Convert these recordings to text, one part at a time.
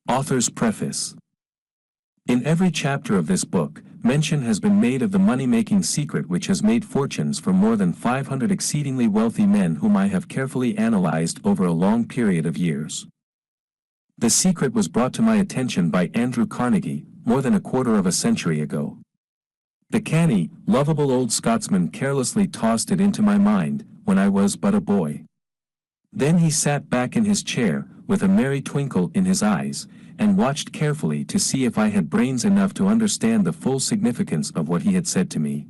Author's Preface. In every chapter of this book, mention has been made of the money-making secret which has made fortunes for more than 500 exceedingly wealthy men whom I have carefully analyzed over a long period of years. The secret was brought to my attention by Andrew Carnegie, more than a quarter of a century ago. The canny, lovable old Scotsman carelessly tossed it into my mind, when I was but a boy. Then he sat back in his chair, with a merry twinkle in his eyes, and watched carefully to see if I had brains enough to understand the full significance of what he had said to me.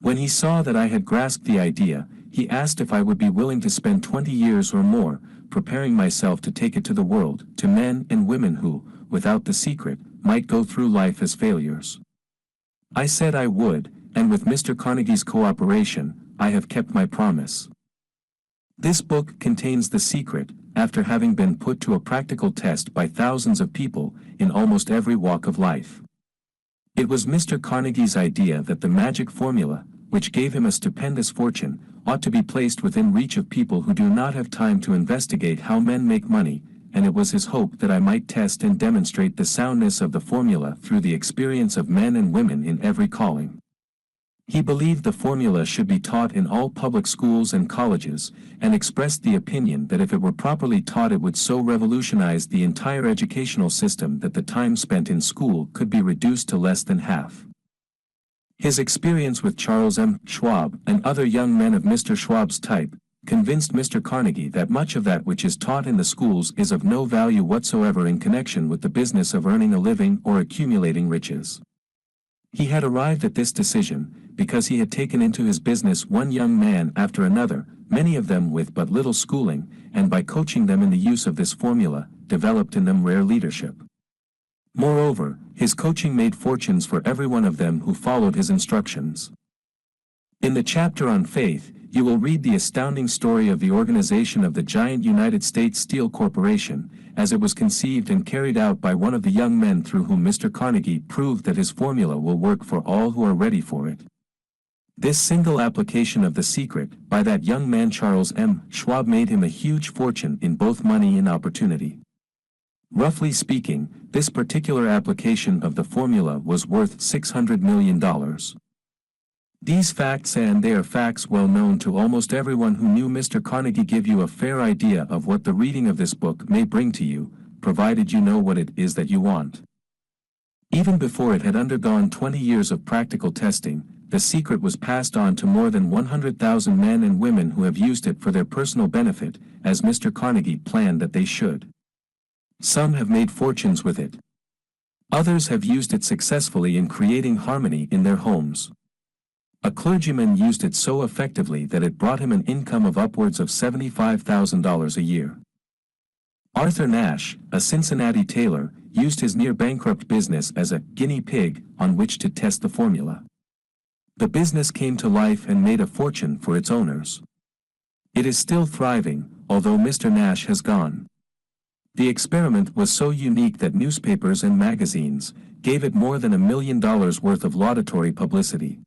When he saw that I had grasped the idea, he asked if I would be willing to spend 20 years or more, preparing myself to take it to the world, to men and women who, without the secret, might go through life as failures. I said I would, and with Mr. Carnegie's cooperation, I have kept my promise. This book contains the secret, after having been put to a practical test by thousands of people, in almost every walk of life. It was Mr. Carnegie's idea that the magic formula, which gave him a stupendous fortune, ought to be placed within reach of people who do not have time to investigate how men make money, and it was his hope that I might test and demonstrate the soundness of the formula through the experience of men and women in every calling. He believed the formula should be taught in all public schools and colleges, and expressed the opinion that if it were properly taught it would so revolutionize the entire educational system that the time spent in school could be reduced to less than half. His experience with Charles M. Schwab and other young men of Mr. Schwab's type convinced Mr. Carnegie that much of that which is taught in the schools is of no value whatsoever in connection with the business of earning a living or accumulating riches. He had arrived at this decision because he had taken into his business one young man after another, many of them with but little schooling, and by coaching them in the use of this formula, developed in them rare leadership. Moreover, his coaching made fortunes for every one of them who followed his instructions. In the chapter on faith, you will read the astounding story of the organization of the giant United States Steel Corporation, as it was conceived and carried out by one of the young men through whom Mr. Carnegie proved that his formula will work for all who are ready for it. This single application of the secret by that young man Charles M. Schwab made him a huge fortune in both money and opportunity. Roughly speaking, this particular application of the formula was worth $600 million. These facts, and they are facts well known to almost everyone who knew Mr. Carnegie, give you a fair idea of what the reading of this book may bring to you, provided you know what it is that you want. Even before it had undergone 20 years of practical testing, the secret was passed on to more than 100,000 men and women who have used it for their personal benefit, as Mr. Carnegie planned that they should. Some have made fortunes with it. Others have used it successfully in creating harmony in their homes. A clergyman used it so effectively that it brought him an income of upwards of $75,000 a year. Arthur Nash, a Cincinnati tailor, used his near-bankrupt business as a guinea pig on which to test the formula. The business came to life and made a fortune for its owners. It is still thriving, although Mr. Nash has gone. The experiment was so unique that newspapers and magazines gave it more than $1 million worth of laudatory publicity.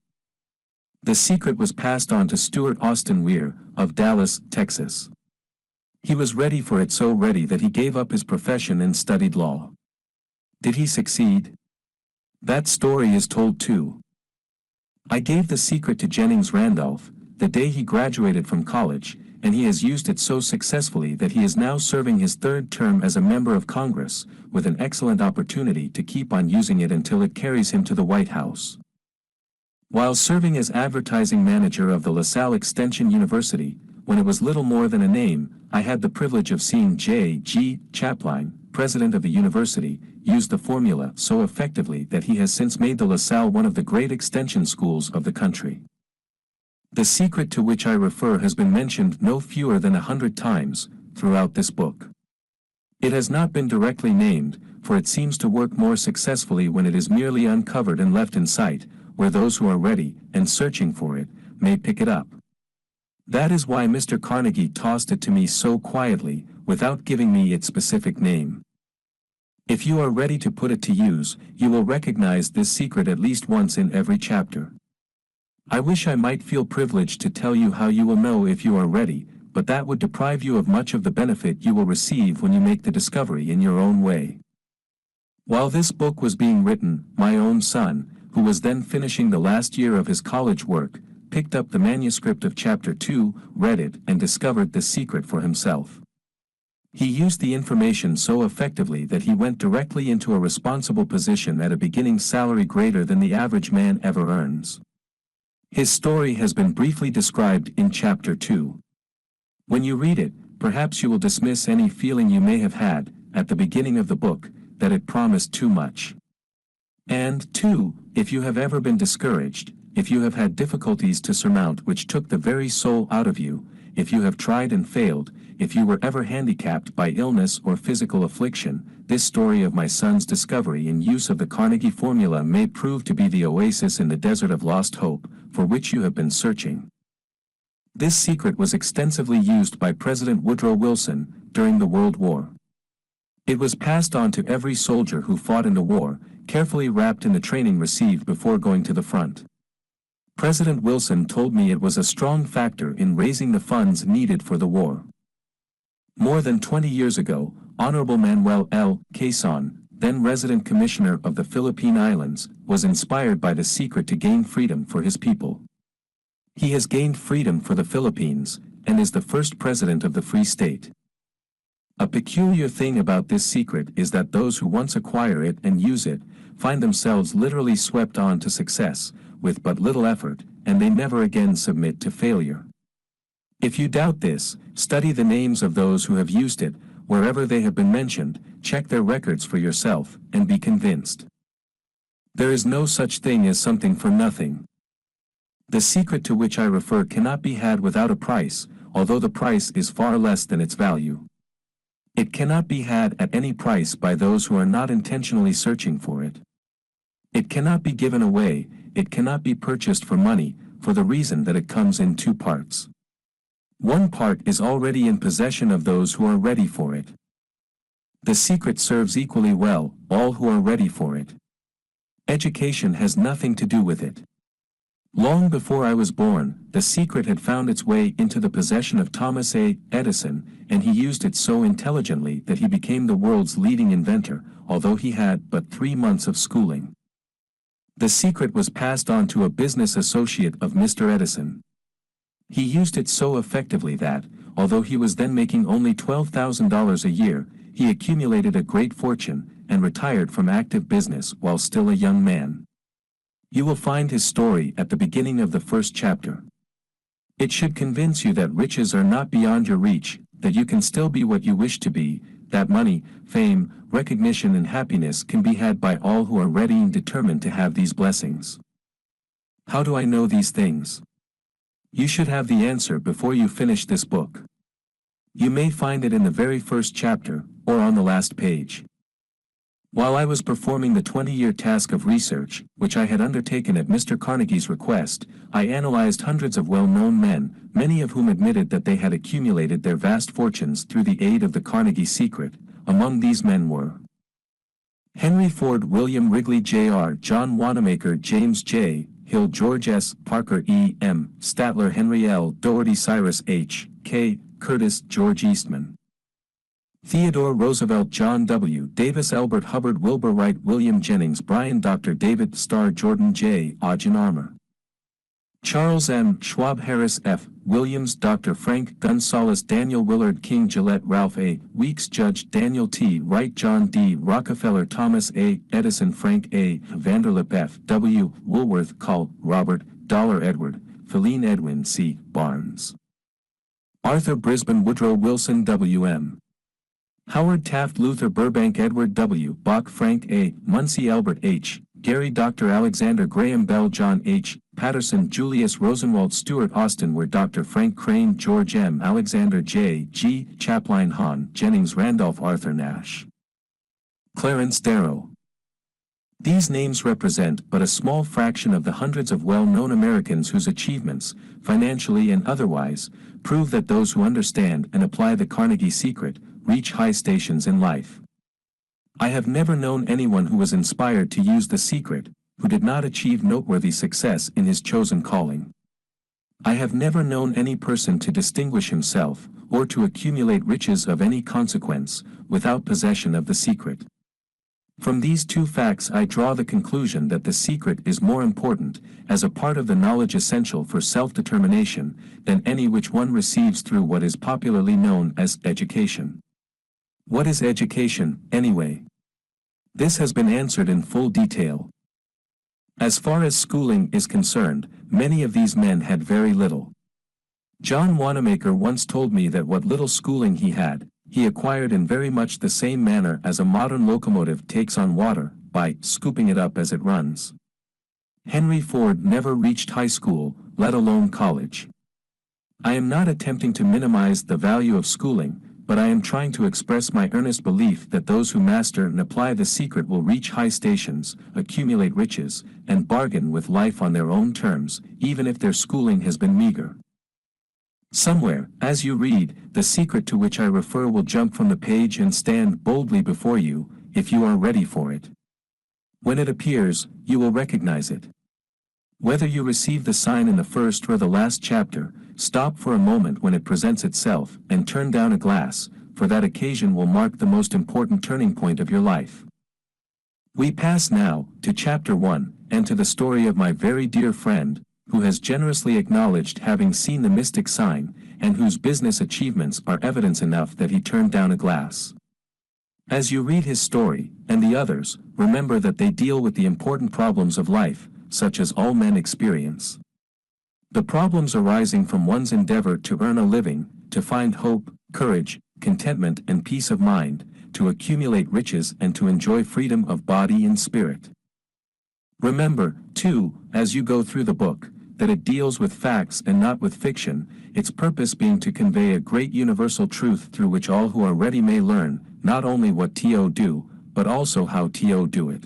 The secret was passed on to Stuart Austin Weir, of Dallas, Texas. He was ready for it, so ready that he gave up his profession and studied law. Did he succeed? That story is told too. I gave the secret to Jennings Randolph, the day he graduated from college, and he has used it so successfully that he is now serving his third term as a member of Congress, with an excellent opportunity to keep on using it until it carries him to the White House. While serving as advertising manager of the LaSalle Extension University, when it was little more than a name, I had the privilege of seeing J.G. Chapline, president of the university, use the formula so effectively that he has since made the LaSalle one of the great extension schools of the country. The secret to which I refer has been mentioned no fewer than 100 times throughout this book. It has not been directly named, for it seems to work more successfully when it is merely uncovered and left in sight, where those who are ready and searching for it may pick it up. That is why Mr. Carnegie tossed it to me so quietly, without giving me its specific name. If you are ready to put it to use, you will recognize this secret at least once in every chapter. I wish I might feel privileged to tell you how you will know if you are ready, but that would deprive you of much of the benefit you will receive when you make the discovery in your own way. While this book was being written, my own son, who was then finishing the last year of his college work, picked up the manuscript of Chapter 2, read it, and discovered the secret for himself. He used the information so effectively that he went directly into a responsible position at a beginning salary greater than the average man ever earns. His story has been briefly described in Chapter 2. When you read it, perhaps you will dismiss any feeling you may have had, at the beginning of the book, that it promised too much. And, 2, if you have ever been discouraged, if you have had difficulties to surmount which took the very soul out of you, if you have tried and failed, if you were ever handicapped by illness or physical affliction, this story of my son's discovery and use of the Carnegie formula may prove to be the oasis in the desert of lost hope, for which you have been searching. This secret was extensively used by President Woodrow Wilson during the World War. It was passed on to every soldier who fought in the war, carefully wrapped in the training received before going to the front. President Wilson told me it was a strong factor in raising the funds needed for the war. More than 20 years ago, Honorable Manuel L. Quezon, then resident commissioner of the Philippine Islands, was inspired by the secret to gain freedom for his people. He has gained freedom for the Philippines, and is the first president of the Free State. A peculiar thing about this secret is that those who once acquire it and use it, find themselves literally swept on to success, with but little effort, and they never again submit to failure. If you doubt this, study the names of those who have used it, wherever they have been mentioned, check their records for yourself, and be convinced. There is no such thing as something for nothing. The secret to which I refer cannot be had without a price, although the price is far less than its value. It cannot be had at any price by those who are not intentionally searching for it. It cannot be given away, it cannot be purchased for money, for the reason that it comes in 2 parts. One part is already in possession of those who are ready for it. The secret serves equally well all who are ready for it. Education has nothing to do with it. Long before I was born, the secret had found its way into the possession of Thomas Edison, and he used it so intelligently that he became the world's leading inventor, although he had but 3 months of schooling. The secret was passed on to a business associate of Mr. Edison. He used it so effectively that, although he was then making only $12,000 a year, he accumulated a great fortune, and retired from active business while still a young man. You will find his story at the beginning of the first chapter. It should convince you that riches are not beyond your reach, that you can still be what you wish to be, that money, fame, recognition and happiness can be had by all who are ready and determined to have these blessings. How do I know these things? You should have the answer before you finish this book. You may find it in the very first chapter, or on the last page. While I was performing the 20-year task of research, which I had undertaken at Mr. Carnegie's request, I analyzed hundreds of well-known men, many of whom admitted that they had accumulated their vast fortunes through the aid of the Carnegie secret. Among these men were Henry Ford, William Wrigley Jr., John Wanamaker, James J. Hill, George S. Parker, E. M. Statler, Henry L. Doherty, Cyrus H. K. Curtis, George Eastman, Theodore Roosevelt, John W. Davis, Elbert Hubbard, Wilbur Wright, William Jennings Bryan, Dr. David Starr, Jordan J. Oppenheimer, Charles M. Schwab, Harris F. Williams, Dr. Frank Gonzalez, Daniel Willard King, Gillette, Ralph A. Weeks, Judge Daniel T. Wright, John D. Rockefeller, Thomas A. Edison, Frank A. Vanderlip, F. W. Woolworth, Cull, Robert Dollar, Edward Feline, Edwin C. Barnes, Arthur Brisbane, Woodrow Wilson, W. M. Howard Taft, Luther Burbank, Edward W. Bach, Frank A. Munsey, Albert H. Gary, Dr. Alexander Graham Bell, John H. Patterson, Julius Rosenwald, Stuart Austin were Dr. Frank Crane, George M. Alexander J. G. Chaplain Hahn, Jennings Randolph, Arthur Nash, Clarence Darrow. These names represent but a small fraction of the hundreds of well-known Americans whose achievements, financially and otherwise, prove that those who understand and apply the Carnegie secret reach high stations in life. I have never known anyone who was inspired to use the secret, who did not achieve noteworthy success in his chosen calling. I have never known any person to distinguish himself, or to accumulate riches of any consequence, without possession of the secret. From these two facts I draw the conclusion that the secret is more important, as a part of the knowledge essential for self-determination, than any which one receives through what is popularly known as education. What is education, anyway? This has been answered in full detail. As far as schooling is concerned, many of these men had very little. John Wanamaker once told me that what little schooling he had, he acquired in very much the same manner as a modern locomotive takes on water, by scooping it up as it runs. Henry Ford never reached high school, let alone college. I am not attempting to minimize the value of schooling, but I am trying to express my earnest belief that those who master and apply the secret will reach high stations, accumulate riches, and bargain with life on their own terms, even if their schooling has been meager. Somewhere, as you read, the secret to which I refer will jump from the page and stand boldly before you, if you are ready for it. When it appears, you will recognize it. Whether you receive the sign in the first or the last chapter, stop for a moment when it presents itself, and turn down a glass, for that occasion will mark the most important turning point of your life. We pass now, to Chapter 1, and to the story of my very dear friend, who has generously acknowledged having seen the mystic sign, and whose business achievements are evidence enough that he turned down a glass. As you read his story, and the others, remember that they deal with the important problems of life, such as all men experience. The problems arising from one's endeavor to earn a living, to find hope, courage, contentment and peace of mind, to accumulate riches and to enjoy freedom of body and spirit. Remember, too, as you go through the book, that it deals with facts and not with fiction, its purpose being to convey a great universal truth through which all who are ready may learn, not only what to do, but also how to do it.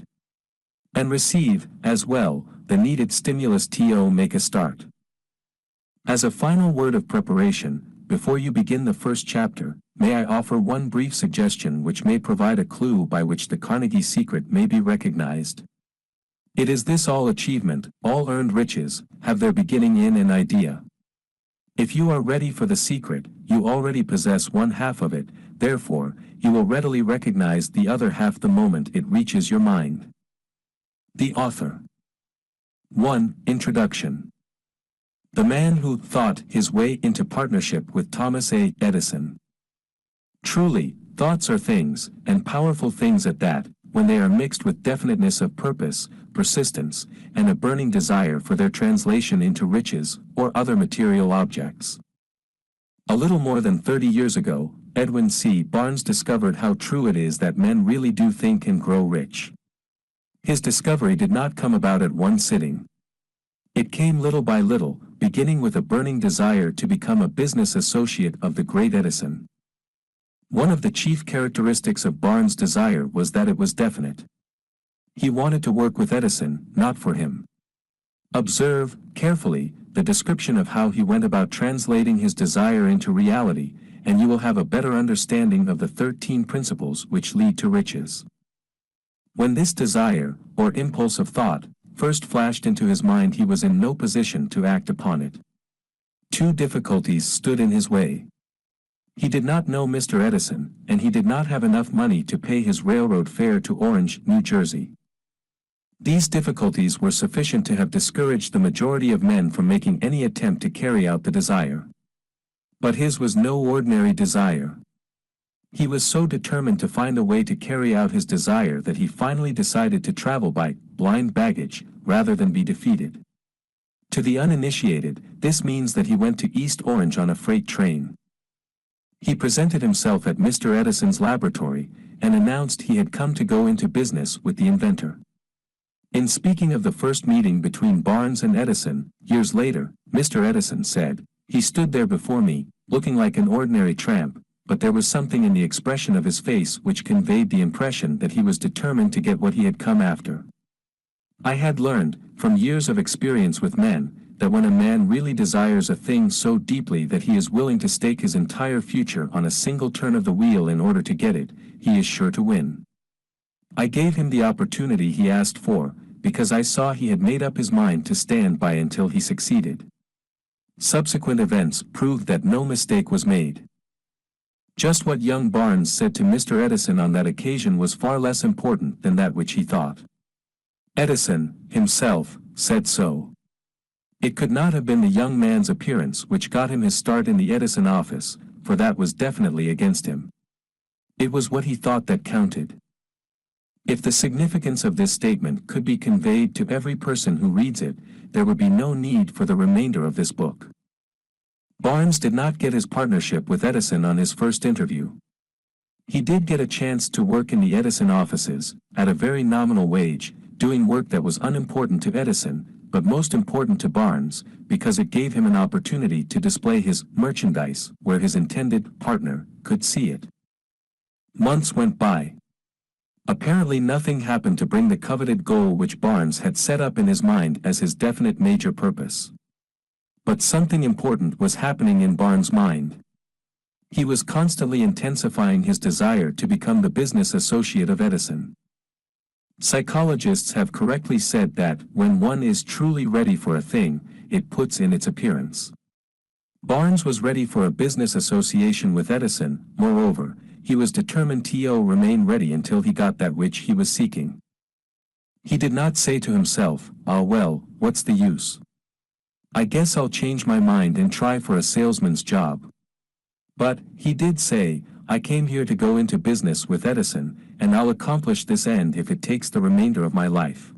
And receive, as well, the needed stimulus to make a start. As a final word of preparation, before you begin the first chapter, may I offer one brief suggestion which may provide a clue by which the Carnegie secret may be recognized. It is this: all achievement, all earned riches, have their beginning in an idea. If you are ready for the secret, you already possess one half of it, therefore, you will readily recognize the other half the moment it reaches your mind. The author. 1. Introduction. The man who thought his way into partnership with Thomas Edison. Truly, thoughts are things, and powerful things at that, when they are mixed with definiteness of purpose, persistence, and a burning desire for their translation into riches, or other material objects. A little more than 30 years ago, Edwin C. Barnes discovered how true it is that men really do think and grow rich. His discovery did not come about at one sitting. It came little by little, beginning with a burning desire to become a business associate of the great Edison. One of the chief characteristics of Barnes' desire was that it was definite. He wanted to work with Edison, not for him. Observe, carefully, the description of how he went about translating his desire into reality, and you will have a better understanding of the 13 principles which lead to riches. When this desire, or impulse of thought, first flashed into his mind, he was in no position to act upon it. Two difficulties stood in his way. He did not know Mr. Edison, and he did not have enough money to pay his railroad fare to Orange, New Jersey. These difficulties were sufficient to have discouraged the majority of men from making any attempt to carry out the desire. But his was no ordinary desire. He was so determined to find a way to carry out his desire that he finally decided to travel by blind baggage, rather than be defeated. To the uninitiated, this means that he went to East Orange on a freight train. He presented himself at Mr. Edison's laboratory, and announced he had come to go into business with the inventor. In speaking of the first meeting between Barnes and Edison, years later, Mr. Edison said, "He stood there before me, looking like an ordinary tramp, but there was something in the expression of his face which conveyed the impression that he was determined to get what he had come after." I had learned, from years of experience with men, that when a man really desires a thing so deeply that he is willing to stake his entire future on a single turn of the wheel in order to get it, he is sure to win. I gave him the opportunity he asked for, because I saw he had made up his mind to stand by until he succeeded. Subsequent events proved that no mistake was made. Just what young Barnes said to Mr. Edison on that occasion was far less important than that which he thought. Edison, himself, said so. It could not have been the young man's appearance which got him his start in the Edison office, for that was definitely against him. It was what he thought that counted. If the significance of this statement could be conveyed to every person who reads it, there would be no need for the remainder of this book. Barnes did not get his partnership with Edison on his first interview. He did get a chance to work in the Edison offices, at a very nominal wage, doing work that was unimportant to Edison, but most important to Barnes, because it gave him an opportunity to display his merchandise where his intended partner could see it. Months went by. Apparently nothing happened to bring the coveted goal which Barnes had set up in his mind as his definite major purpose. But something important was happening in Barnes' mind. He was constantly intensifying his desire to become the business associate of Edison. Psychologists have correctly said that, when one is truly ready for a thing, it puts in its appearance. Barnes was ready for a business association with Edison. Moreover, he was determined to remain ready until he got that which he was seeking. He did not say to himself, "Ah well, what's the use? I guess I'll change my mind and try for a salesman's job." But, he did say, "I came here to go into business with Edison, and I'll accomplish this end if it takes the remainder of my life."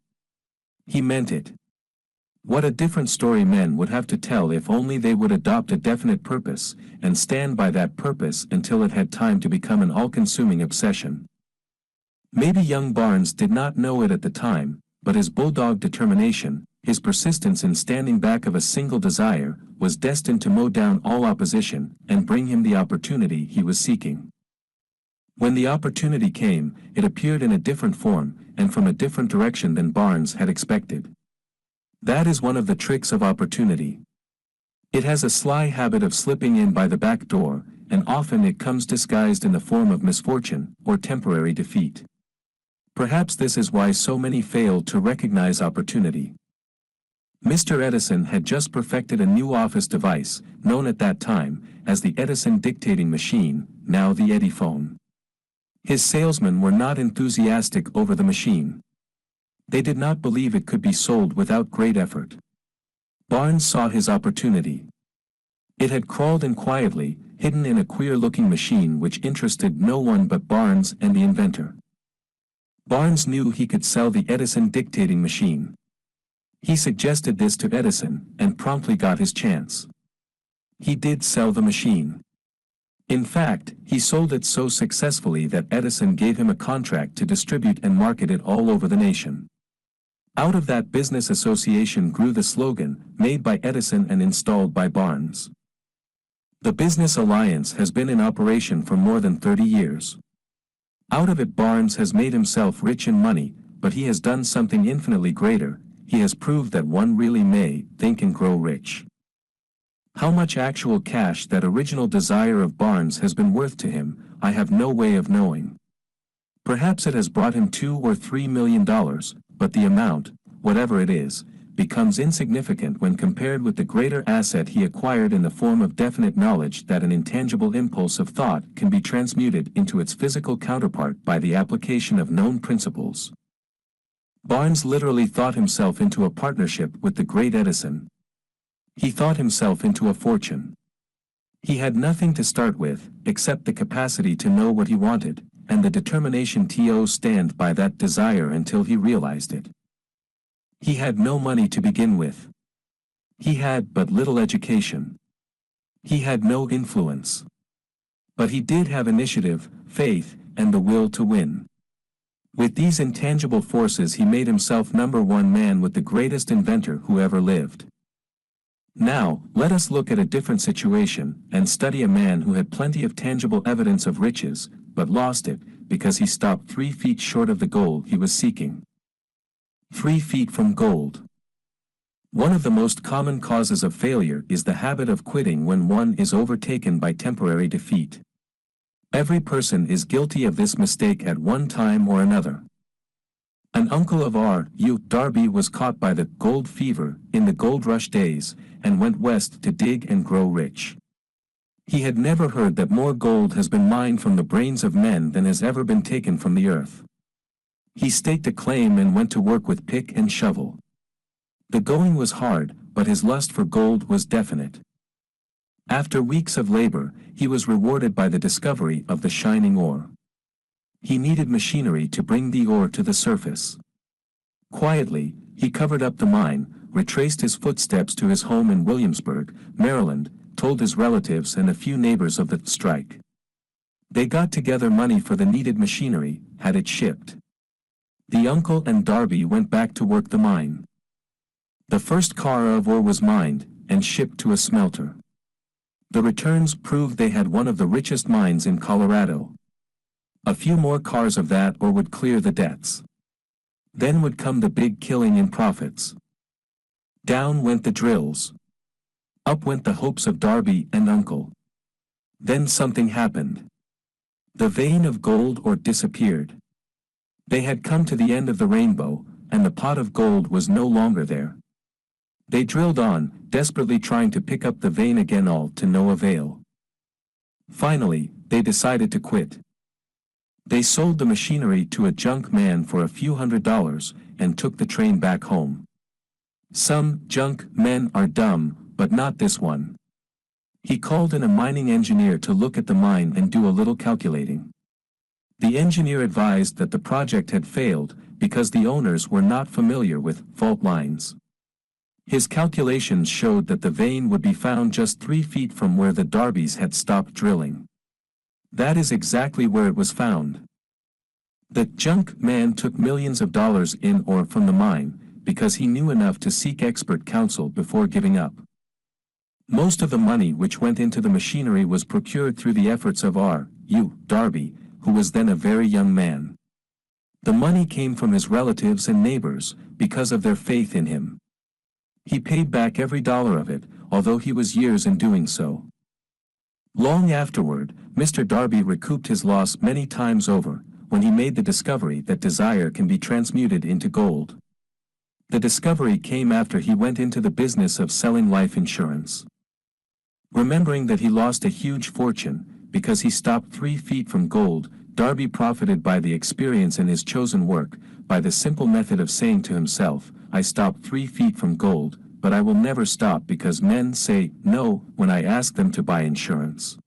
He meant it. What a different story men would have to tell if only they would adopt a definite purpose, and stand by that purpose until it had time to become an all-consuming obsession. Maybe young Barnes did not know it at the time, but his bulldog determination, his persistence in standing back of a single desire, was destined to mow down all opposition, and bring him the opportunity he was seeking. When the opportunity came, it appeared in a different form, and from a different direction than Barnes had expected. That is one of the tricks of opportunity. It has a sly habit of slipping in by the back door, and often it comes disguised in the form of misfortune, or temporary defeat. Perhaps this is why so many fail to recognize opportunity. Mr. Edison had just perfected a new office device, known at that time as the Edison dictating machine, now the Ediphone. His salesmen were not enthusiastic over the machine. They did not believe it could be sold without great effort. Barnes saw his opportunity. It had crawled in quietly, hidden in a queer-looking machine which interested no one but Barnes and the inventor. Barnes knew he could sell the Edison dictating machine. He suggested this to Edison, and promptly got his chance. He did sell the machine. In fact, he sold it so successfully that Edison gave him a contract to distribute and market it all over the nation. Out of that business association grew the slogan, made by Edison and installed by Barnes. The Business Alliance has been in operation for more than 30 years. Out of it Barnes has made himself rich in money, but he has done something infinitely greater. He has proved that one really may think and grow rich. How much actual cash that original desire of Barnes has been worth to him, I have no way of knowing. Perhaps it has brought him $2 or $3 million, but the amount, whatever it is, becomes insignificant when compared with the greater asset he acquired in the form of definite knowledge that an intangible impulse of thought can be transmuted into its physical counterpart by the application of known principles. Barnes literally thought himself into a partnership with the great Edison. He thought himself into a fortune. He had nothing to start with, except the capacity to know what he wanted, and the determination to stand by that desire until he realized it. He had no money to begin with. He had but little education. He had no influence. But he did have initiative, faith, and the will to win. With these intangible forces he made himself #1 man with the greatest inventor who ever lived. Now, let us look at a different situation, and study a man who had plenty of tangible evidence of riches, but lost it, because he stopped 3 feet short of the goal he was seeking. 3 feet from gold. One of the most common causes of failure is the habit of quitting when one is overtaken by temporary defeat. Every person is guilty of this mistake at one time or another. An uncle of R.U. Darby was caught by the gold fever in the gold rush days, and went west to dig and grow rich. He had never heard that more gold has been mined from the brains of men than has ever been taken from the earth. He staked a claim and went to work with pick and shovel. The going was hard, but his lust for gold was definite. After weeks of labor, he was rewarded by the discovery of the shining ore. He needed machinery to bring the ore to the surface. Quietly, he covered up the mine, retraced his footsteps to his home in Williamsburg, Maryland, told his relatives and a few neighbors of the strike. They got together money for the needed machinery, had it shipped. The uncle and Darby went back to work the mine. The first car of ore was mined, and shipped to a smelter. The returns proved they had one of the richest mines in Colorado. A few more cars of that ore would clear the debts. Then would come the big killing in profits. Down went the drills. Up went the hopes of Darby and uncle. Then something happened. The vein of gold ore disappeared. They had come to the end of the rainbow, and the pot of gold was no longer there. They drilled on, desperately trying to pick up the vein again, all to no avail. Finally, they decided to quit. They sold the machinery to a junk man for a few $100s, and took the train back home. Some junk men are dumb, but not this one. He called in a mining engineer to look at the mine and do a little calculating. The engineer advised that the project had failed, because the owners were not familiar with fault lines. His calculations showed that the vein would be found just 3 feet from where the Darbys had stopped drilling. That is exactly where it was found. The junk man took millions of dollars in ore from the mine, because he knew enough to seek expert counsel before giving up. Most of the money which went into the machinery was procured through the efforts of R.U. Darby, who was then a very young man. The money came from his relatives and neighbors, because of their faith in him. He paid back every dollar of it, although he was years in doing so. Long afterward, Mr. Darby recouped his loss many times over, when he made the discovery that desire can be transmuted into gold. The discovery came after he went into the business of selling life insurance. Remembering that he lost a huge fortune, because he stopped 3 feet from gold, Darby profited by the experience in his chosen work, by the simple method of saying to himself, I stopped 3 feet from gold, but I will never stop because men say no when I ask them to buy insurance.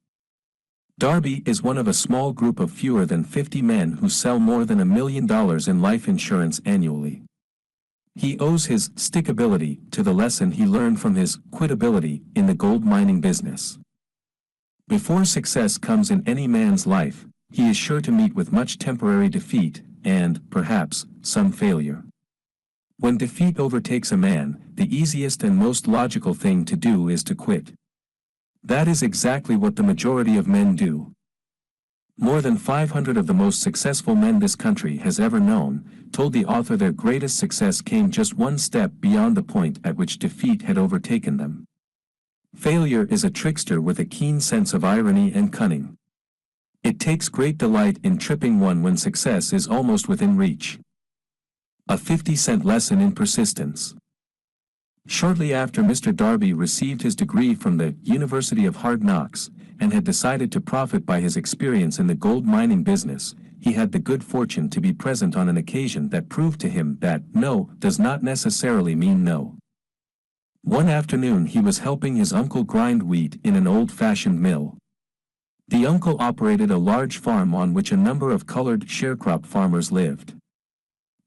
Darby is one of a small group of fewer than 50 men who sell more than $1 million in life insurance annually. He owes his stickability to the lesson he learned from his quitability in the gold mining business. Before success comes in any man's life, he is sure to meet with much temporary defeat, and, perhaps, some failure. When defeat overtakes a man, the easiest and most logical thing to do is to quit. That is exactly what the majority of men do. More than 500 of the most successful men this country has ever known, told the author their greatest success came just one step beyond the point at which defeat had overtaken them. Failure is a trickster with a keen sense of irony and cunning. It takes great delight in tripping one when success is almost within reach. A 50-cent lesson in persistence. Shortly after Mr. Darby received his degree from the University of Hard Knocks, and had decided to profit by his experience in the gold mining business, he had the good fortune to be present on an occasion that proved to him that no does not necessarily mean no. One afternoon he was helping his uncle grind wheat in an old-fashioned mill. The uncle operated a large farm on which a number of colored sharecrop farmers lived.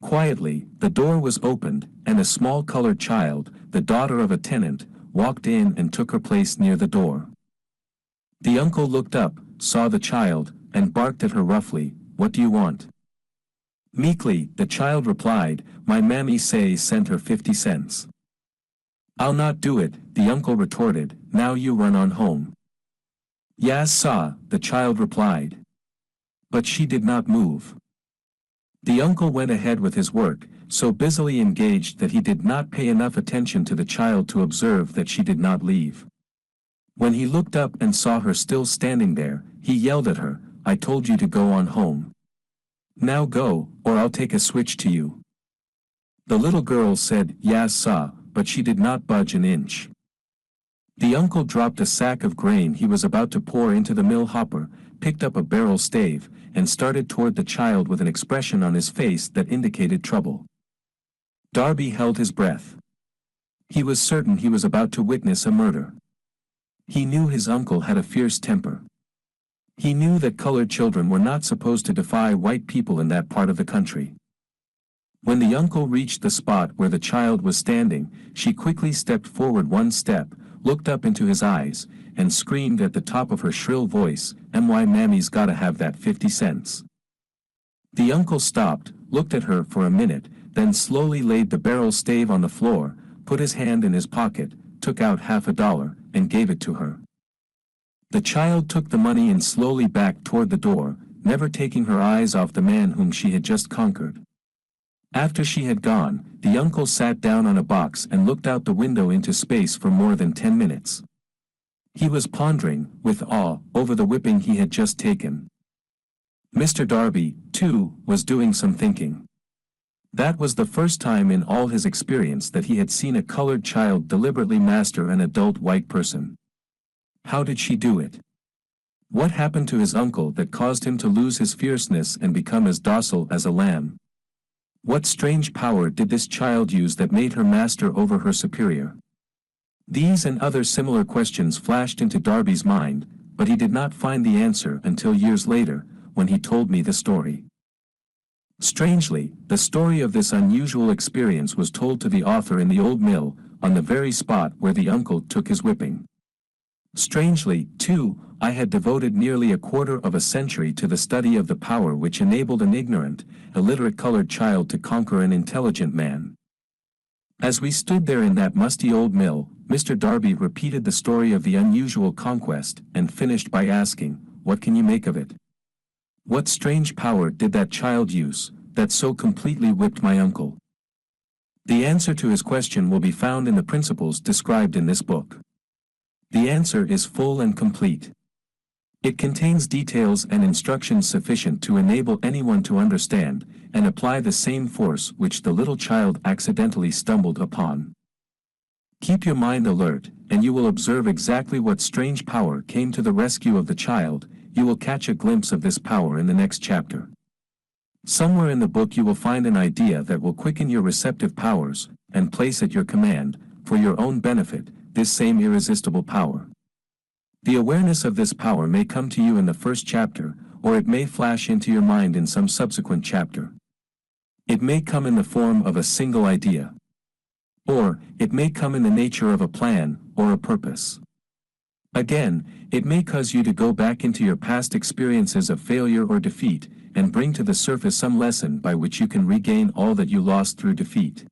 Quietly, the door was opened, and a small colored child, the daughter of a tenant, walked in and took her place near the door. The uncle looked up, saw the child, and barked at her roughly, "What do you want?" Meekly, the child replied, "My mammy say sent her 50 cents. "I'll not do it," the uncle retorted, "now you run on home." "Yas, sah," the child replied. But she did not move. The uncle went ahead with his work, so busily engaged that he did not pay enough attention to the child to observe that she did not leave. When he looked up and saw her still standing there, he yelled at her, "I told you to go on home. Now go, or I'll take a switch to you." The little girl said, "Yes, sir," but she did not budge an inch. The uncle dropped a sack of grain he was about to pour into the mill hopper, picked up a barrel stave, and started toward the child with an expression on his face that indicated trouble. Darby held his breath. He was certain he was about to witness a murder. He knew his uncle had a fierce temper. He knew that colored children were not supposed to defy white people in that part of the country. When the uncle reached the spot where the child was standing, she quickly stepped forward one step, looked up into his eyes, and screamed at the top of her shrill voice, "My mammy's gotta have that 50 cents. The uncle stopped, looked at her for a minute, then slowly laid the barrel stave on the floor, put his hand in his pocket, took out $50, and gave it to her. The child took the money and slowly backed toward the door, never taking her eyes off the man whom she had just conquered. After she had gone, the uncle sat down on a box and looked out the window into space for more than 10 minutes. He was pondering, with awe, over the whipping he had just taken. Mr. Darby, too, was doing some thinking. That was the first time in all his experience that he had seen a colored child deliberately master an adult white person. How did she do it? What happened to his uncle that caused him to lose his fierceness and become as docile as a lamb? What strange power did this child use that made her master over her superior? These and other similar questions flashed into Darby's mind, but he did not find the answer until years later, when he told me the story. Strangely, the story of this unusual experience was told to the author in the old mill, on the very spot where the uncle took his whipping. Strangely, too, I had devoted nearly a quarter of a century to the study of the power which enabled an ignorant, illiterate colored child to conquer an intelligent man. As we stood there in that musty old mill, Mr. Darby repeated the story of the unusual conquest, and finished by asking, "What can you make of it? What strange power did that child use, that so completely whipped my uncle?" The answer to his question will be found in the principles described in this book. The answer is full and complete. It contains details and instructions sufficient to enable anyone to understand and apply the same force which the little child accidentally stumbled upon. Keep your mind alert, and you will observe exactly what strange power came to the rescue of the child. You will catch a glimpse of this power in the next chapter. Somewhere in the book you will find an idea that will quicken your receptive powers, and place at your command, for your own benefit, this same irresistible power. The awareness of this power may come to you in the first chapter, or it may flash into your mind in some subsequent chapter. It may come in the form of a single idea. Or, it may come in the nature of a plan, or a purpose. Again, it may cause you to go back into your past experiences of failure or defeat, and bring to the surface some lesson by which you can regain all that you lost through defeat.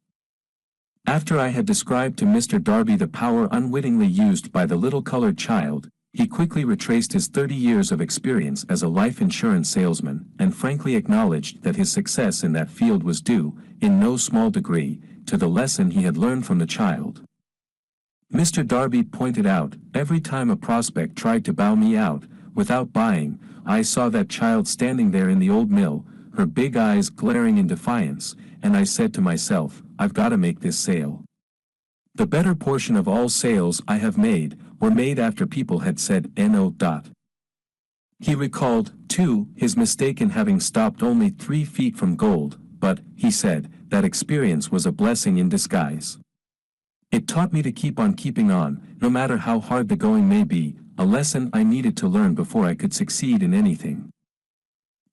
After I had described to Mr. Darby the power unwittingly used by the little colored child, he quickly retraced his 30 years of experience as a life insurance salesman, and frankly acknowledged that his success in that field was due, in no small degree, to the lesson he had learned from the child. Mr. Darby pointed out, every time a prospect tried to bow me out, without buying, I saw that child standing there in the old mill, her big eyes glaring in defiance, and I said to myself, I've got to make this sale. The better portion of all sales I have made, were made after people had said no. He recalled, too, his mistake in having stopped only 3 feet from gold, but, he said, that experience was a blessing in disguise. It taught me to keep on keeping on, no matter how hard the going may be, a lesson I needed to learn before I could succeed in anything.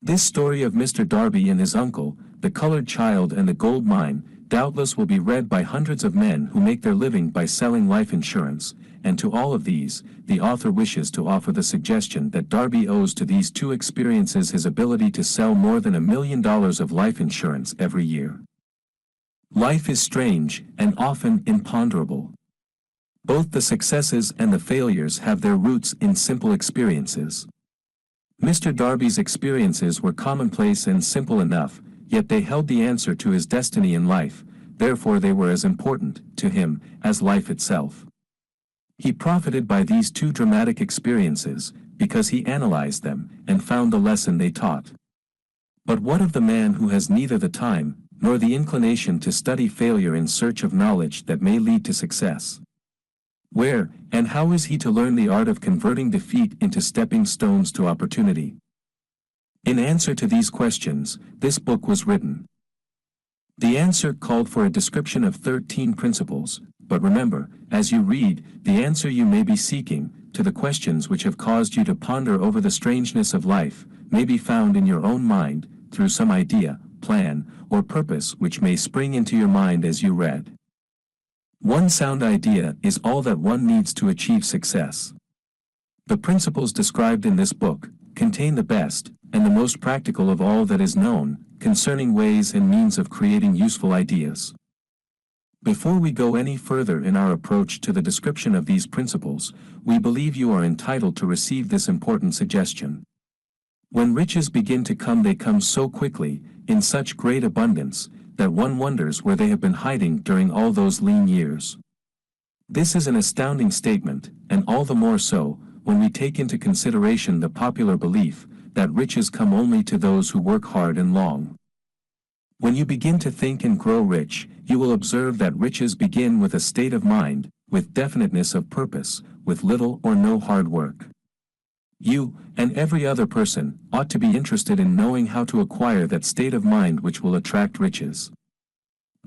This story of Mr. Darby and his uncle, the colored child and the gold mine, doubtless will be read by hundreds of men who make their living by selling life insurance, and to all of these, the author wishes to offer the suggestion that Darby owes to these 2 experiences his ability to sell more than $1 million of life insurance every year. Life is strange, and often imponderable. Both the successes and the failures have their roots in simple experiences. Mr. Darby's experiences were commonplace and simple enough, yet they held the answer to his destiny in life, therefore they were as important, to him, as life itself. He profited by these 2 dramatic experiences, because he analyzed them, and found the lesson they taught. But what of the man who has neither the time, nor the inclination to study failure in search of knowledge that may lead to success. Where, and how is he to learn the art of converting defeat into stepping stones to opportunity? In answer to these questions, this book was written. The answer called for a description of 13 principles, but remember, as you read, the answer you may be seeking, to the questions which have caused you to ponder over the strangeness of life, may be found in your own mind, through some idea, plan, or purpose which may spring into your mind as you read. One sound idea is all that one needs to achieve success. The principles described in this book contain the best and the most practical of all that is known concerning ways and means of creating useful ideas. Before we go any further in our approach to the description of these principles, we believe you are entitled to receive this important suggestion. When riches begin to come, they come so quickly, in such great abundance, that one wonders where they have been hiding during all those lean years. This is an astounding statement, and all the more so, when we take into consideration the popular belief that riches come only to those who work hard and long. When you begin to think and grow rich, you will observe that riches begin with a state of mind, with definiteness of purpose, with little or no hard work. You, and every other person, ought to be interested in knowing how to acquire that state of mind which will attract riches.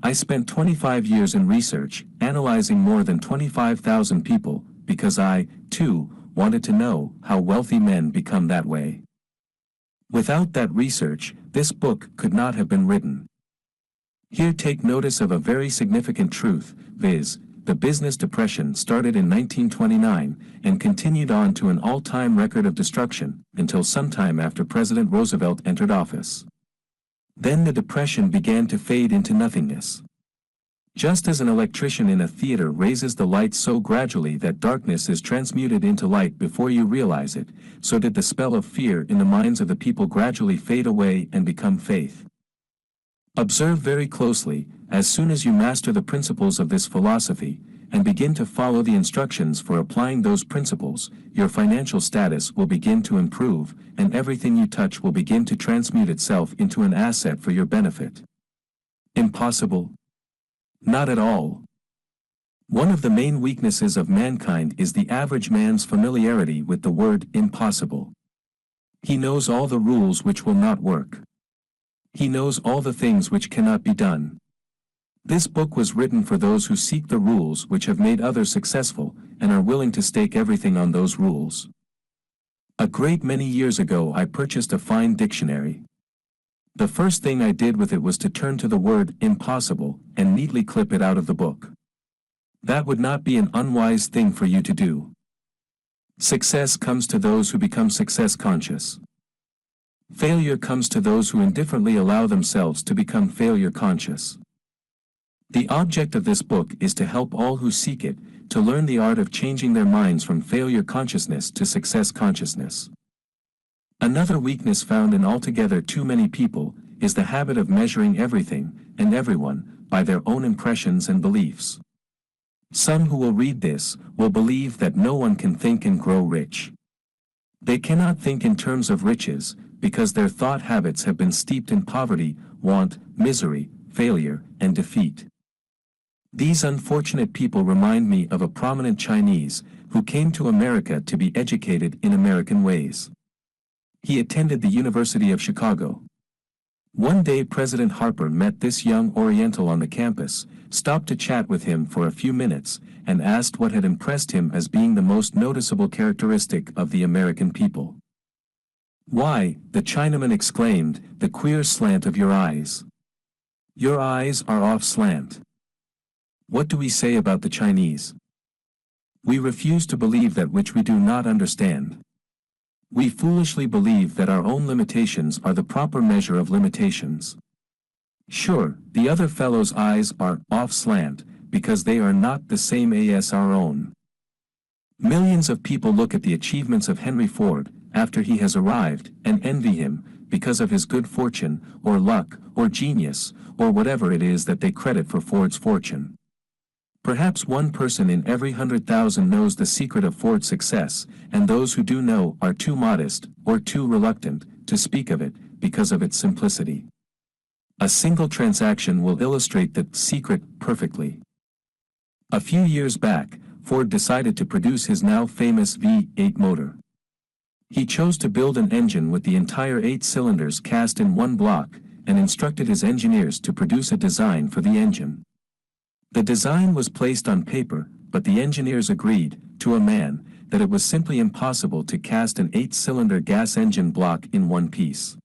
I spent 25 years in research, analyzing more than 25,000 people, because I, too, wanted to know how wealthy men become that way. Without that research, this book could not have been written. Here take notice of a very significant truth, viz., the business depression started in 1929 and continued on to an all-time record of destruction until sometime after President Roosevelt entered office. Then the depression began to fade into nothingness. Just as an electrician in a theater raises the light so gradually that darkness is transmuted into light before you realize it, so did the spell of fear in the minds of the people gradually fade away and become faith. Observe very closely, as soon as you master the principles of this philosophy, and begin to follow the instructions for applying those principles, your financial status will begin to improve, and everything you touch will begin to transmute itself into an asset for your benefit. Impossible? Not at all. One of the main weaknesses of mankind is the average man's familiarity with the word impossible. He knows all the rules which will not work. He knows all the things which cannot be done. This book was written for those who seek the rules which have made others successful, and are willing to stake everything on those rules. A great many years ago I purchased a fine dictionary. The first thing I did with it was to turn to the word impossible, and neatly clip it out of the book. That would not be an unwise thing for you to do. Success comes to those who become success conscious. Failure comes to those who indifferently allow themselves to become failure conscious. The object of this book is to help all who seek it to learn the art of changing their minds from failure consciousness to success consciousness. Another weakness found in altogether too many people is the habit of measuring everything and everyone by their own impressions and beliefs. Some who will read this will believe that no one can think and grow rich. They cannot think in terms of riches, because their thought habits have been steeped in poverty, want, misery, failure, and defeat. These unfortunate people remind me of a prominent Chinese who came to America to be educated in American ways. He attended the University of Chicago. One day President Harper met this young Oriental on the campus, stopped to chat with him for a few minutes, and asked what had impressed him as being the most noticeable characteristic of the American people. "Why," the Chinaman exclaimed, "the queer slant of your eyes. Your eyes are off slant." What do we say about the Chinese? We refuse to believe that which we do not understand. We foolishly believe that our own limitations are the proper measure of limitations. Sure, the other fellow's eyes are off slant, because they are not the same as our own. Millions of people look at the achievements of Henry Ford, after he has arrived, and envy him, because of his good fortune, or luck, or genius, or whatever it is that they credit for Ford's fortune. Perhaps one person in every 100,000 knows the secret of Ford's success, and those who do know are too modest, or too reluctant, to speak of it, because of its simplicity. A single transaction will illustrate the secret perfectly. A few years back, Ford decided to produce his now famous V8 motor. He chose to build an engine with the entire 8 cylinders cast in one block, and instructed his engineers to produce a design for the engine. The design was placed on paper, but the engineers agreed, to a man, that it was simply impossible to cast an 8-cylinder gas engine block in one piece.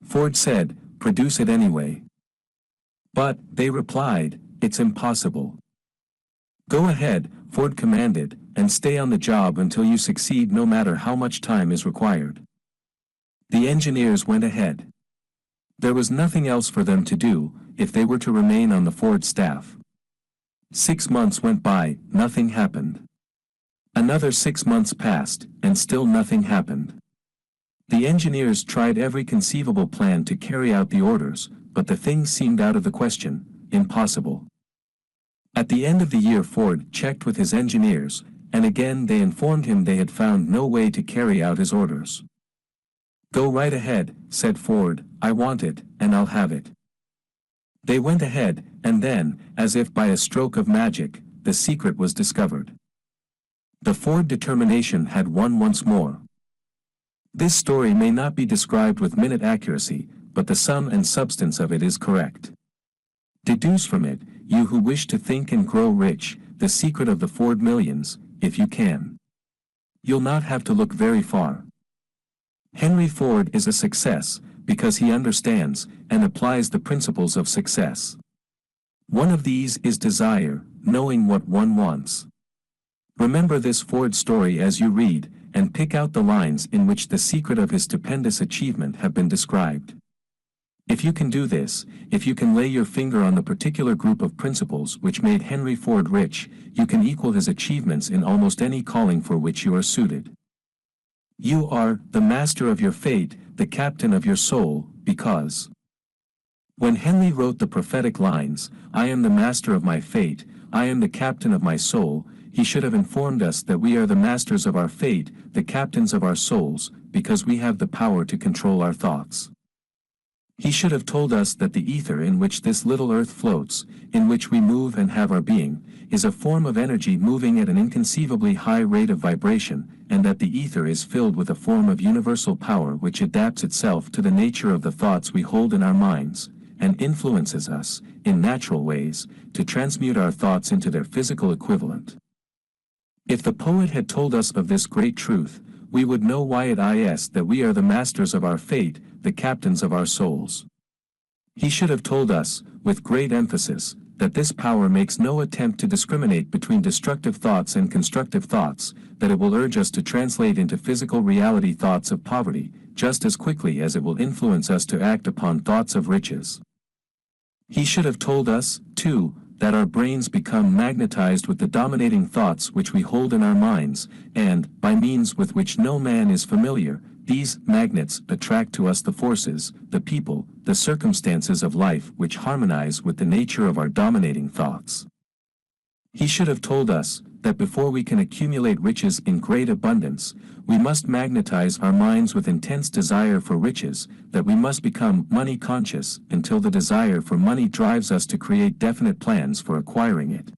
Ford said, "Produce it anyway." But, they replied, "It's impossible." "Go ahead," Ford commanded, "and stay on the job until you succeed no matter how much time is required." The engineers went ahead. There was nothing else for them to do, if they were to remain on the Ford staff. 6 months went by, nothing happened. Another 6 months passed, and still nothing happened. The engineers tried every conceivable plan to carry out the orders, but the thing seemed out of the question, impossible. At the end of the year, Ford checked with his engineers, and again they informed him they had found no way to carry out his orders. "Go right ahead," said Ford, "I want it, and I'll have it." They went ahead, and then, as if by a stroke of magic, the secret was discovered. The Ford determination had won once more. This story may not be described with minute accuracy, but the sum and substance of it is correct. Deduce from it, you who wish to think and grow rich, the secret of the Ford millions, if you can. You'll not have to look very far. Henry Ford is a success, because he understands and applies the principles of success. One of these is desire, knowing what one wants. Remember this Ford story as you read, and pick out the lines in which the secret of his stupendous achievement have been described. If you can do this, if you can lay your finger on the particular group of principles which made Henry Ford rich, you can equal his achievements in almost any calling for which you are suited. You are the master of your fate, the captain of your soul, because when Henry wrote the prophetic lines, "I am the master of my fate, I am the captain of my soul," he should have informed us that we are the masters of our fate, the captains of our souls, because we have the power to control our thoughts. He should have told us that the ether in which this little earth floats, in which we move and have our being, is a form of energy moving at an inconceivably high rate of vibration, and that the ether is filled with a form of universal power which adapts itself to the nature of the thoughts we hold in our minds, and influences us, in natural ways, to transmute our thoughts into their physical equivalent. If the poet had told us of this great truth, we would know why it is that we are the masters of our fate, the captains of our souls. He should have told us, with great emphasis, that this power makes no attempt to discriminate between destructive thoughts and constructive thoughts, that it will urge us to translate into physical reality thoughts of poverty, just as quickly as it will influence us to act upon thoughts of riches. He should have told us, too, that our brains become magnetized with the dominating thoughts which we hold in our minds, and, by means with which no man is familiar, these magnets attract to us the forces, the people, the circumstances of life which harmonize with the nature of our dominating thoughts. He should have told us that before we can accumulate riches in great abundance, we must magnetize our minds with intense desire for riches, that we must become money conscious until the desire for money drives us to create definite plans for acquiring it.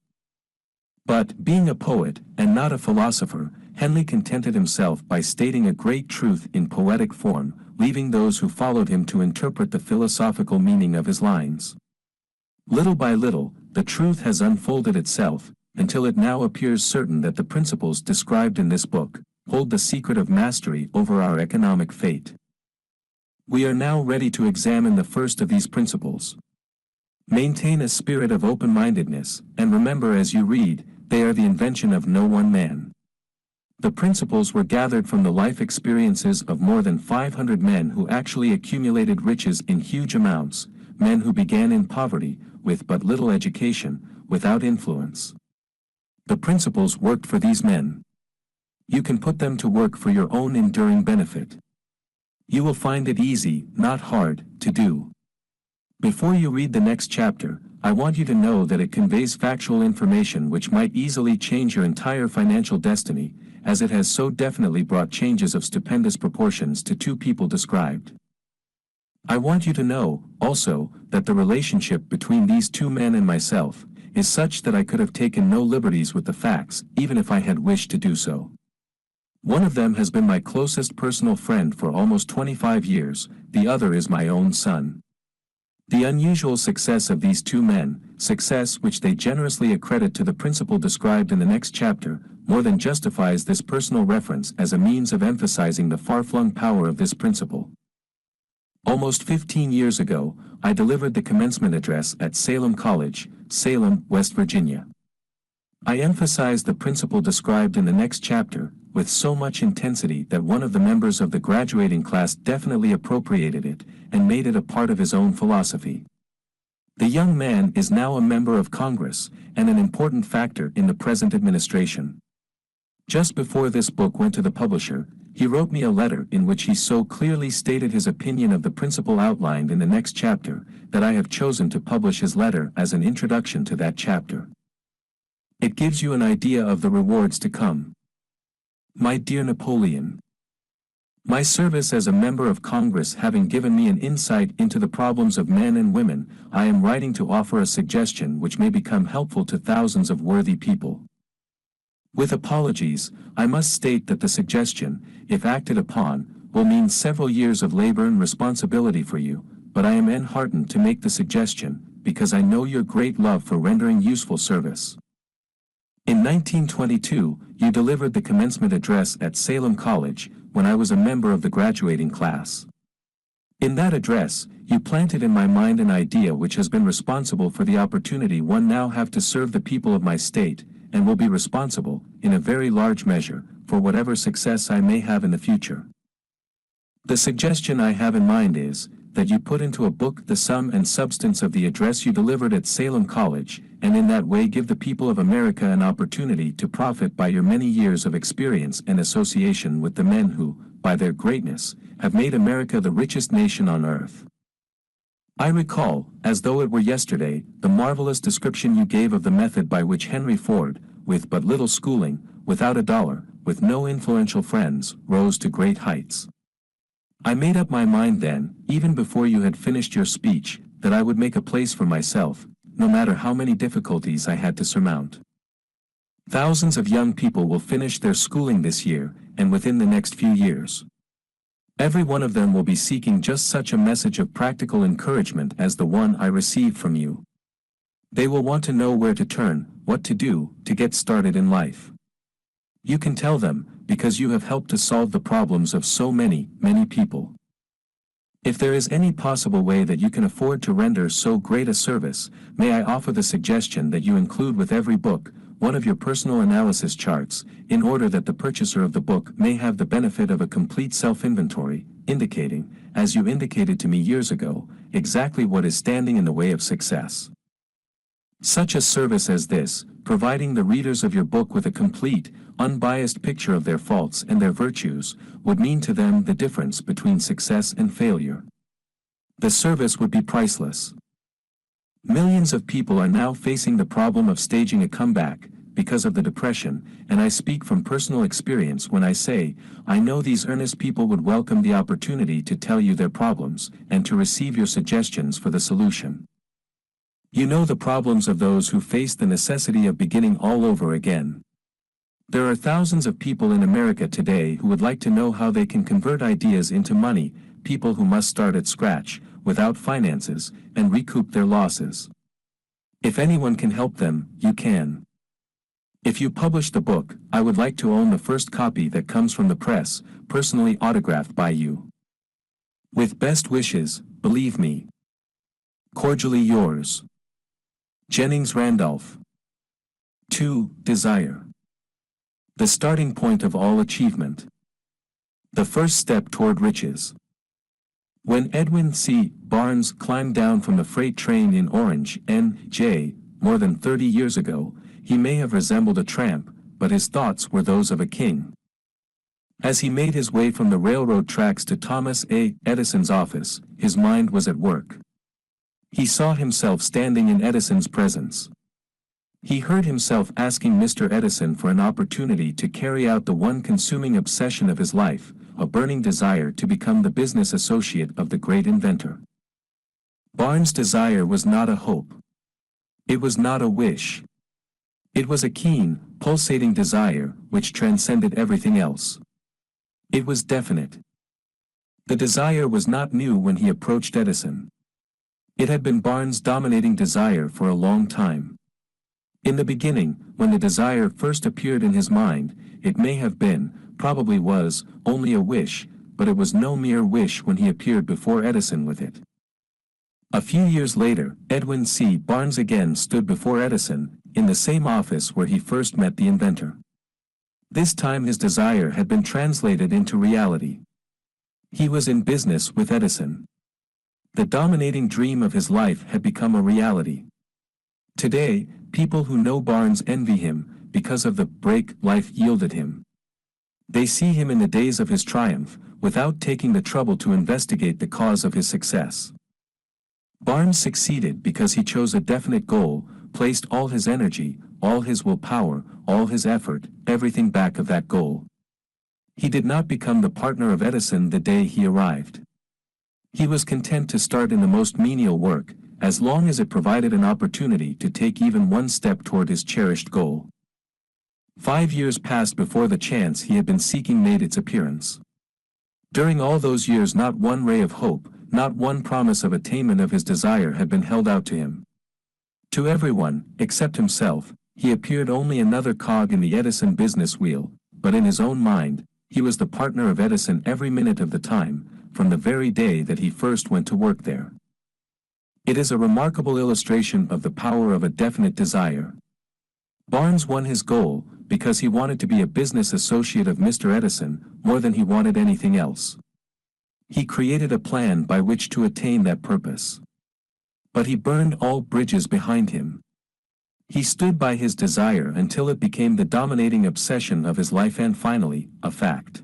But, being a poet, and not a philosopher, Henley contented himself by stating a great truth in poetic form, leaving those who followed him to interpret the philosophical meaning of his lines. Little by little, the truth has unfolded itself, until it now appears certain that the principles described in this book hold the secret of mastery over our economic fate. We are now ready to examine the first of these principles. Maintain a spirit of open-mindedness, and remember as you read, they are the invention of no one man. The principles were gathered from the life experiences of more than 500 men who actually accumulated riches in huge amounts, men who began in poverty, with but little education, without influence. The principles worked for these men. You can put them to work for your own enduring benefit. You will find it easy, not hard, to do. Before you read the next chapter, I want you to know that it conveys factual information which might easily change your entire financial destiny, as it has so definitely brought changes of stupendous proportions to two people described. I want you to know, also, that the relationship between these two men and myself is such that I could have taken no liberties with the facts, even if I had wished to do so. One of them has been my closest personal friend for almost 25 years, the other is my own son. The unusual success of these two men, success which they generously accredit to the principle described in the next chapter, more than justifies this personal reference as a means of emphasizing the far-flung power of this principle. Almost 15 years ago, I delivered the commencement address at Salem College, Salem, West Virginia. I emphasized the principle described in the next chapter, with so much intensity that one of the members of the graduating class definitely appropriated it, and made it a part of his own philosophy. The young man is now a member of Congress, and an important factor in the present administration. Just before this book went to the publisher, he wrote me a letter in which he so clearly stated his opinion of the principle outlined in the next chapter, that I have chosen to publish his letter as an introduction to that chapter. It gives you an idea of the rewards to come. My dear Napoleon, my service as a member of Congress having given me an insight into the problems of men and women, I am writing to offer a suggestion which may become helpful to thousands of worthy people. With apologies, I must state that the suggestion, if acted upon, will mean several years of labor and responsibility for you, but I am enheartened to make the suggestion, because I know your great love for rendering useful service. In 1922, you delivered the commencement address at Salem College, when I was a member of the graduating class. In that address, you planted in my mind an idea which has been responsible for the opportunity one now have to serve the people of my state, and will be responsible, in a very large measure, for whatever success I may have in the future. The suggestion I have in mind is, that you put into a book the sum and substance of the address you delivered at Salem College, and in that way give the people of America an opportunity to profit by your many years of experience and association with the men who, by their greatness, have made America the richest nation on earth. I recall, as though it were yesterday, the marvelous description you gave of the method by which Henry Ford, with but little schooling, without a dollar, with no influential friends, rose to great heights. I made up my mind then, even before you had finished your speech, that I would make a place for myself, no matter how many difficulties I had to surmount. Thousands of young people will finish their schooling this year, and within the next few years. Every one of them will be seeking just such a message of practical encouragement as the one I received from you. They will want to know where to turn, what to do, to get started in life. You can tell them, because you have helped to solve the problems of so many, many people. If there is any possible way that you can afford to render so great a service, may I offer the suggestion that you include with every book, one of your personal analysis charts, in order that the purchaser of the book may have the benefit of a complete self-inventory, indicating, as you indicated to me years ago, exactly what is standing in the way of success. Such a service as this, providing the readers of your book with a complete, unbiased picture of their faults and their virtues, would mean to them the difference between success and failure. The service would be priceless. Millions of people are now facing the problem of staging a comeback, because of the depression, and I speak from personal experience when I say, I know these earnest people would welcome the opportunity to tell you their problems, and to receive your suggestions for the solution. You know the problems of those who face the necessity of beginning all over again. There are thousands of people in America today who would like to know how they can convert ideas into money, people who must start at scratch, without finances, and recoup their losses. If anyone can help them, you can. If you publish the book, I would like to own the first copy that comes from the press, personally autographed by you. With best wishes, believe me. Cordially yours, Jennings Randolph. 2. Desire. The starting point of all achievement. The first step toward riches. When Edwin C. Barnes climbed down from the freight train in Orange, N.J., more than 30 years ago, he may have resembled a tramp, but his thoughts were those of a king. As he made his way from the railroad tracks to Thomas Edison's office, his mind was at work. He saw himself standing in Edison's presence. He heard himself asking Mr. Edison for an opportunity to carry out the one consuming obsession of his life, a burning desire to become the business associate of the great inventor. Barnes' desire was not a hope. It was not a wish. It was a keen, pulsating desire which transcended everything else. It was definite. The desire was not new when he approached Edison. It had been Barnes' dominating desire for a long time. In the beginning, when the desire first appeared in his mind, it may have been, probably was, only a wish, but it was no mere wish when he appeared before Edison with it. A few years later, Edwin C. Barnes again stood before Edison, in the same office where he first met the inventor. This time his desire had been translated into reality. He was in business with Edison. The dominating dream of his life had become a reality. Today, people who know Barnes envy him because of the break life yielded him. They see him in the days of his triumph, without taking the trouble to investigate the cause of his success. Barnes succeeded because he chose a definite goal, placed all his energy, all his willpower, all his effort, everything back of that goal. He did not become the partner of Edison the day he arrived. He was content to start in the most menial work, as long as it provided an opportunity to take even one step toward his cherished goal. 5 years passed before the chance he had been seeking made its appearance. During all those years not one ray of hope, not one promise of attainment of his desire had been held out to him. To everyone, except himself, he appeared only another cog in the Edison business wheel, but in his own mind, he was the partner of Edison every minute of the time, from the very day that he first went to work there. It is a remarkable illustration of the power of a definite desire. Barnes won his goal because he wanted to be a business associate of Mr. Edison more than he wanted anything else. He created a plan by which to attain that purpose. But he burned all bridges behind him. He stood by his desire until it became the dominating obsession of his life and finally, a fact.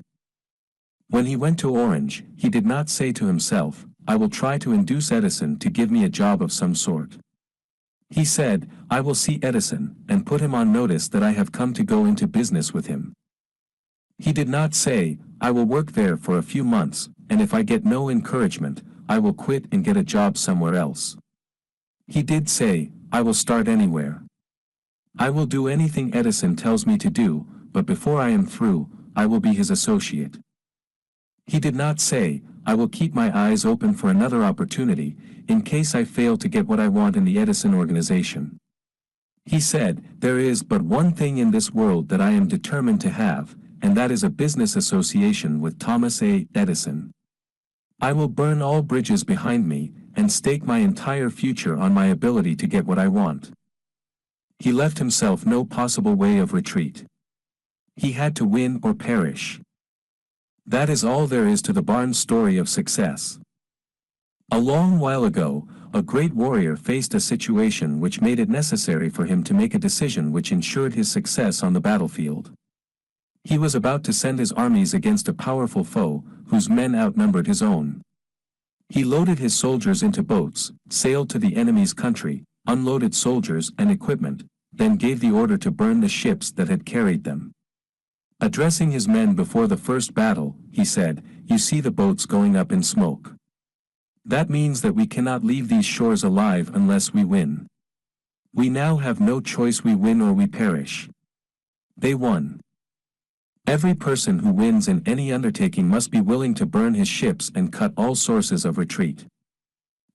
When he went to Orange, he did not say to himself, "I will try to induce Edison to give me a job of some sort." He said, "I will see Edison, and put him on notice that I have come to go into business with him." He did not say, "I will work there for a few months, and if I get no encouragement, I will quit and get a job somewhere else." He did say, "I will start anywhere. I will do anything Edison tells me to do, but before I am through, I will be his associate." He did not say, "I will keep my eyes open for another opportunity, in case I fail to get what I want in the Edison organization." He said, "There is but one thing in this world that I am determined to have, and that is a business association with Thomas A. Edison. I will burn all bridges behind me, and stake my entire future on my ability to get what I want." He left himself no possible way of retreat. He had to win or perish. That is all there is to the Barnes story of success. A long while ago, a great warrior faced a situation which made it necessary for him to make a decision which ensured his success on the battlefield. He was about to send his armies against a powerful foe, whose men outnumbered his own. He loaded his soldiers into boats, sailed to the enemy's country, unloaded soldiers and equipment, then gave the order to burn the ships that had carried them. Addressing his men before the first battle, he said, "You see the boats going up in smoke. That means that we cannot leave these shores alive unless we win. We now have no choice, we win or we perish." They won. Every person who wins in any undertaking must be willing to burn his ships and cut all sources of retreat.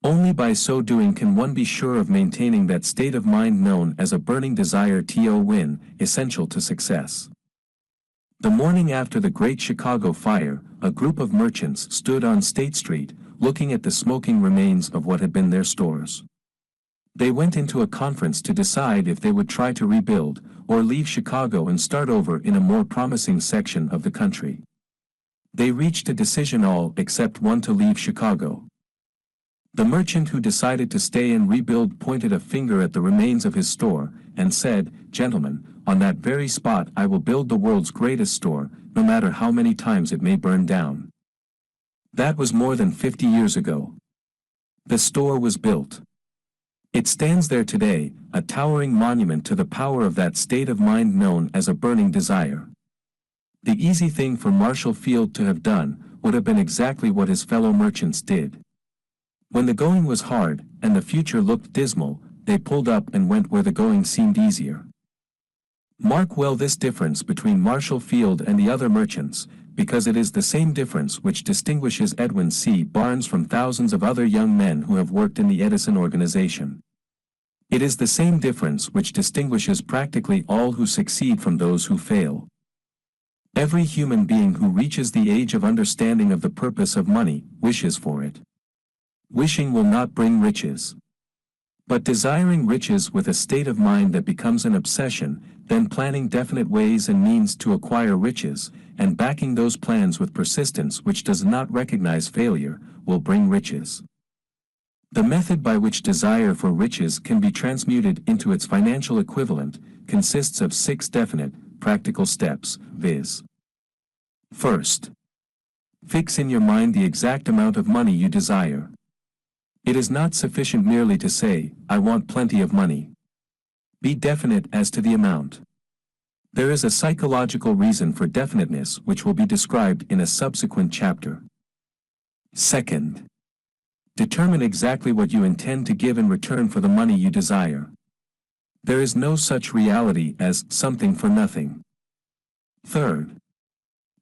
Only by so doing can one be sure of maintaining that state of mind known as a burning desire to win, essential to success. The morning after the Great Chicago Fire, a group of merchants stood on State Street, looking at the smoking remains of what had been their stores. They went into a conference to decide if they would try to rebuild, or leave Chicago and start over in a more promising section of the country. They reached a decision, all except one, to leave Chicago. The merchant who decided to stay and rebuild pointed a finger at the remains of his store, and said, "Gentlemen, on that very spot I will build the world's greatest store, no matter how many times it may burn down." That was more than 50 years ago. The store was built. It stands there today, a towering monument to the power of that state of mind known as a burning desire. The easy thing for Marshall Field to have done would have been exactly what his fellow merchants did. When the going was hard, and the future looked dismal, they pulled up and went where the going seemed easier. Mark well this difference between Marshall Field and the other merchants, because it is the same difference which distinguishes Edwin C. Barnes from thousands of other young men who have worked in the Edison organization. It is the same difference which distinguishes practically all who succeed from those who fail. Every human being who reaches the age of understanding of the purpose of money wishes for it. Wishing will not bring riches. But desiring riches with a state of mind that becomes an obsession, then planning definite ways and means to acquire riches, and backing those plans with persistence which does not recognize failure, will bring riches. The method by which desire for riches can be transmuted into its financial equivalent consists of 6 definite, practical steps, viz. First, fix in your mind the exact amount of money you desire. It is not sufficient merely to say, "I want plenty of money." Be definite as to the amount. There is a psychological reason for definiteness which will be described in a subsequent chapter. Second, determine exactly what you intend to give in return for the money you desire. There is no such reality as something for nothing. Third,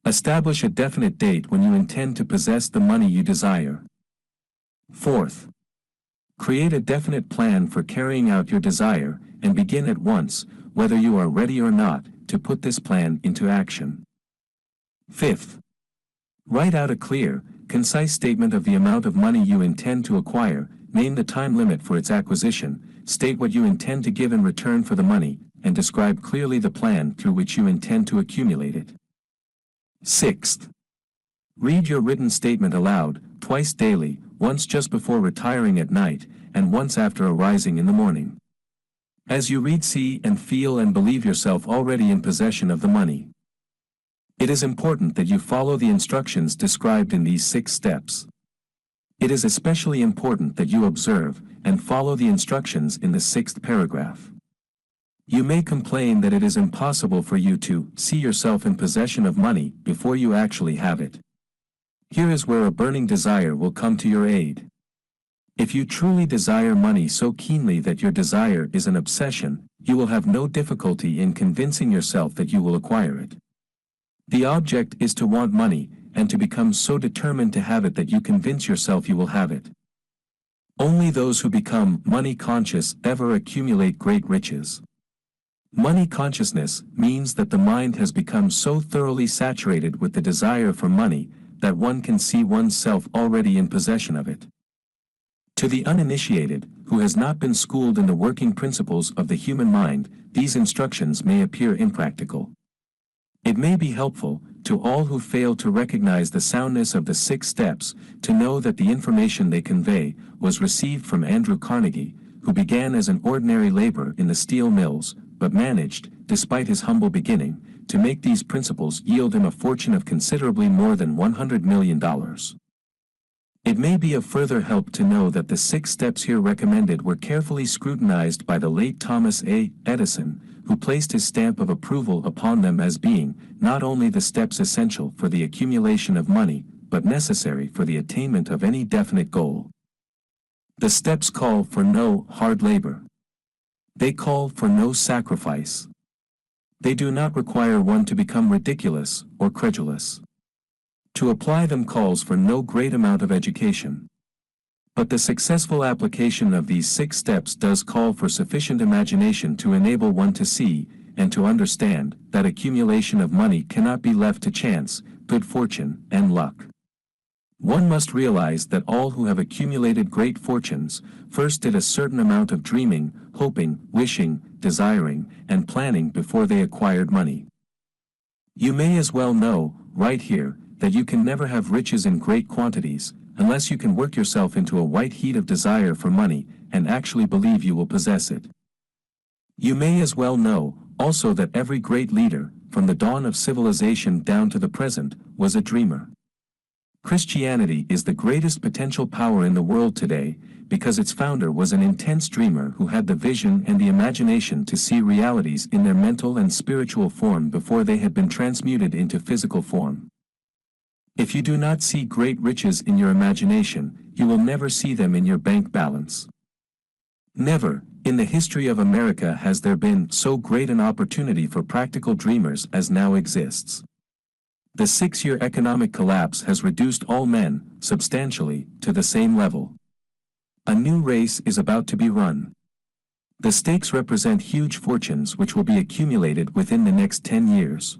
establish a definite date when you intend to possess the money you desire. Fourth, create a definite plan for carrying out your desire, and begin at once, whether you are ready or not, to put this plan into action. Fifth, write out a clear, concise statement of the amount of money you intend to acquire, name the time limit for its acquisition, state what you intend to give in return for the money, and describe clearly the plan through which you intend to accumulate it. Sixth, read your written statement aloud, twice daily, once just before retiring at night, and once after arising in the morning. As you read, see and feel and believe yourself already in possession of the money. It is important that you follow the instructions described in these 6 steps. It is especially important that you observe and follow the instructions in the 6th paragraph. You may complain that it is impossible for you to see yourself in possession of money before you actually have it. Here is where a burning desire will come to your aid. If you truly desire money so keenly that your desire is an obsession, you will have no difficulty in convincing yourself that you will acquire it. The object is to want money, and to become so determined to have it that you convince yourself you will have it. Only those who become money conscious ever accumulate great riches. Money consciousness means that the mind has become so thoroughly saturated with the desire for money that one can see oneself already in possession of it. To the uninitiated, who has not been schooled in the working principles of the human mind, these instructions may appear impractical. It may be helpful, to all who fail to recognize the soundness of the 6 steps, to know that the information they convey was received from Andrew Carnegie, who began as an ordinary laborer in the steel mills, but managed, despite his humble beginning, to make these principles yield him a fortune of considerably more than $100 million. It may be of further help to know that the 6 steps here recommended were carefully scrutinized by the late Thomas Edison, who placed his stamp of approval upon them as being not only the steps essential for the accumulation of money, but necessary for the attainment of any definite goal. The steps call for no hard labor. They call for no sacrifice. They do not require one to become ridiculous or credulous. To apply them calls for no great amount of education. But the successful application of these 6 steps does call for sufficient imagination to enable one to see, and to understand, that accumulation of money cannot be left to chance, good fortune, and luck. One must realize that all who have accumulated great fortunes, first did a certain amount of dreaming, hoping, wishing, desiring, and planning before they acquired money. You may as well know, right here, that you can never have riches in great quantities, unless you can work yourself into a white heat of desire for money, and actually believe you will possess it. You may as well know, also, that every great leader, from the dawn of civilization down to the present, was a dreamer. Christianity is the greatest potential power in the world today, because its founder was an intense dreamer who had the vision and the imagination to see realities in their mental and spiritual form before they had been transmuted into physical form. If you do not see great riches in your imagination, you will never see them in your bank balance. Never, in the history of America, has there been so great an opportunity for practical dreamers as now exists. The 6-year economic collapse has reduced all men, substantially, to the same level. A new race is about to be run. The stakes represent huge fortunes which will be accumulated within the next 10 years.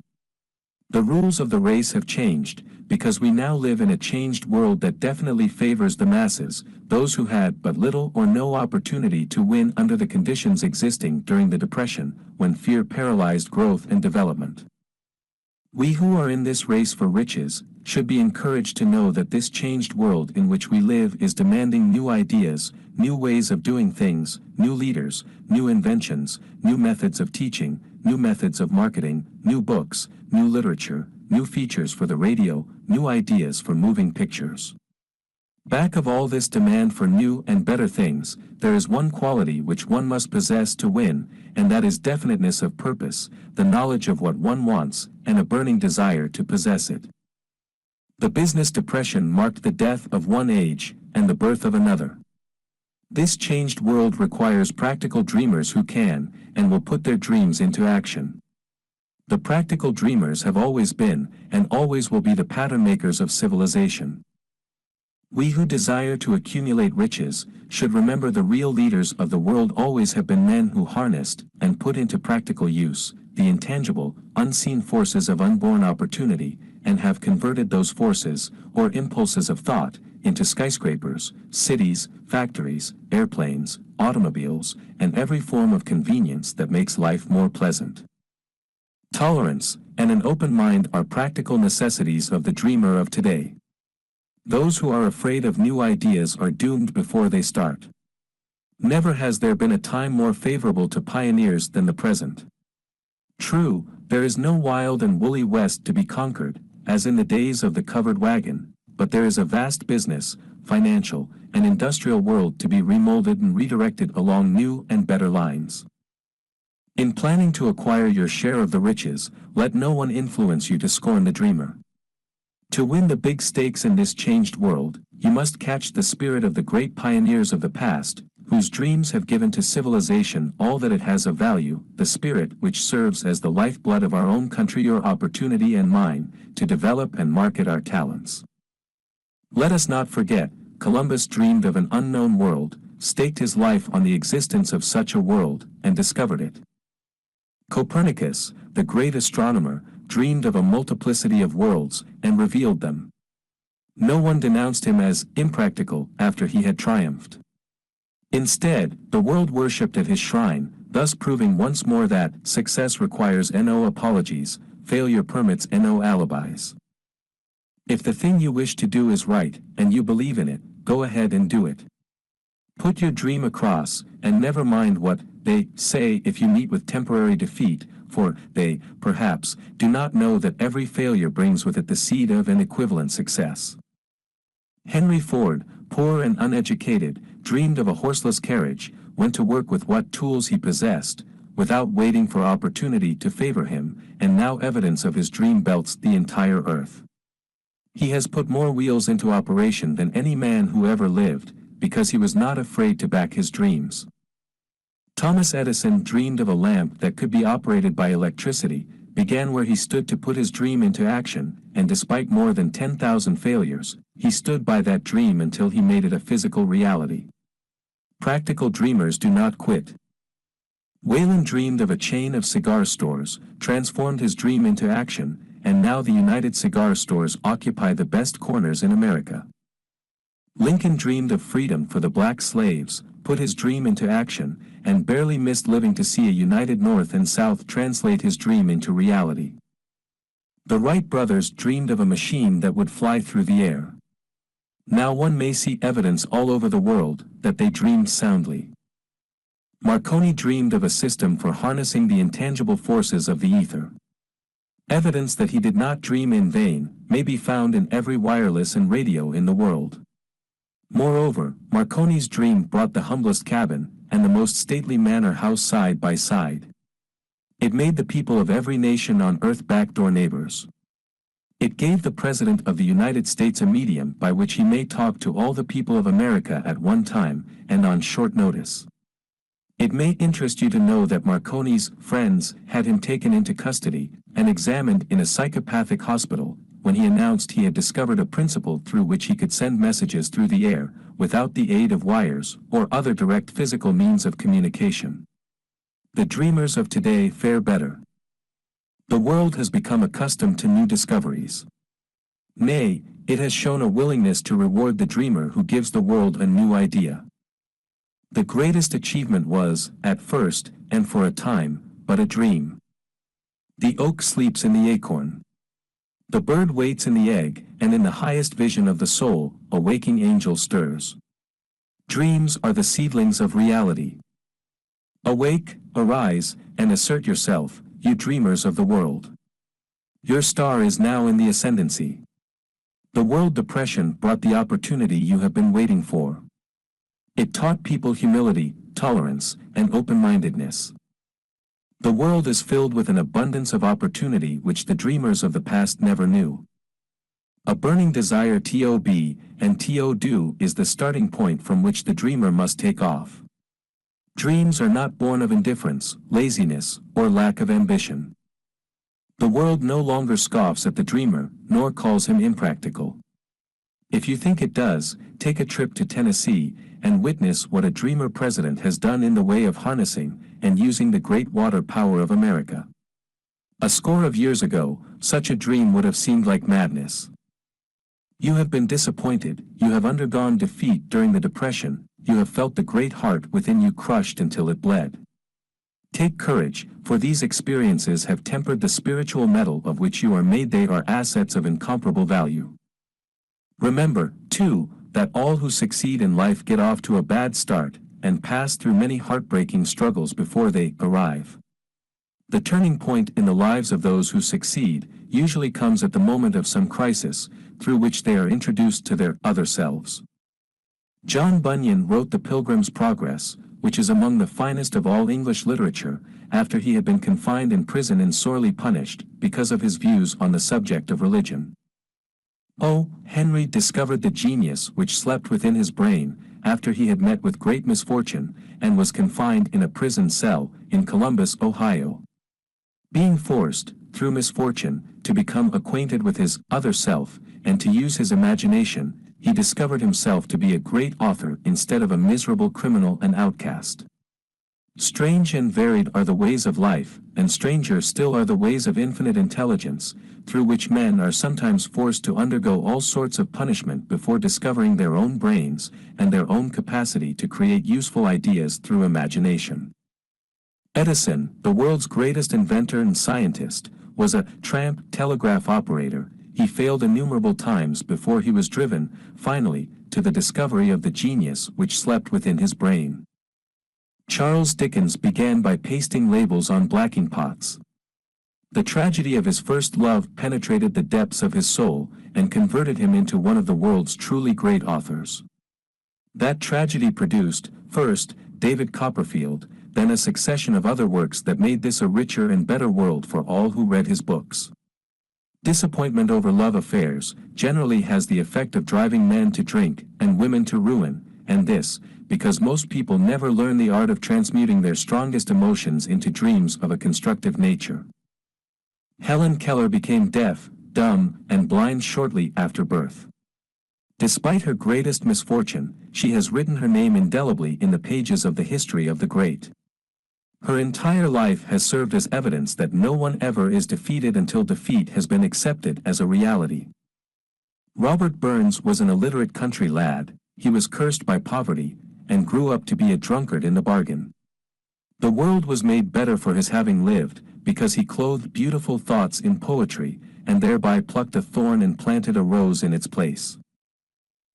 The rules of the race have changed, because we now live in a changed world that definitely favors the masses, those who had but little or no opportunity to win under the conditions existing during the Depression, when fear paralyzed growth and development. We who are in this race for riches should be encouraged to know that this changed world in which we live is demanding new ideas, new ways of doing things, new leaders, new inventions, new methods of teaching, new methods of marketing, new books, new literature, new features for the radio, new ideas for moving pictures. Back of all this demand for new and better things, there is one quality which one must possess to win, and that is definiteness of purpose, the knowledge of what one wants, and a burning desire to possess it. The business depression marked the death of one age, and the birth of another. This changed world requires practical dreamers who can, and will put their dreams into action. The practical dreamers have always been, and always will be the pattern makers of civilization. We who desire to accumulate riches should remember the real leaders of the world always have been men who harnessed and put into practical use the intangible, unseen forces of unborn opportunity, and have converted those forces, or impulses of thought, into skyscrapers, cities, factories, airplanes, automobiles, and every form of convenience that makes life more pleasant. Tolerance and an open mind are practical necessities of the dreamer of today. Those who are afraid of new ideas are doomed before they start. Never has there been a time more favorable to pioneers than the present. True, there is no wild and woolly West to be conquered, as in the days of the covered wagon, but there is a vast business, financial, and industrial world to be remolded and redirected along new and better lines. In planning to acquire your share of the riches, let no one influence you to scorn the dreamer. To win the big stakes in this changed world, you must catch the spirit of the great pioneers of the past, whose dreams have given to civilization all that it has of value, the spirit which serves as the lifeblood of our own country, your opportunity and mine, to develop and market our talents. Let us not forget, Columbus dreamed of an unknown world, staked his life on the existence of such a world, and discovered it. Copernicus, the great astronomer, dreamed of a multiplicity of worlds, and revealed them. No one denounced him as impractical after he had triumphed. Instead, the world worshipped at his shrine, thus proving once more that success requires no apologies, failure permits no alibis. If the thing you wish to do is right, and you believe in it, go ahead and do it. Put your dream across, and never mind what they say if you meet with temporary defeat, for they, perhaps, do not know that every failure brings with it the seed of an equivalent success. Henry Ford, poor and uneducated, dreamed of a horseless carriage, went to work with what tools he possessed, without waiting for opportunity to favor him, and now evidence of his dream belts the entire earth. He has put more wheels into operation than any man who ever lived, because he was not afraid to back his dreams. Thomas Edison dreamed of a lamp that could be operated by electricity, began where he stood to put his dream into action, and despite more than 10,000 failures, he stood by that dream until he made it a physical reality. Practical dreamers do not quit. Wayland dreamed of a chain of cigar stores, transformed his dream into action, and now the United Cigar Stores occupy the best corners in America. Lincoln dreamed of freedom for the black slaves, put his dream into action, and barely missed living to see a united North and South translate his dream into reality. The Wright brothers dreamed of a machine that would fly through the air. Now one may see evidence all over the world that they dreamed soundly. Marconi dreamed of a system for harnessing the intangible forces of the ether. Evidence that he did not dream in vain may be found in every wireless and radio in the world. Moreover, Marconi's dream brought the humblest cabin and the most stately manor house side by side. It made the people of every nation on earth backdoor neighbors. It gave the President of the United States a medium by which he may talk to all the people of America at one time and on short notice. It may interest you to know that Marconi's friends had him taken into custody and examined in a psychopathic hospital when he announced he had discovered a principle through which he could send messages through the air without the aid of wires or other direct physical means of communication. The dreamers of today fare better. The world has become accustomed to new discoveries. Nay, it has shown a willingness to reward the dreamer who gives the world a new idea. The greatest achievement was, at first, and for a time, but a dream. The oak sleeps in the acorn. The bird waits in the egg, and in the highest vision of the soul, a waking angel stirs. Dreams are the seedlings of reality. Awake, arise, and assert yourself, you dreamers of the world. Your star is now in the ascendancy. The world depression brought the opportunity you have been waiting for. It taught people humility, tolerance, and open-mindedness. The world is filled with an abundance of opportunity which the dreamers of the past never knew. A burning desire to be and to do is the starting point from which the dreamer must take off. Dreams are not born of indifference, laziness, or lack of ambition. The world no longer scoffs at the dreamer, nor calls him impractical. If you think it does, take a trip to Tennessee and witness what a dreamer president has done in the way of harnessing and using the great water power of America. A score of years ago, such a dream would have seemed like madness. You have been disappointed, you have undergone defeat during the Depression, you have felt the great heart within you crushed until it bled. Take courage, for these experiences have tempered the spiritual metal of which you are made. They are assets of incomparable value. Remember, too, that all who succeed in life get off to a bad start, and pass through many heartbreaking struggles before they arrive. The turning point in the lives of those who succeed usually comes at the moment of some crisis, through which they are introduced to their other selves. John Bunyan wrote The Pilgrim's Progress, which is among the finest of all English literature, after he had been confined in prison and sorely punished because of his views on the subject of religion. O. Henry discovered the genius which slept within his brain, after he had met with great misfortune, and was confined in a prison cell, in Columbus, Ohio. Being forced, through misfortune, to become acquainted with his other self, and to use his imagination, he discovered himself to be a great author instead of a miserable criminal and outcast. Strange and varied are the ways of life, and stranger still are the ways of infinite intelligence, through which men are sometimes forced to undergo all sorts of punishment before discovering their own brains, and their own capacity to create useful ideas through imagination. Edison, the world's greatest inventor and scientist, was a tramp telegraph operator. He failed innumerable times before he was driven, finally, to the discovery of the genius which slept within his brain. Charles Dickens began by pasting labels on blacking pots. The tragedy of his first love penetrated the depths of his soul, and converted him into one of the world's truly great authors. That tragedy produced, first, David Copperfield, then a succession of other works that made this a richer and better world for all who read his books. Disappointment over love affairs generally has the effect of driving men to drink and women to ruin, and this, because most people never learn the art of transmuting their strongest emotions into dreams of a constructive nature. Helen Keller became deaf, dumb, and blind shortly after birth. Despite her greatest misfortune, she has written her name indelibly in the pages of the history of the great. Her entire life has served as evidence that no one ever is defeated until defeat has been accepted as a reality. Robert Burns was an illiterate country lad. He was cursed by poverty, and grew up to be a drunkard in the bargain. The world was made better for his having lived, because he clothed beautiful thoughts in poetry, and thereby plucked a thorn and planted a rose in its place.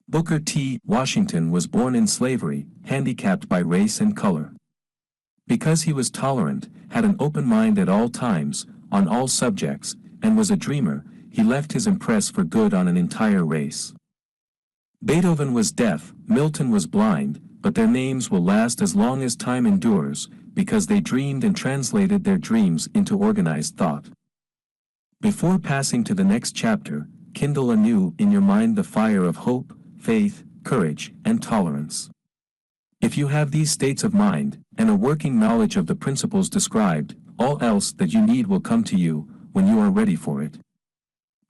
Booker T. Washington was born in slavery, handicapped by race and color. Because he was tolerant, had an open mind at all times, on all subjects, and was a dreamer, he left his impress for good on an entire race. Beethoven was deaf, Milton was blind, but their names will last as long as time endures, because they dreamed and translated their dreams into organized thought. Before passing to the next chapter, kindle anew in your mind the fire of hope, faith, courage, and tolerance. If you have these states of mind, and a working knowledge of the principles described, all else that you need will come to you, when you are ready for it.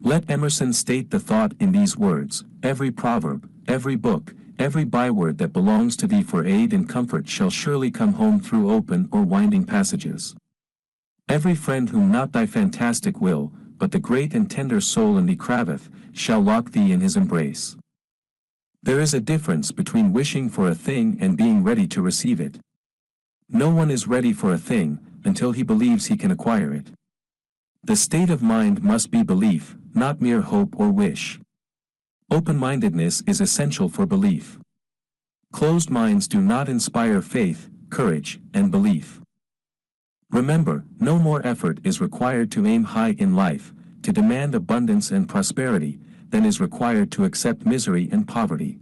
Let Emerson state the thought in these words: every proverb, every book, every byword that belongs to thee for aid and comfort shall surely come home through open or winding passages. Every friend whom not thy fantastic will, but the great and tender soul in thee craveth, shall lock thee in his embrace. There is a difference between wishing for a thing and being ready to receive it. No one is ready for a thing until he believes he can acquire it. The state of mind must be belief, not mere hope or wish. Open-mindedness is essential for belief. Closed minds do not inspire faith, courage, and belief. Remember, no more effort is required to aim high in life, to demand abundance and prosperity, than is required to accept misery and poverty.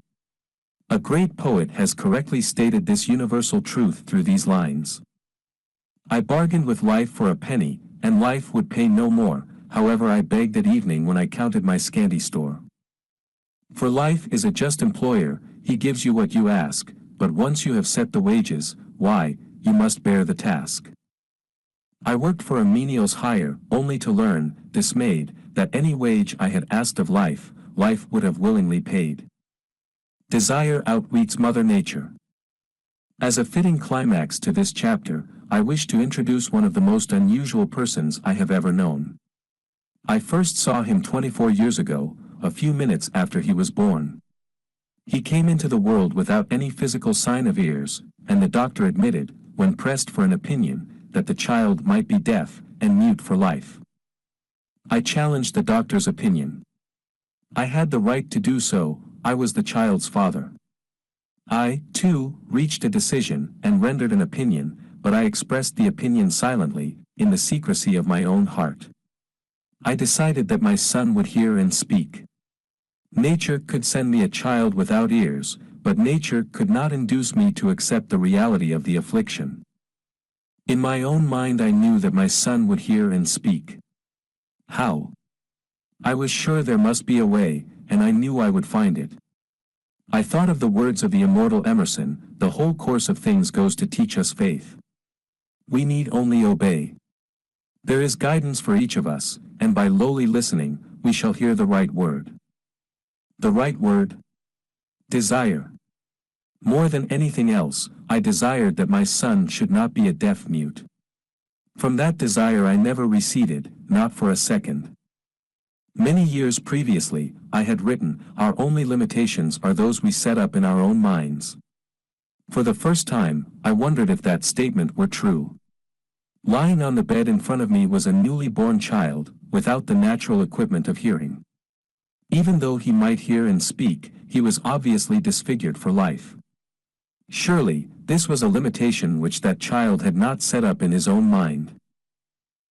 A great poet has correctly stated this universal truth through these lines. I bargained with life for a penny, and life would pay no more, however I begged at evening when I counted my scanty store. For life is a just employer, he gives you what you ask, but once you have set the wages, why, you must bear the task. I worked for a menial's hire, only to learn, dismayed, that any wage I had asked of life, life would have willingly paid. Desire outweeds Mother Nature. As a fitting climax to this chapter, I wish to introduce one of the most unusual persons I have ever known. I first saw him 24 years ago, a few minutes after he was born. He came into the world without any physical sign of ears, and the doctor admitted, when pressed for an opinion, that the child might be deaf and mute for life. I challenged the doctor's opinion. I had the right to do so, I was the child's father. I, too, reached a decision and rendered an opinion, but I expressed the opinion silently, in the secrecy of my own heart. I decided that my son would hear and speak. Nature could send me a child without ears, but nature could not induce me to accept the reality of the affliction. In my own mind I knew that my son would hear and speak. How? I was sure there must be a way, and I knew I would find it. I thought of the words of the immortal Emerson, the whole course of things goes to teach us faith. We need only obey. There is guidance for each of us, and by lowly listening, we shall hear the right word. The right word? Desire. More than anything else, I desired that my son should not be a deaf mute. From that desire I never receded, not for a second. Many years previously, I had written, our only limitations are those we set up in our own minds. For the first time, I wondered if that statement were true. Lying on the bed in front of me was a newly born child, without the natural equipment of hearing. Even though he might hear and speak, he was obviously disfigured for life. Surely, this was a limitation which that child had not set up in his own mind.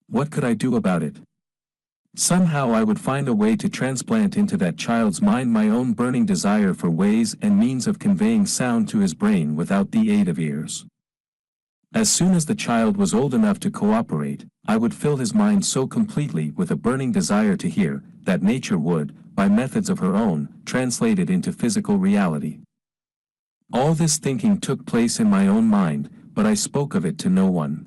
What could I do about it? Somehow I would find a way to transplant into that child's mind my own burning desire for ways and means of conveying sound to his brain without the aid of ears. As soon as the child was old enough to cooperate, I would fill his mind so completely with a burning desire to hear, that nature would, by methods of her own, translate it into physical reality. All this thinking took place in my own mind, but I spoke of it to no one.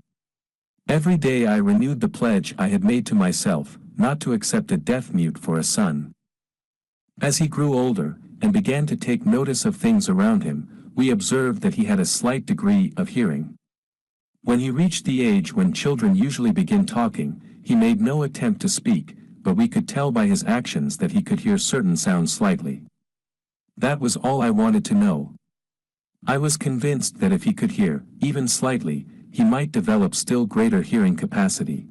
Every day I renewed the pledge I had made to myself, not to accept a deaf mute for a son. As he grew older, and began to take notice of things around him, we observed that he had a slight degree of hearing. When he reached the age when children usually begin talking, he made no attempt to speak, but we could tell by his actions that he could hear certain sounds slightly. That was all I wanted to know. I was convinced that if he could hear, even slightly, he might develop still greater hearing capacity.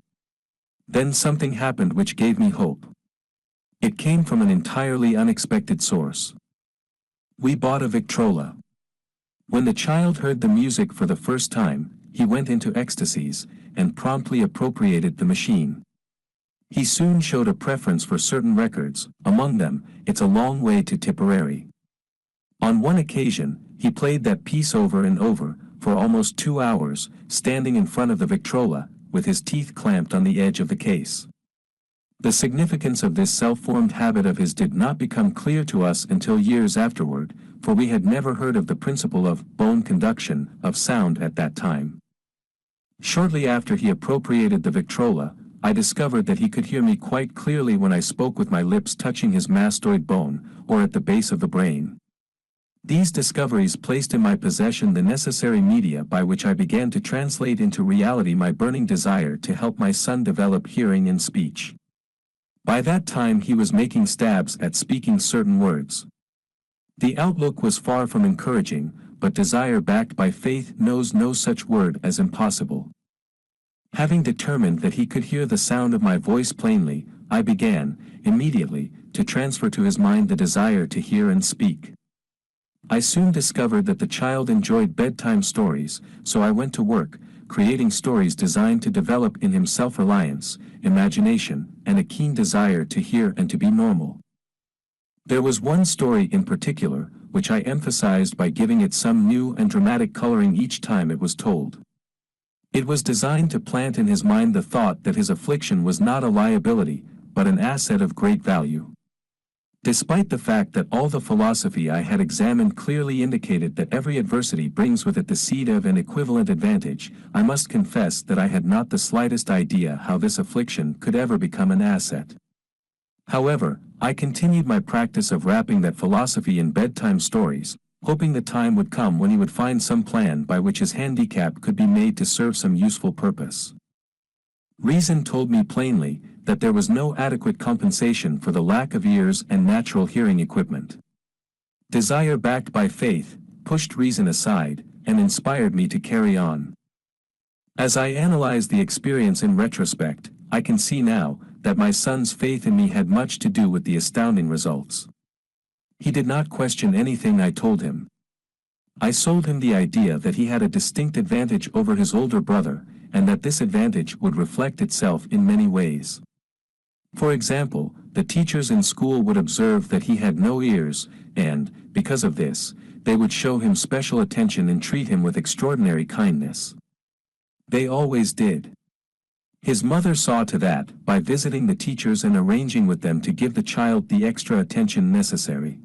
Then something happened which gave me hope. It came from an entirely unexpected source. We bought a Victrola. When the child heard the music for the first time, he went into ecstasies, and promptly appropriated the machine. He soon showed a preference for certain records, among them, It's a Long Way to Tipperary. On one occasion, he played that piece over and over, for almost 2 hours, standing in front of the Victrola, with his teeth clamped on the edge of the case. The significance of this self-formed habit of his did not become clear to us until years afterward, for we had never heard of the principle of bone conduction of sound at that time. Shortly after he appropriated the Victrola, I discovered that he could hear me quite clearly when I spoke with my lips touching his mastoid bone, or at the base of the brain. These discoveries placed in my possession the necessary media by which I began to translate into reality my burning desire to help my son develop hearing and speech. By that time he was making stabs at speaking certain words. The outlook was far from encouraging, but desire backed by faith knows no such word as impossible. Having determined that he could hear the sound of my voice plainly, I began, immediately, to transfer to his mind the desire to hear and speak. I soon discovered that the child enjoyed bedtime stories, so I went to work, creating stories designed to develop in him self-reliance, imagination, and a keen desire to hear and to be normal. There was one story in particular, which I emphasized by giving it some new and dramatic coloring each time it was told. It was designed to plant in his mind the thought that his affliction was not a liability, but an asset of great value. Despite the fact that all the philosophy I had examined clearly indicated that every adversity brings with it the seed of an equivalent advantage, I must confess that I had not the slightest idea how this affliction could ever become an asset. However, I continued my practice of wrapping that philosophy in bedtime stories, hoping the time would come when he would find some plan by which his handicap could be made to serve some useful purpose. Reason told me plainly that there was no adequate compensation for the lack of ears and natural hearing equipment. Desire backed by faith pushed reason aside and inspired me to carry on. As I analyze the experience in retrospect, I can see now that my son's faith in me had much to do with the astounding results. He did not question anything I told him. I sold him the idea that he had a distinct advantage over his older brother, and that this advantage would reflect itself in many ways. For example, the teachers in school would observe that he had no ears, and, because of this, they would show him special attention and treat him with extraordinary kindness. They always did. His mother saw to that by visiting the teachers and arranging with them to give the child the extra attention necessary.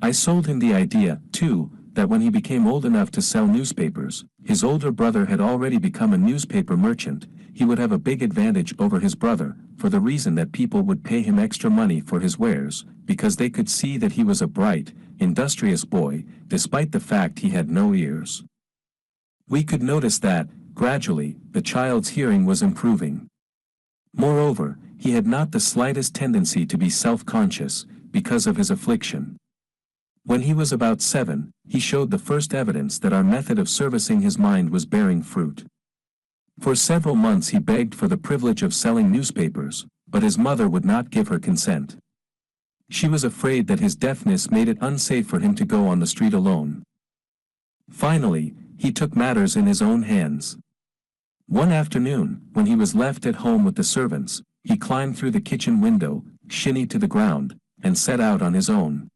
I sold him the idea, too, that when he became old enough to sell newspapers, his older brother had already become a newspaper merchant, he would have a big advantage over his brother, for the reason that people would pay him extra money for his wares, because they could see that he was a bright, industrious boy, despite the fact he had no ears. We could notice that, gradually, the child's hearing was improving. Moreover, he had not the slightest tendency to be self-conscious, because of his affliction. When he was about 7, he showed the first evidence that our method of servicing his mind was bearing fruit. For several months he begged for the privilege of selling newspapers, but his mother would not give her consent. She was afraid that his deafness made it unsafe for him to go on the street alone. Finally, he took matters in his own hands. One afternoon, when he was left at home with the servants, he climbed through the kitchen window, shinny to the ground, and set out on his own.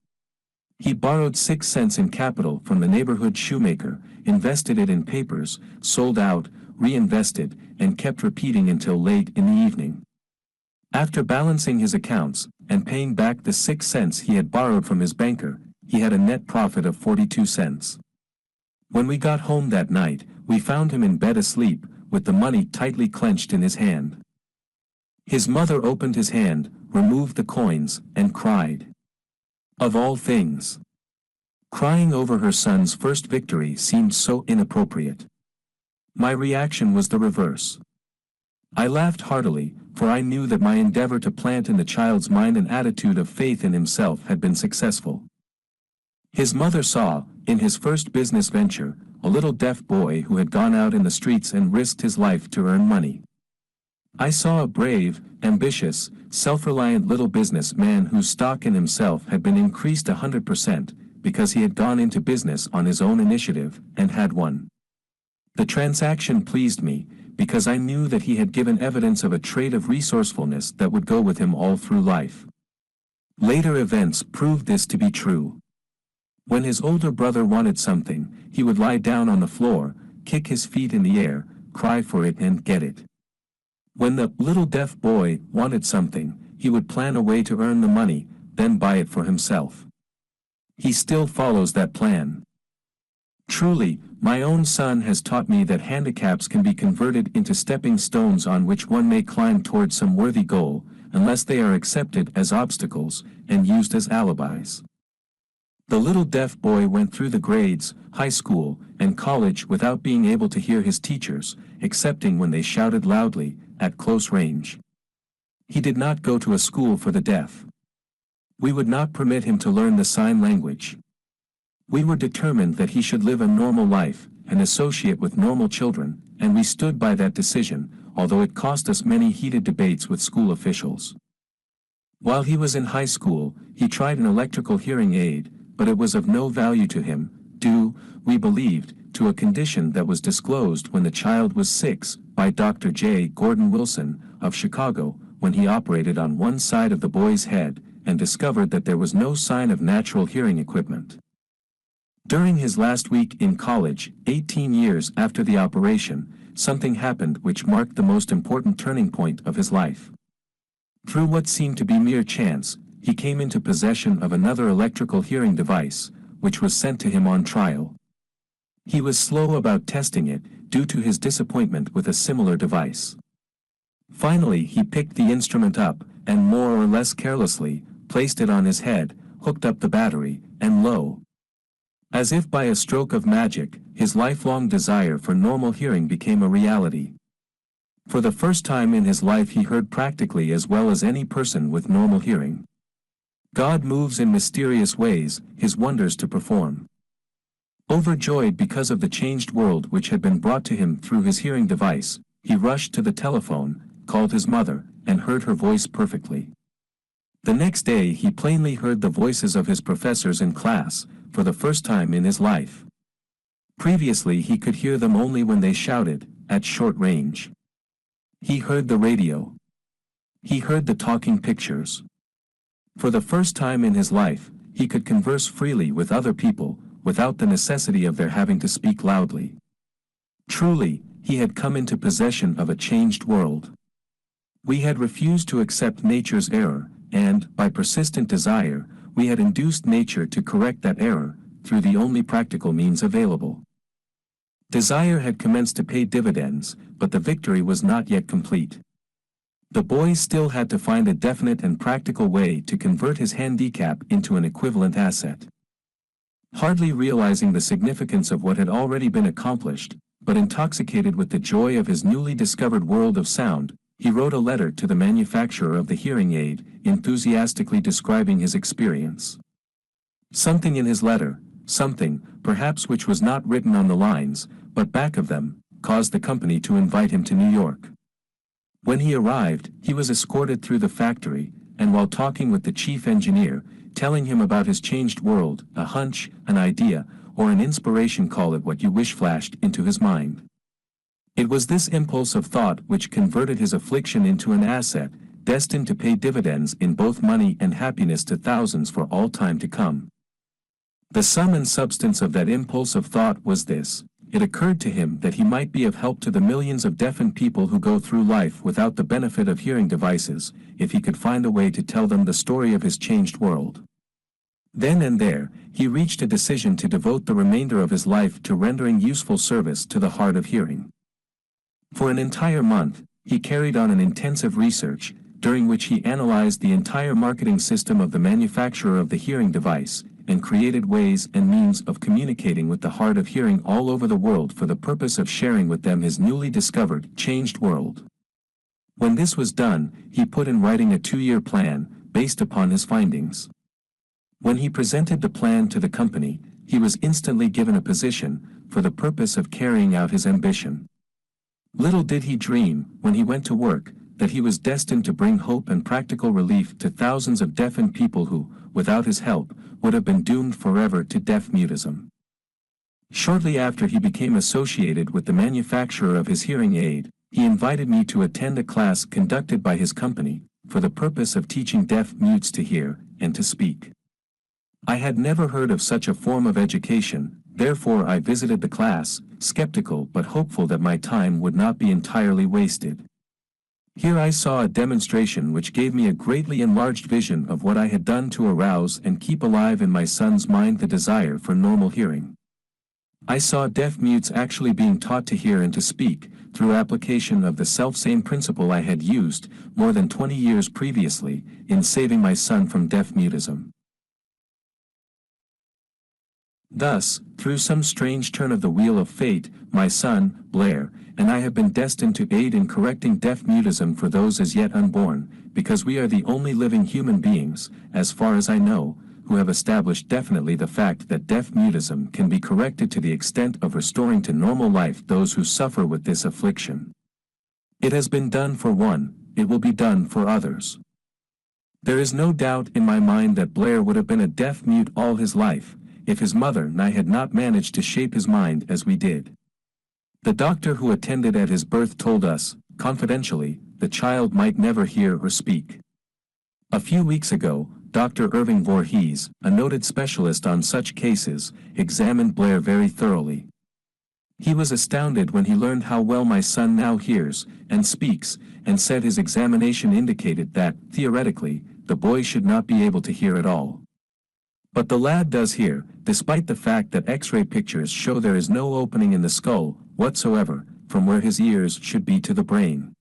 He borrowed 6 cents in capital from the neighborhood shoemaker, invested it in papers, sold out, reinvested, and kept repeating until late in the evening. After balancing his accounts, and paying back the 6 cents he had borrowed from his banker, he had a net profit of 42 cents. When we got home that night, we found him in bed asleep, with the money tightly clenched in his hand. His mother opened his hand, removed the coins, and cried. Of all things. Crying over her son's first victory seemed so inappropriate. My reaction was the reverse. I laughed heartily, for I knew that my endeavor to plant in the child's mind an attitude of faith in himself had been successful. His mother saw, in his first business venture, a little deaf boy who had gone out in the streets and risked his life to earn money. I saw a brave, ambitious, self-reliant little businessman whose stock in himself had been increased 100%, because he had gone into business on his own initiative, and had won. The transaction pleased me, because I knew that he had given evidence of a trait of resourcefulness that would go with him all through life. Later events proved this to be true. When his older brother wanted something, he would lie down on the floor, kick his feet in the air, cry for it and get it. When the little deaf boy wanted something, he would plan a way to earn the money, then buy it for himself. He still follows that plan. Truly, my own son has taught me that handicaps can be converted into stepping stones on which one may climb towards some worthy goal, unless they are accepted as obstacles and used as alibis. The little deaf boy went through the grades, high school, and college without being able to hear his teachers, excepting when they shouted loudly, at close range. He did not go to a school for the deaf. We would not permit him to learn the sign language. We were determined that he should live a normal life, and associate with normal children, and we stood by that decision, although it cost us many heated debates with school officials. While he was in high school, he tried an electrical hearing aid, but it was of no value to him, due, we believed, to a condition that was disclosed when the child was 6, by Dr. J. Gordon Wilson, of Chicago, when he operated on one side of the boy's head, and discovered that there was no sign of natural hearing equipment. During his last week in college, 18 years after the operation, something happened which marked the most important turning point of his life. Through what seemed to be mere chance, he came into possession of another electrical hearing device, which was sent to him on trial. He was slow about testing it, due to his disappointment with a similar device. Finally he picked the instrument up, and more or less carelessly, placed it on his head, hooked up the battery, and lo! As if by a stroke of magic, his lifelong desire for normal hearing became a reality. For the first time in his life he heard practically as well as any person with normal hearing. God moves in mysterious ways, his wonders to perform. Overjoyed because of the changed world which had been brought to him through his hearing device, he rushed to the telephone, called his mother, and heard her voice perfectly. The next day he plainly heard the voices of his professors in class, for the first time in his life. Previously he could hear them only when they shouted, at short range. He heard the radio. He heard the talking pictures. For the first time in his life, he could converse freely with other people, without the necessity of their having to speak loudly. Truly, he had come into possession of a changed world. We had refused to accept nature's error, and, by persistent desire, we had induced nature to correct that error, through the only practical means available. Desire had commenced to pay dividends, but the victory was not yet complete. The boy still had to find a definite and practical way to convert his handicap into an equivalent asset. Hardly realizing the significance of what had already been accomplished, but intoxicated with the joy of his newly discovered world of sound, he wrote a letter to the manufacturer of the hearing aid, enthusiastically describing his experience. Something in his letter, something, perhaps which was not written on the lines, but back of them, caused the company to invite him to New York. When he arrived, he was escorted through the factory, and while talking with the chief engineer, telling him about his changed world, a hunch, an idea, or an inspiration, call it what you wish, flashed into his mind. It was this impulse of thought which converted his affliction into an asset, destined to pay dividends in both money and happiness to thousands for all time to come. The sum and substance of that impulse of thought was this: it occurred to him that he might be of help to the millions of deafened people who go through life without the benefit of hearing devices, if he could find a way to tell them the story of his changed world. Then and there, he reached a decision to devote the remainder of his life to rendering useful service to the hard of hearing. For an entire month, he carried on an intensive research, during which he analyzed the entire marketing system of the manufacturer of the hearing device, and created ways and means of communicating with the hard of hearing all over the world for the purpose of sharing with them his newly discovered, changed world. When this was done, he put in writing a 2-year plan, based upon his findings. When he presented the plan to the company, he was instantly given a position, for the purpose of carrying out his ambition. Little did he dream, when he went to work, that he was destined to bring hope and practical relief to thousands of deafened people who, without his help, would have been doomed forever to deaf-mutism. Shortly after he became associated with the manufacturer of his hearing aid, He invited me to attend a class conducted by his company, for the purpose of teaching deaf mutes to hear and to speak. I had never heard of such a form of education, therefore I visited the class, skeptical but hopeful that my time would not be entirely wasted. Here I saw a demonstration which gave me a greatly enlarged vision of what I had done to arouse and keep alive in my son's mind the desire for normal hearing. I saw deaf mutes actually being taught to hear and to speak, through application of the selfsame principle I had used, more than 20 years previously, in saving my son from deaf mutism. Thus, through some strange turn of the wheel of fate, my son, Blair, and I have been destined to aid in correcting deaf mutism for those as yet unborn, because we are the only living human beings, as far as I know, who have established definitely the fact that deaf mutism can be corrected to the extent of restoring to normal life those who suffer with this affliction. It has been done for one, it will be done for others. There is no doubt in my mind that Blair would have been a deaf mute all his life, if his mother and I had not managed to shape his mind as we did. The doctor who attended at his birth told us, confidentially, the child might never hear or speak. A few weeks ago, Dr. Irving Voorhees, a noted specialist on such cases, examined Blair very thoroughly. He was astounded when he learned how well my son now hears and speaks, and said his examination indicated that, theoretically, the boy should not be able to hear at all. But the lad does hear, despite the fact that X-ray pictures show there is no opening in the skull, whatsoever, from where his ears should be to the brain.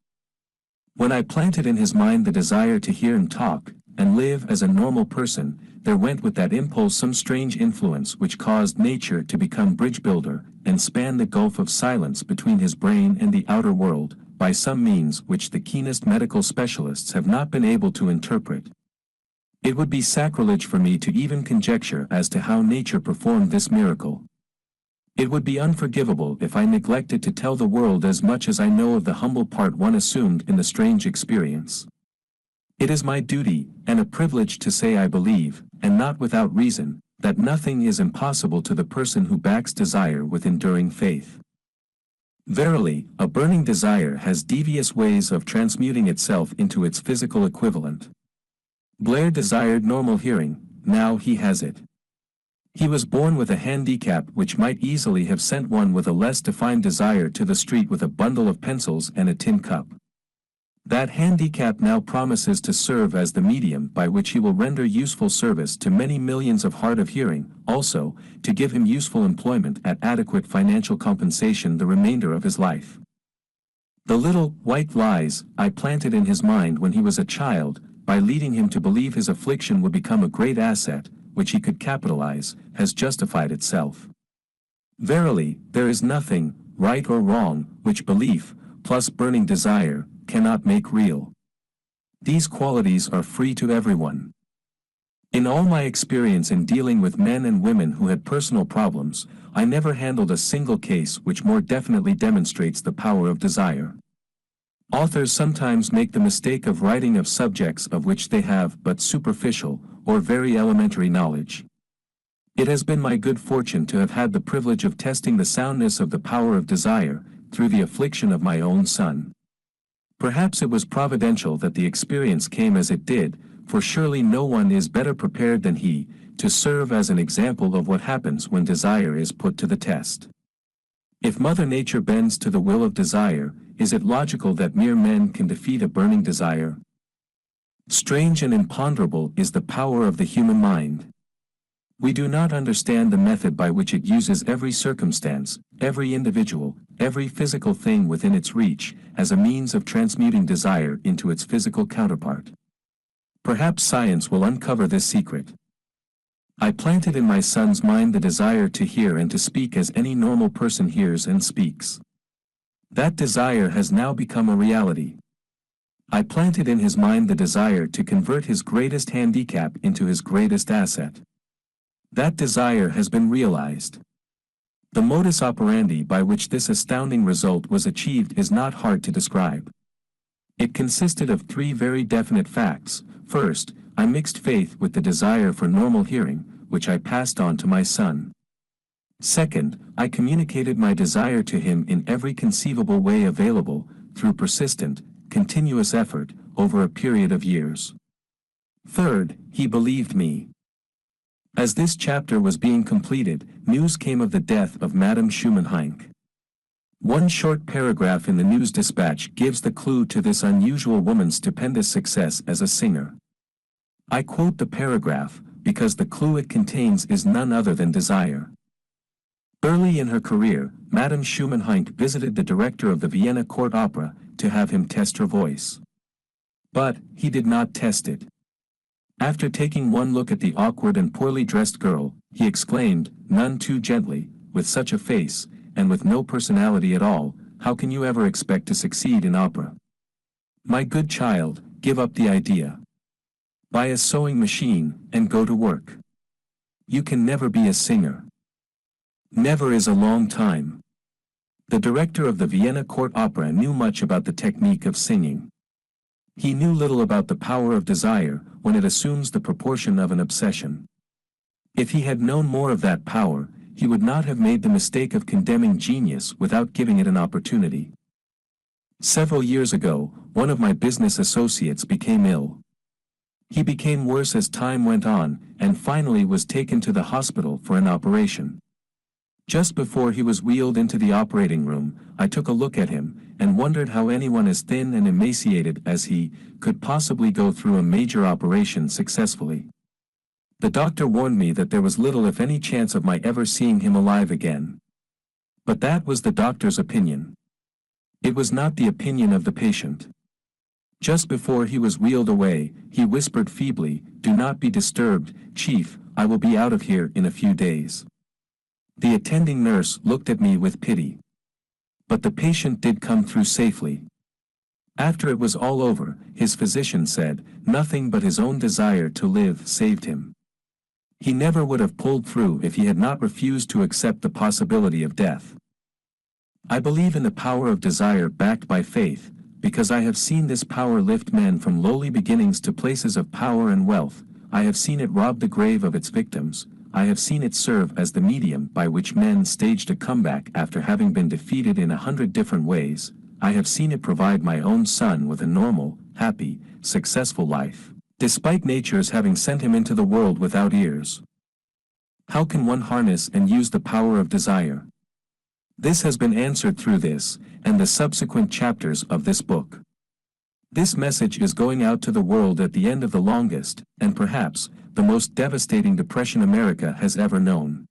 When I planted in his mind the desire to hear and talk, and live as a normal person, there went with that impulse some strange influence which caused nature to become bridge builder, and span the gulf of silence between his brain and the outer world, by some means which the keenest medical specialists have not been able to interpret. It would be sacrilege for me to even conjecture as to how nature performed this miracle. It would be unforgivable if I neglected to tell the world as much as I know of the humble part one assumed in the strange experience. It is my duty, and a privilege to say I believe, and not without reason, that nothing is impossible to the person who backs desire with enduring faith. Verily, a burning desire has devious ways of transmuting itself into its physical equivalent. Blair desired normal hearing, now he has it. He was born with a handicap which might easily have sent one with a less defined desire to the street with a bundle of pencils and a tin cup. That handicap now promises to serve as the medium by which he will render useful service to many millions of hard of hearing, also, to give him useful employment at adequate financial compensation the remainder of his life. The little, white lies, I planted in his mind when he was a child, by leading him to believe his affliction would become a great asset, which he could capitalize, has justified itself. Verily, there is nothing, right or wrong, which belief, plus burning desire, cannot make real. These qualities are free to everyone. In all my experience in dealing with men and women who had personal problems, I never handled a single case which more definitely demonstrates the power of desire. Authors sometimes make the mistake of writing of subjects of which they have but superficial, or very elementary knowledge. It has been my good fortune to have had the privilege of testing the soundness of the power of desire, through the affliction of my own son. Perhaps it was providential that the experience came as it did, for surely no one is better prepared than he, to serve as an example of what happens when desire is put to the test. If Mother Nature bends to the will of desire, is it logical that mere men can defeat a burning desire? Strange and imponderable is the power of the human mind. We do not understand the method by which it uses every circumstance, every individual, every physical thing within its reach, as a means of transmuting desire into its physical counterpart. Perhaps science will uncover this secret. I planted in my son's mind the desire to hear and to speak as any normal person hears and speaks. That desire has now become a reality. I planted in his mind the desire to convert his greatest handicap into his greatest asset. That desire has been realized. The modus operandi by which this astounding result was achieved is not hard to describe. It consisted of three very definite facts. First, I mixed faith with the desire for normal hearing, which I passed on to my son. Second, I communicated my desire to him in every conceivable way available, through persistent, continuous effort, over a period of years. Third, he believed me. As this chapter was being completed, news came of the death of Madame Schumann-Heink. One short paragraph in the news dispatch gives the clue to this unusual woman's stupendous success as a singer. I quote the paragraph, because the clue it contains is none other than desire. Early in her career, Madame Schumann-Heink visited the director of the Vienna Court Opera to have him test her voice. But he did not test it. After taking one look at the awkward and poorly dressed girl, he exclaimed, none too gently, with such a face, and with no personality at all, how can you ever expect to succeed in opera? My good child, give up the idea. Buy a sewing machine, and go to work. You can never be a singer. Never is a long time. The director of the Vienna Court Opera knew much about the technique of singing. He knew little about the power of desire, when it assumes the proportion of an obsession. If he had known more of that power, he would not have made the mistake of condemning genius without giving it an opportunity. Several years ago, one of my business associates became ill. He became worse as time went on, and finally was taken to the hospital for an operation. Just before he was wheeled into the operating room, I took a look at him, and wondered how anyone as thin and emaciated as he could possibly go through a major operation successfully. The doctor warned me that there was little if any chance of my ever seeing him alive again. But that was the doctor's opinion. It was not the opinion of the patient. Just before he was wheeled away, he whispered feebly, "Do not be disturbed, Chief, I will be out of here in a few days." The attending nurse looked at me with pity. But the patient did come through safely. After it was all over, his physician said, nothing but his own desire to live saved him. He never would have pulled through if he had not refused to accept the possibility of death. I believe in the power of desire backed by faith, because I have seen this power lift men from lowly beginnings to places of power and wealth. I have seen it rob the grave of its victims. I have seen it serve as the medium by which men staged a comeback after having been defeated in 100 different ways. I have seen it provide my own son with a normal, happy, successful life, despite nature's having sent him into the world without ears. How can one harness and use the power of desire? This has been answered through this, and the subsequent chapters of this book. This message is going out to the world at the end of the longest, and perhaps, the most devastating depression America has ever known.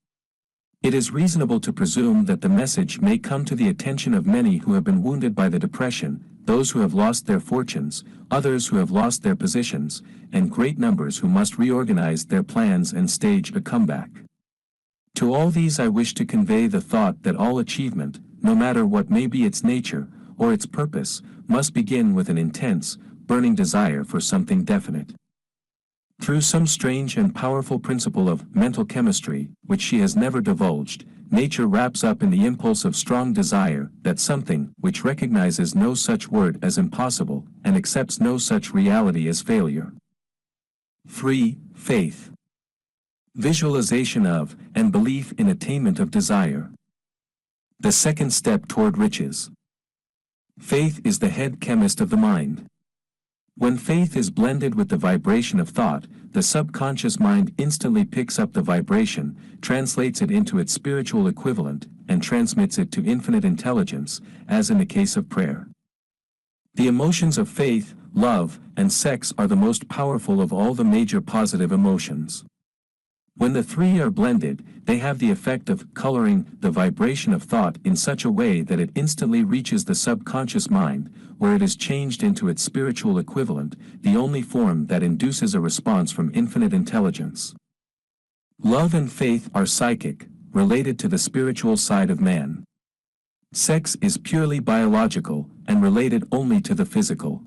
It is reasonable to presume that the message may come to the attention of many who have been wounded by the depression, those who have lost their fortunes, others who have lost their positions, and great numbers who must reorganize their plans and stage a comeback. To all these I wish to convey the thought that all achievement, no matter what may be its nature, or its purpose, must begin with an intense, burning desire for something definite. Through some strange and powerful principle of mental chemistry, which she has never divulged, nature wraps up in the impulse of strong desire that something which recognizes no such word as impossible, and accepts no such reality as failure. 3. Faith. Visualization of, and belief in attainment of desire. The second step toward riches. Faith is the head chemist of the mind. When faith is blended with the vibration of thought, the subconscious mind instantly picks up the vibration, translates it into its spiritual equivalent, and transmits it to infinite intelligence, as in the case of prayer. The emotions of faith, love, and sex are the most powerful of all the major positive emotions. When the three are blended, they have the effect of coloring the vibration of thought in such a way that it instantly reaches the subconscious mind, where it is changed into its spiritual equivalent, the only form that induces a response from infinite intelligence. Love and faith are psychic, related to the spiritual side of man. Sex is purely biological, and related only to the physical.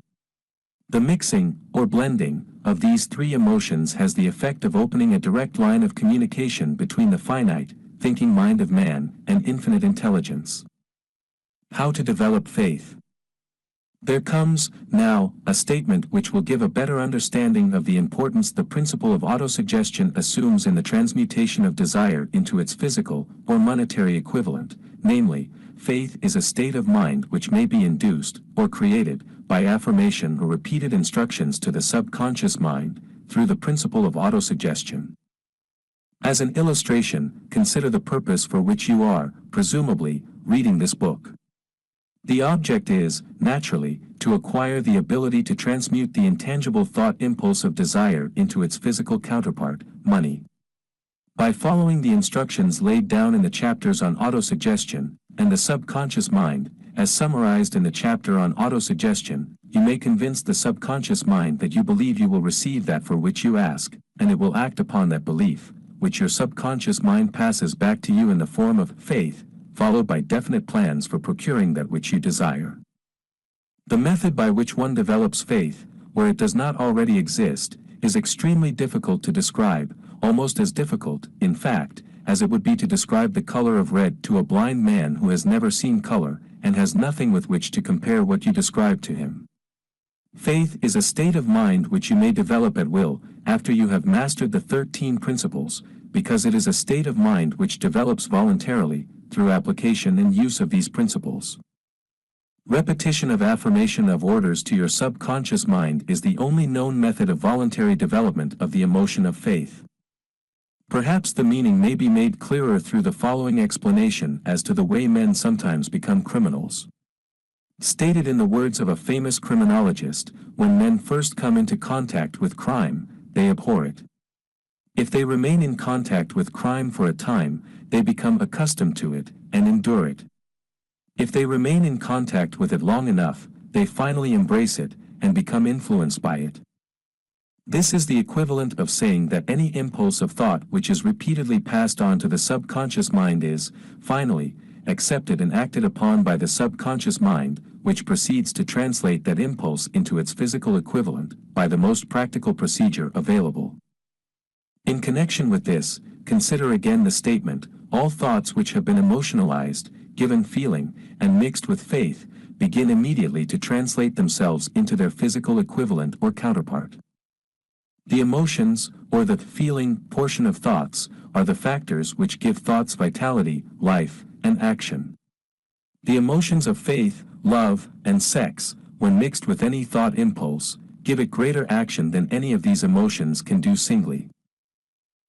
The mixing, or blending, of these three emotions has the effect of opening a direct line of communication between the finite, thinking mind of man, and infinite intelligence. How to develop faith. There comes, now, a statement which will give a better understanding of the importance the principle of autosuggestion assumes in the transmutation of desire into its physical, or monetary equivalent, namely, faith is a state of mind which may be induced, or created, by affirmation or repeated instructions to the subconscious mind, through the principle of autosuggestion. As an illustration, consider the purpose for which you are, presumably, reading this book. The object is, naturally, to acquire the ability to transmute the intangible thought impulse of desire into its physical counterpart, money. By following the instructions laid down in the chapters on autosuggestion, and the subconscious mind, as summarized in the chapter on autosuggestion, you may convince the subconscious mind that you believe you will receive that for which you ask, and it will act upon that belief, which your subconscious mind passes back to you in the form of faith, followed by definite plans for procuring that which you desire. The method by which one develops faith, where it does not already exist, is extremely difficult to describe, almost as difficult, in fact, as it would be to describe the color of red to a blind man who has never seen color, and has nothing with which to compare what you describe to him. Faith is a state of mind which you may develop at will, after you have mastered the 13 principles, because it is a state of mind which develops voluntarily, through application and use of these principles. Repetition of affirmation of orders to your subconscious mind is the only known method of voluntary development of the emotion of faith. Perhaps the meaning may be made clearer through the following explanation as to the way men sometimes become criminals. Stated in the words of a famous criminologist, when men first come into contact with crime, they abhor it. If they remain in contact with crime for a time, they become accustomed to it, and endure it. If they remain in contact with it long enough, they finally embrace it, and become influenced by it. This is the equivalent of saying that any impulse of thought which is repeatedly passed on to the subconscious mind is, finally, accepted and acted upon by the subconscious mind, which proceeds to translate that impulse into its physical equivalent, by the most practical procedure available. In connection with this, consider again the statement, all thoughts which have been emotionalized, given feeling, and mixed with faith, begin immediately to translate themselves into their physical equivalent or counterpart. The emotions, or the feeling portion of thoughts, are the factors which give thoughts vitality, life, and action. The emotions of faith, love, and sex, when mixed with any thought impulse, give it greater action than any of these emotions can do singly.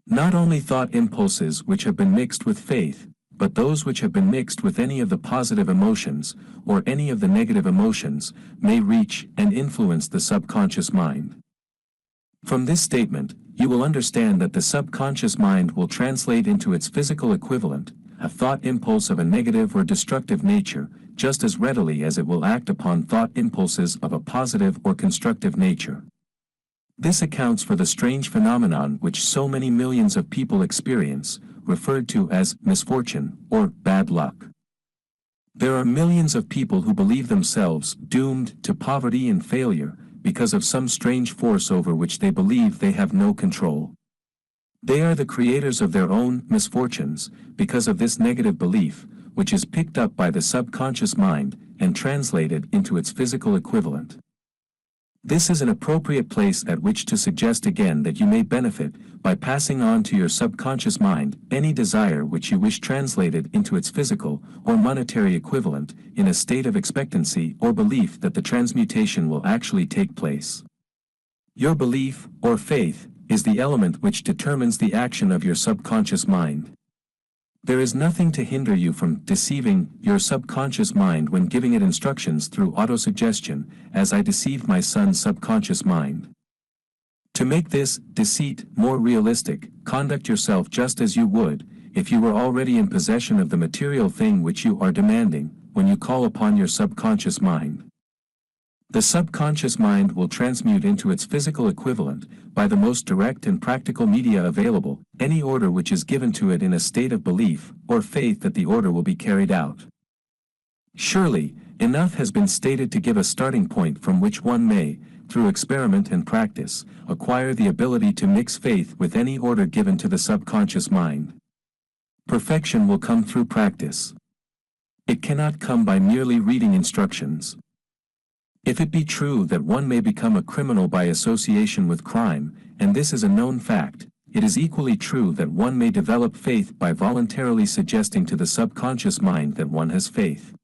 Not only thought impulses which have been mixed with faith, but those which have been mixed with any of the positive emotions, or any of the negative emotions, may reach and influence the subconscious mind. From this statement, you will understand that the subconscious mind will translate into its physical equivalent, a thought impulse of a negative or destructive nature, just as readily as it will act upon thought impulses of a positive or constructive nature. This accounts for the strange phenomenon which so many millions of people experience, referred to as misfortune or bad luck. There are millions of people who believe themselves doomed to poverty and failure because of some strange force over which they believe they have no control. They are the creators of their own misfortunes because of this negative belief, which is picked up by the subconscious mind and translated into its physical equivalent. This is an appropriate place at which to suggest again that you may benefit by passing on to your subconscious mind any desire which you wish translated into its physical or monetary equivalent in a state of expectancy or belief that the transmutation will actually take place. Your belief, or faith, is the element which determines the action of your subconscious mind. There is nothing to hinder you from deceiving your subconscious mind when giving it instructions through autosuggestion, as I deceived my son's subconscious mind. To make this deceit more realistic, conduct yourself just as you would, if you were already in possession of the material thing which you are demanding, when you call upon your subconscious mind. The subconscious mind will transmute into its physical equivalent, by the most direct and practical media available, any order which is given to it in a state of belief, or faith that the order will be carried out. Surely, enough has been stated to give a starting point from which one may, through experiment and practice, acquire the ability to mix faith with any order given to the subconscious mind. Perfection will come through practice. It cannot come by merely reading instructions. If it be true that one may become a criminal by association with crime, and this is a known fact, it is equally true that one may develop faith by voluntarily suggesting to the subconscious mind that one has faith.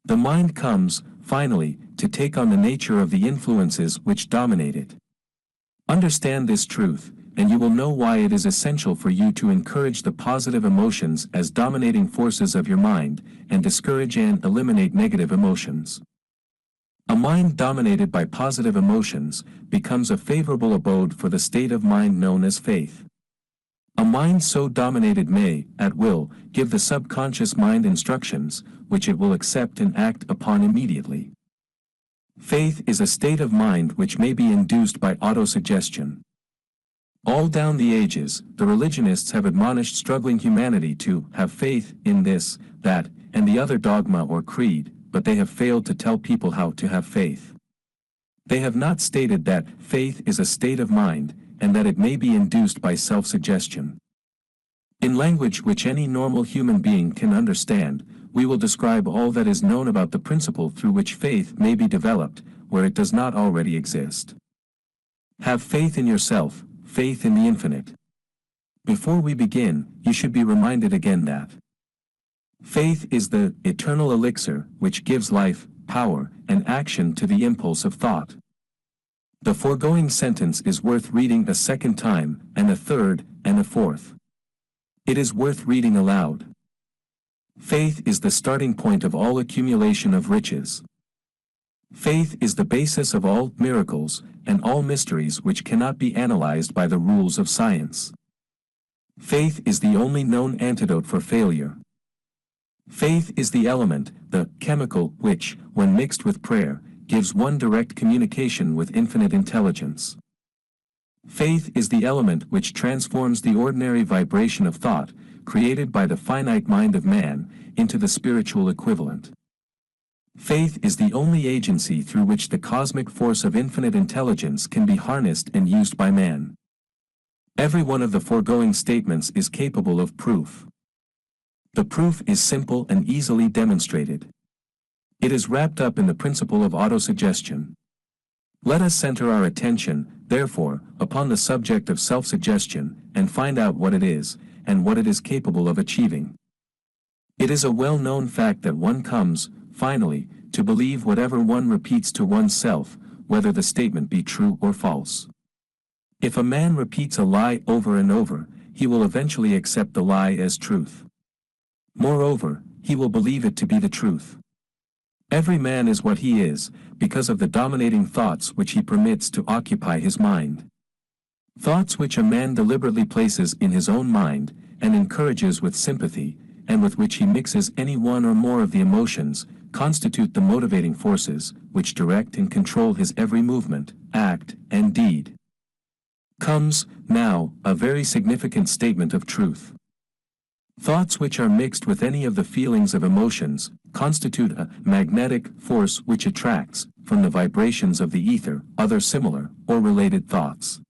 The mind comes, finally, to take on the nature of the influences which dominate it. Understand this truth, and you will know why it is essential for you to encourage the positive emotions as dominating forces of your mind, and discourage and eliminate negative emotions. A mind dominated by positive emotions becomes a favorable abode for the state of mind known as faith. A mind so dominated may, at will, give the subconscious mind instructions, which it will accept and act upon immediately. Faith is a state of mind which may be induced by autosuggestion. All down the ages, the religionists have admonished struggling humanity to have faith in this, that, and the other dogma or creed, but they have failed to tell people how to have faith. They have not stated that faith is a state of mind, and that it may be induced by self-suggestion. In language which any normal human being can understand, we will describe all that is known about the principle through which faith may be developed, where it does not already exist. Have faith in yourself, faith in the infinite. Before we begin, you should be reminded again that faith is the eternal elixir which gives life, power, and action to the impulse of thought. The foregoing sentence is worth reading a second time, and a third, and a fourth. It is worth reading aloud. Faith is the starting point of all accumulation of riches. Faith is the basis of all miracles, and all mysteries which cannot be analyzed by the rules of science. Faith is the only known antidote for failure. Faith is the element, the chemical, which, when mixed with prayer, gives one direct communication with infinite intelligence. Faith is the element which transforms the ordinary vibration of thought, created by the finite mind of man, into the spiritual equivalent. Faith is the only agency through which the cosmic force of infinite intelligence can be harnessed and used by man. Every one of the foregoing statements is capable of proof. The proof is simple and easily demonstrated. It is wrapped up in the principle of autosuggestion. Let us center our attention, therefore, upon the subject of self-suggestion, and find out what it is, and what it is capable of achieving. It is a well-known fact that one comes, finally, to believe whatever one repeats to oneself, whether the statement be true or false. If a man repeats a lie over and over, he will eventually accept the lie as truth. Moreover, he will believe it to be the truth. Every man is what he is, because of the dominating thoughts which he permits to occupy his mind. Thoughts which a man deliberately places in his own mind, and encourages with sympathy, and with which he mixes any one or more of the emotions, constitute the motivating forces, which direct and control his every movement, act, and deed. Comes, now, a very significant statement of truth. Thoughts which are mixed with any of the feelings of emotions, constitute a magnetic force which attracts, from the vibrations of the ether, other similar, or related thoughts.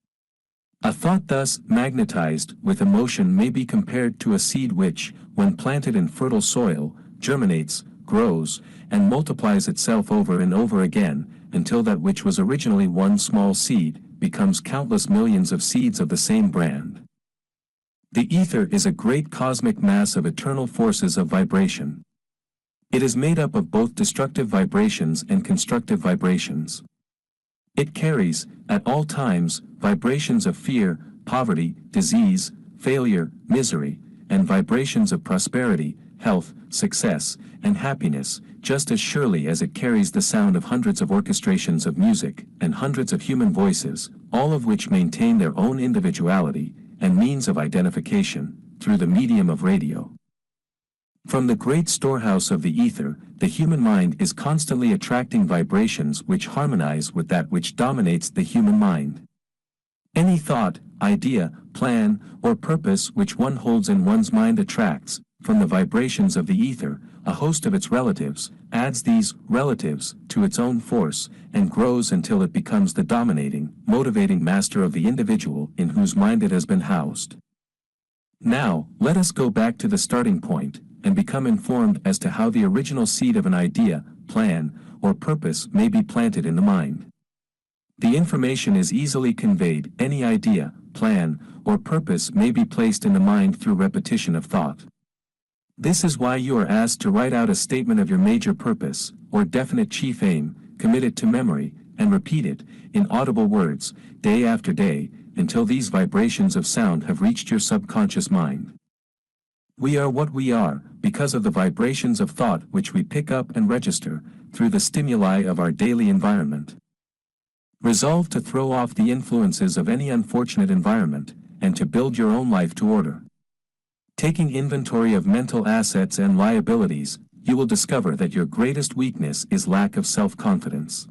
A thought thus magnetized with emotion may be compared to a seed which, when planted in fertile soil, germinates, grows, and multiplies itself over and over again, until that which was originally one small seed, becomes countless millions of seeds of the same brand. The ether is a great cosmic mass of eternal forces of vibration. It is made up of both destructive vibrations and constructive vibrations. It carries, at all times, vibrations of fear, poverty, disease, failure, misery, and vibrations of prosperity, health, success, and happiness, just as surely as it carries the sound of hundreds of orchestrations of music, and hundreds of human voices, all of which maintain their own individuality, and means of identification, through the medium of radio. From the great storehouse of the ether, the human mind is constantly attracting vibrations which harmonize with that which dominates the human mind. Any thought, idea, plan, or purpose which one holds in one's mind attracts, from the vibrations of the ether, a host of its relatives, adds these relatives to its own force, and grows until it becomes the dominating, motivating master of the individual in whose mind it has been housed. Now, let us go back to the starting point, and become informed as to how the original seed of an idea, plan, or purpose may be planted in the mind. The information is easily conveyed. Any idea, plan, or purpose may be placed in the mind through repetition of thought. This is why you are asked to write out a statement of your major purpose, or definite chief aim, commit it to memory, and repeat it, in audible words, day after day, until these vibrations of sound have reached your subconscious mind. We are what we are, because of the vibrations of thought which we pick up and register, through the stimuli of our daily environment. Resolve to throw off the influences of any unfortunate environment, and to build your own life to order. Taking inventory of mental assets and liabilities, you will discover that your greatest weakness is lack of self-confidence.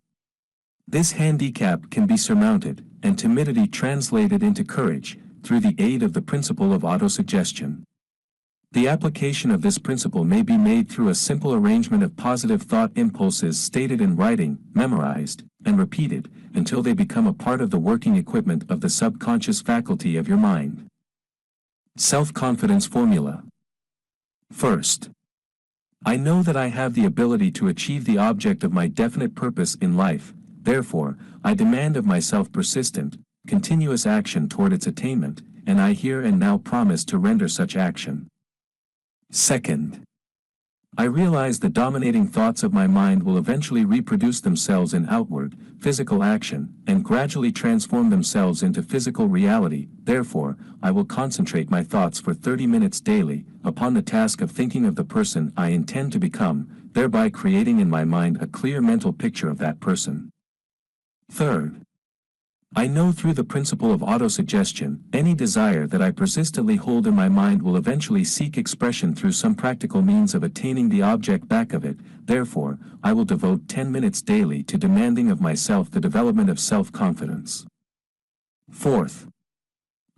This handicap can be surmounted, and timidity translated into courage, through the aid of the principle of autosuggestion. The application of this principle may be made through a simple arrangement of positive thought impulses stated in writing, memorized, and repeated, until they become a part of the working equipment of the subconscious faculty of your mind. Self-confidence formula. First, I know that I have the ability to achieve the object of my definite purpose in life, therefore, I demand of myself persistent, continuous action toward its attainment, and I here and now promise to render such action. Second, I realize the dominating thoughts of my mind will eventually reproduce themselves in outward, physical action, and gradually transform themselves into physical reality. Therefore, I will concentrate my thoughts for 30 minutes daily, upon the task of thinking of the person I intend to become, thereby creating in my mind a clear mental picture of that person. Third, I know through the principle of autosuggestion, any desire that I persistently hold in my mind will eventually seek expression through some practical means of attaining the object back of it. Therefore, I will devote 10 minutes daily to demanding of myself the development of self-confidence. Fourth,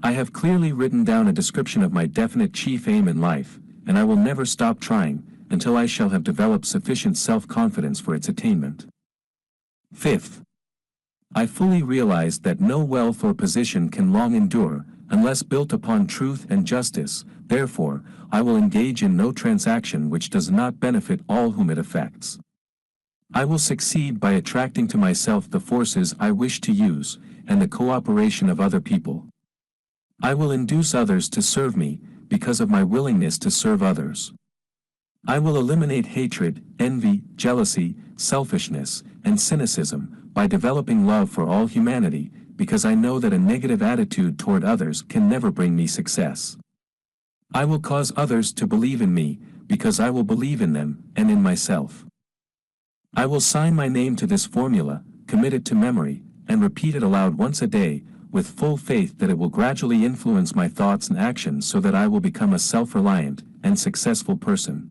I have clearly written down a description of my definite chief aim in life, and I will never stop trying, until I shall have developed sufficient self-confidence for its attainment. Fifth, I fully realize that no wealth or position can long endure, unless built upon truth and justice. Therefore, I will engage in no transaction which does not benefit all whom it affects. I will succeed by attracting to myself the forces I wish to use, and the cooperation of other people. I will induce others to serve me, because of my willingness to serve others. I will eliminate hatred, envy, jealousy, selfishness, and cynicism, by developing love for all humanity, because I know that a negative attitude toward others can never bring me success. I will cause others to believe in me, because I will believe in them, and in myself. I will sign my name to this formula, commit it to memory, and repeat it aloud once a day, with full faith that it will gradually influence my thoughts and actions so that I will become a self-reliant and successful person.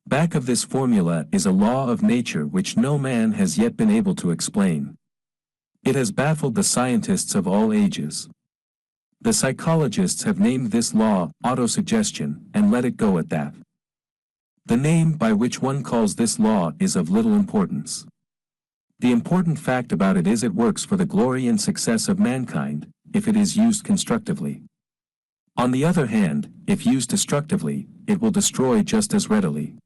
Back of this formula is a law of nature which no man has yet been able to explain. It has baffled the scientists of all ages. The psychologists have named this law autosuggestion and let it go at that. The name by which one calls this law is of little importance. The important fact about it is it works for the glory and success of mankind, if it is used constructively. On the other hand, if used destructively, it will destroy just as readily.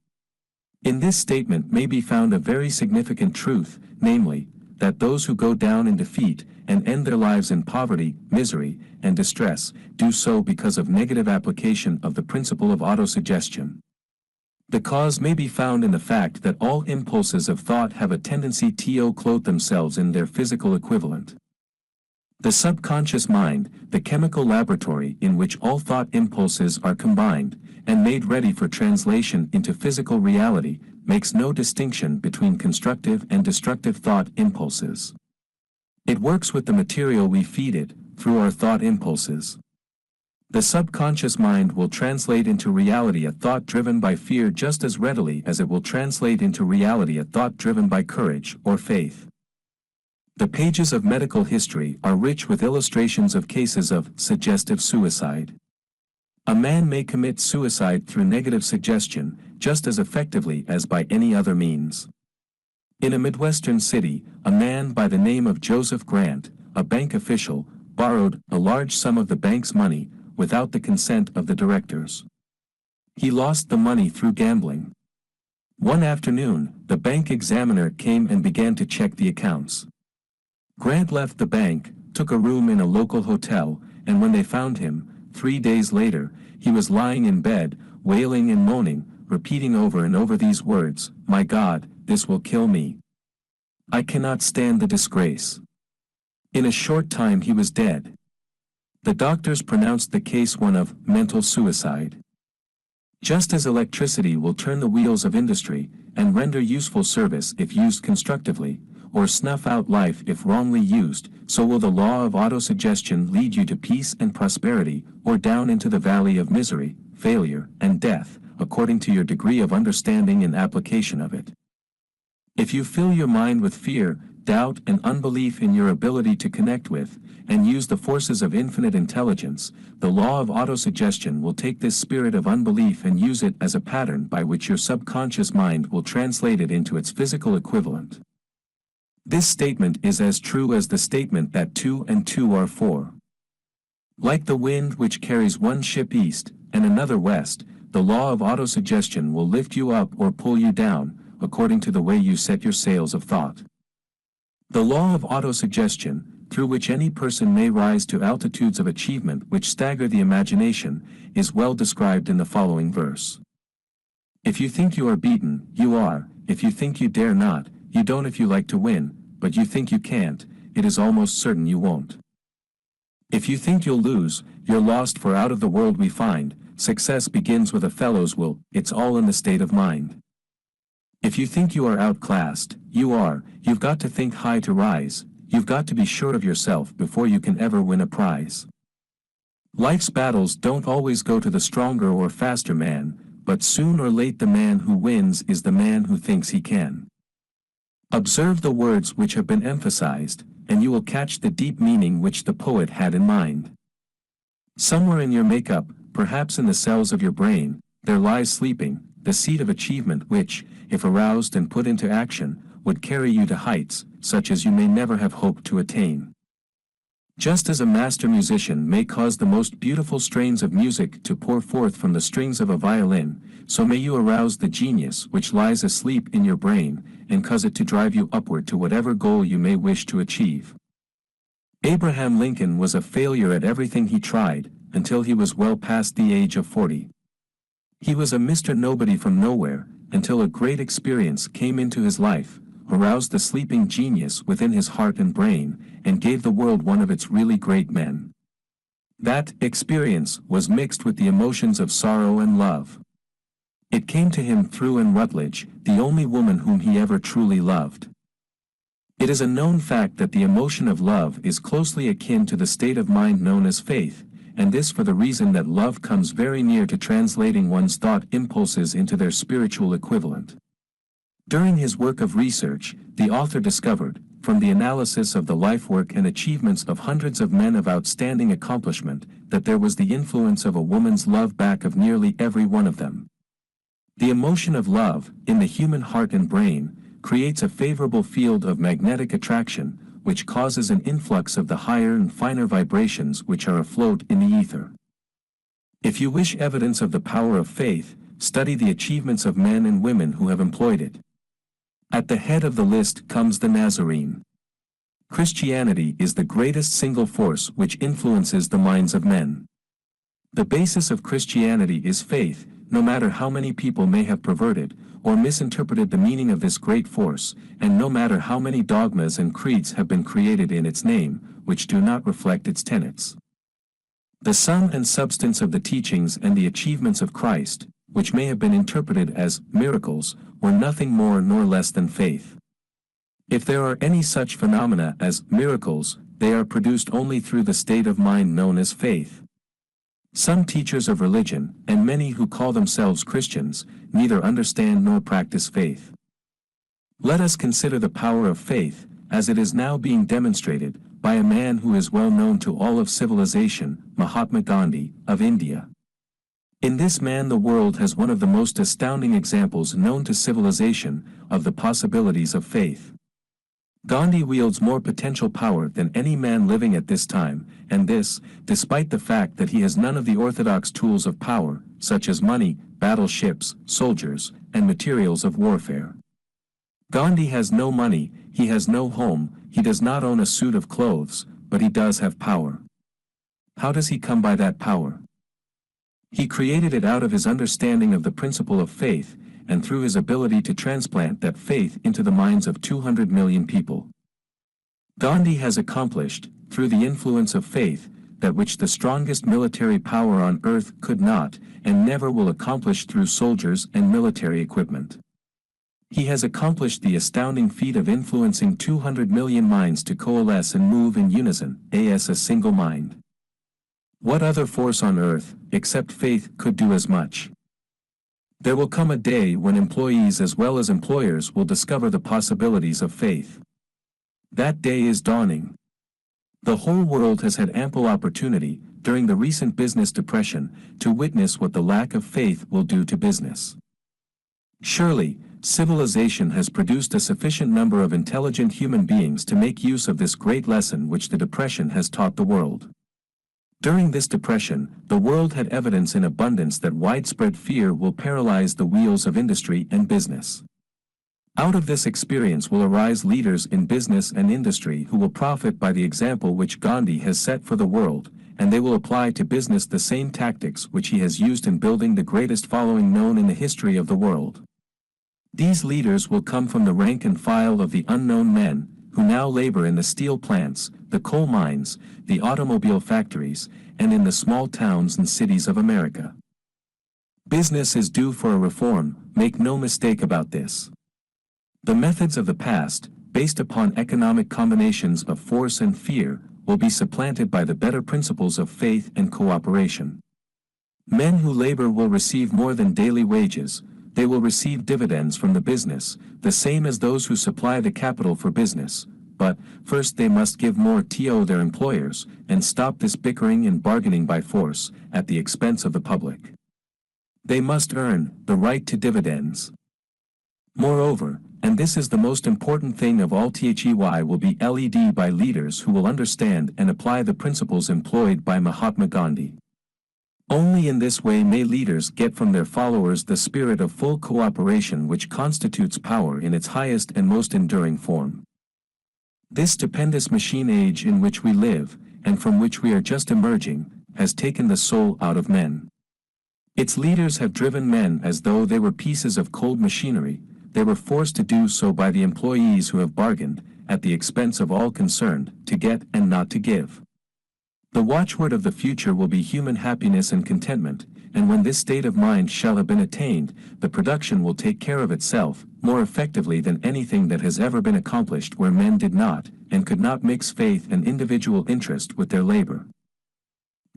In this statement may be found a very significant truth, namely, that those who go down in defeat and end their lives in poverty, misery, and distress, do so because of negative application of the principle of autosuggestion. The cause may be found in the fact that all impulses of thought have a tendency to clothe themselves in their physical equivalent. The subconscious mind, the chemical laboratory in which all thought impulses are combined, and made ready for translation into physical reality, makes no distinction between constructive and destructive thought impulses. It works with the material we feed it, through our thought impulses. The subconscious mind will translate into reality a thought driven by fear just as readily as it will translate into reality a thought driven by courage or faith. The pages of medical history are rich with illustrations of cases of suggestive suicide. A man may commit suicide through negative suggestion, just as effectively as by any other means. In a Midwestern city, a man by the name of Joseph Grant, a bank official, borrowed a large sum of the bank's money, without the consent of the directors. He lost the money through gambling. One afternoon, the bank examiner came and began to check the accounts. Grant left the bank, took a room in a local hotel, and when they found him, 3 days later, he was lying in bed, wailing and moaning, repeating over and over these words, "My God, this will kill me. I cannot stand the disgrace." In a short time he was dead. The doctors pronounced the case one of mental suicide. Just as electricity will turn the wheels of industry, and render useful service if used constructively, or snuff out life if wrongly used, so will the law of autosuggestion lead you to peace and prosperity, or down into the valley of misery, failure, and death, according to your degree of understanding and application of it. If you fill your mind with fear, doubt, and unbelief in your ability to connect with, and use the forces of infinite intelligence, the law of autosuggestion will take this spirit of unbelief and use it as a pattern by which your subconscious mind will translate it into its physical equivalent. This statement is as true as the statement that 2 and 2 are 4. Like the wind which carries one ship east, and another west, the law of autosuggestion will lift you up or pull you down, according to the way you set your sails of thought. The law of autosuggestion, through which any person may rise to altitudes of achievement which stagger the imagination, is well described in the following verse. If you think you are beaten, you are; if you think you dare not, you don't. If you like to win, but you think you can't, it is almost certain you won't. If you think you'll lose, you're lost, for out of the world we find, success begins with a fellow's will. It's all in the state of mind. If you think you are outclassed, you are. You've got to think high to rise. You've got to be sure of yourself before you can ever win a prize. Life's battles don't always go to the stronger or faster man, but soon or late the man who wins is the man who thinks he can. Observe the words which have been emphasized, and you will catch the deep meaning which the poet had in mind. Somewhere in your makeup, perhaps in the cells of your brain, there lies sleeping the seed of achievement which, if aroused and put into action, would carry you to heights such as you may never have hoped to attain. Just as a master musician may cause the most beautiful strains of music to pour forth from the strings of a violin, so may you arouse the genius which lies asleep in your brain, and cause it to drive you upward to whatever goal you may wish to achieve. Abraham Lincoln was a failure at everything he tried, until he was well past the age of 40. He was a Mr. Nobody from nowhere, until a great experience came into his life, aroused the sleeping genius within his heart and brain, and gave the world one of its really great men. That experience was mixed with the emotions of sorrow and love. It came to him through Anne Rutledge, the only woman whom he ever truly loved. It is a known fact that the emotion of love is closely akin to the state of mind known as faith, and this for the reason that love comes very near to translating one's thought impulses into their spiritual equivalent. During his work of research, the author discovered, from the analysis of the life work and achievements of hundreds of men of outstanding accomplishment, that there was the influence of a woman's love back of nearly every one of them. The emotion of love, in the human heart and brain, creates a favorable field of magnetic attraction, which causes an influx of the higher and finer vibrations which are afloat in the ether. If you wish evidence of the power of faith, study the achievements of men and women who have employed it. At the head of the list comes the Nazarene. Christianity is the greatest single force which influences the minds of men. The basis of Christianity is faith, no matter how many people may have perverted or misinterpreted the meaning of this great force, and no matter how many dogmas and creeds have been created in its name, which do not reflect its tenets. The sum and substance of the teachings and the achievements of Christ, which may have been interpreted as miracles, were nothing more nor less than faith. If there are any such phenomena as miracles, they are produced only through the state of mind known as faith. Some teachers of religion, and many who call themselves Christians, neither understand nor practice faith. Let us consider the power of faith, as it is now being demonstrated, by a man who is well known to all of civilization, Mahatma Gandhi, of India. In this man the world has one of the most astounding examples known to civilization, of the possibilities of faith. Gandhi wields more potential power than any man living at this time, and this, despite the fact that he has none of the orthodox tools of power, such as money, battleships, soldiers, and materials of warfare. Gandhi has no money, he has no home, he does not own a suit of clothes, but he does have power. How does he come by that power? He created it out of his understanding of the principle of faith, and through his ability to transplant that faith into the minds of 200 million people. Gandhi has accomplished, through the influence of faith, that which the strongest military power on earth could not, and never will accomplish through soldiers and military equipment. He has accomplished the astounding feat of influencing 200 million minds to coalesce and move in unison, as a single mind. What other force on earth, except faith, could do as much? There will come a day when employees as well as employers will discover the possibilities of faith. That day is dawning. The whole world has had ample opportunity, during the recent business depression, to witness what the lack of faith will do to business. Surely, civilization has produced a sufficient number of intelligent human beings to make use of this great lesson which the depression has taught the world. During this depression, the world had evidence in abundance that widespread fear will paralyze the wheels of industry and business. Out of this experience will arise leaders in business and industry who will profit by the example which Gandhi has set for the world, and they will apply to business the same tactics which he has used in building the greatest following known in the history of the world. These leaders will come from the rank and file of the unknown men, who now labor in the steel plants, the coal mines, the automobile factories, and in the small towns and cities of America. Business is due for a reform, make no mistake about this. The methods of the past, based upon economic combinations of force and fear, will be supplanted by the better principles of faith and cooperation. Men who labor will receive more than daily wages, they will receive dividends from the business, the same as those who supply the capital for business, but first they must give more to their employers, and stop this bickering and bargaining by force, at the expense of the public. They must earn the right to dividends. Moreover, and this is the most important thing of all, THEY will be led by leaders who will understand and apply the principles employed by Mahatma Gandhi. Only in this way may leaders get from their followers the spirit of full cooperation which constitutes power in its highest and most enduring form. This stupendous machine age in which we live, and from which we are just emerging, has taken the soul out of men. Its leaders have driven men as though they were pieces of cold machinery. They were forced to do so by the employees who have bargained, at the expense of all concerned, to get and not to give. The watchword of the future will be human happiness and contentment, and when this state of mind shall have been attained, the production will take care of itself, more effectively than anything that has ever been accomplished where men did not, and could not mix faith and individual interest with their labor.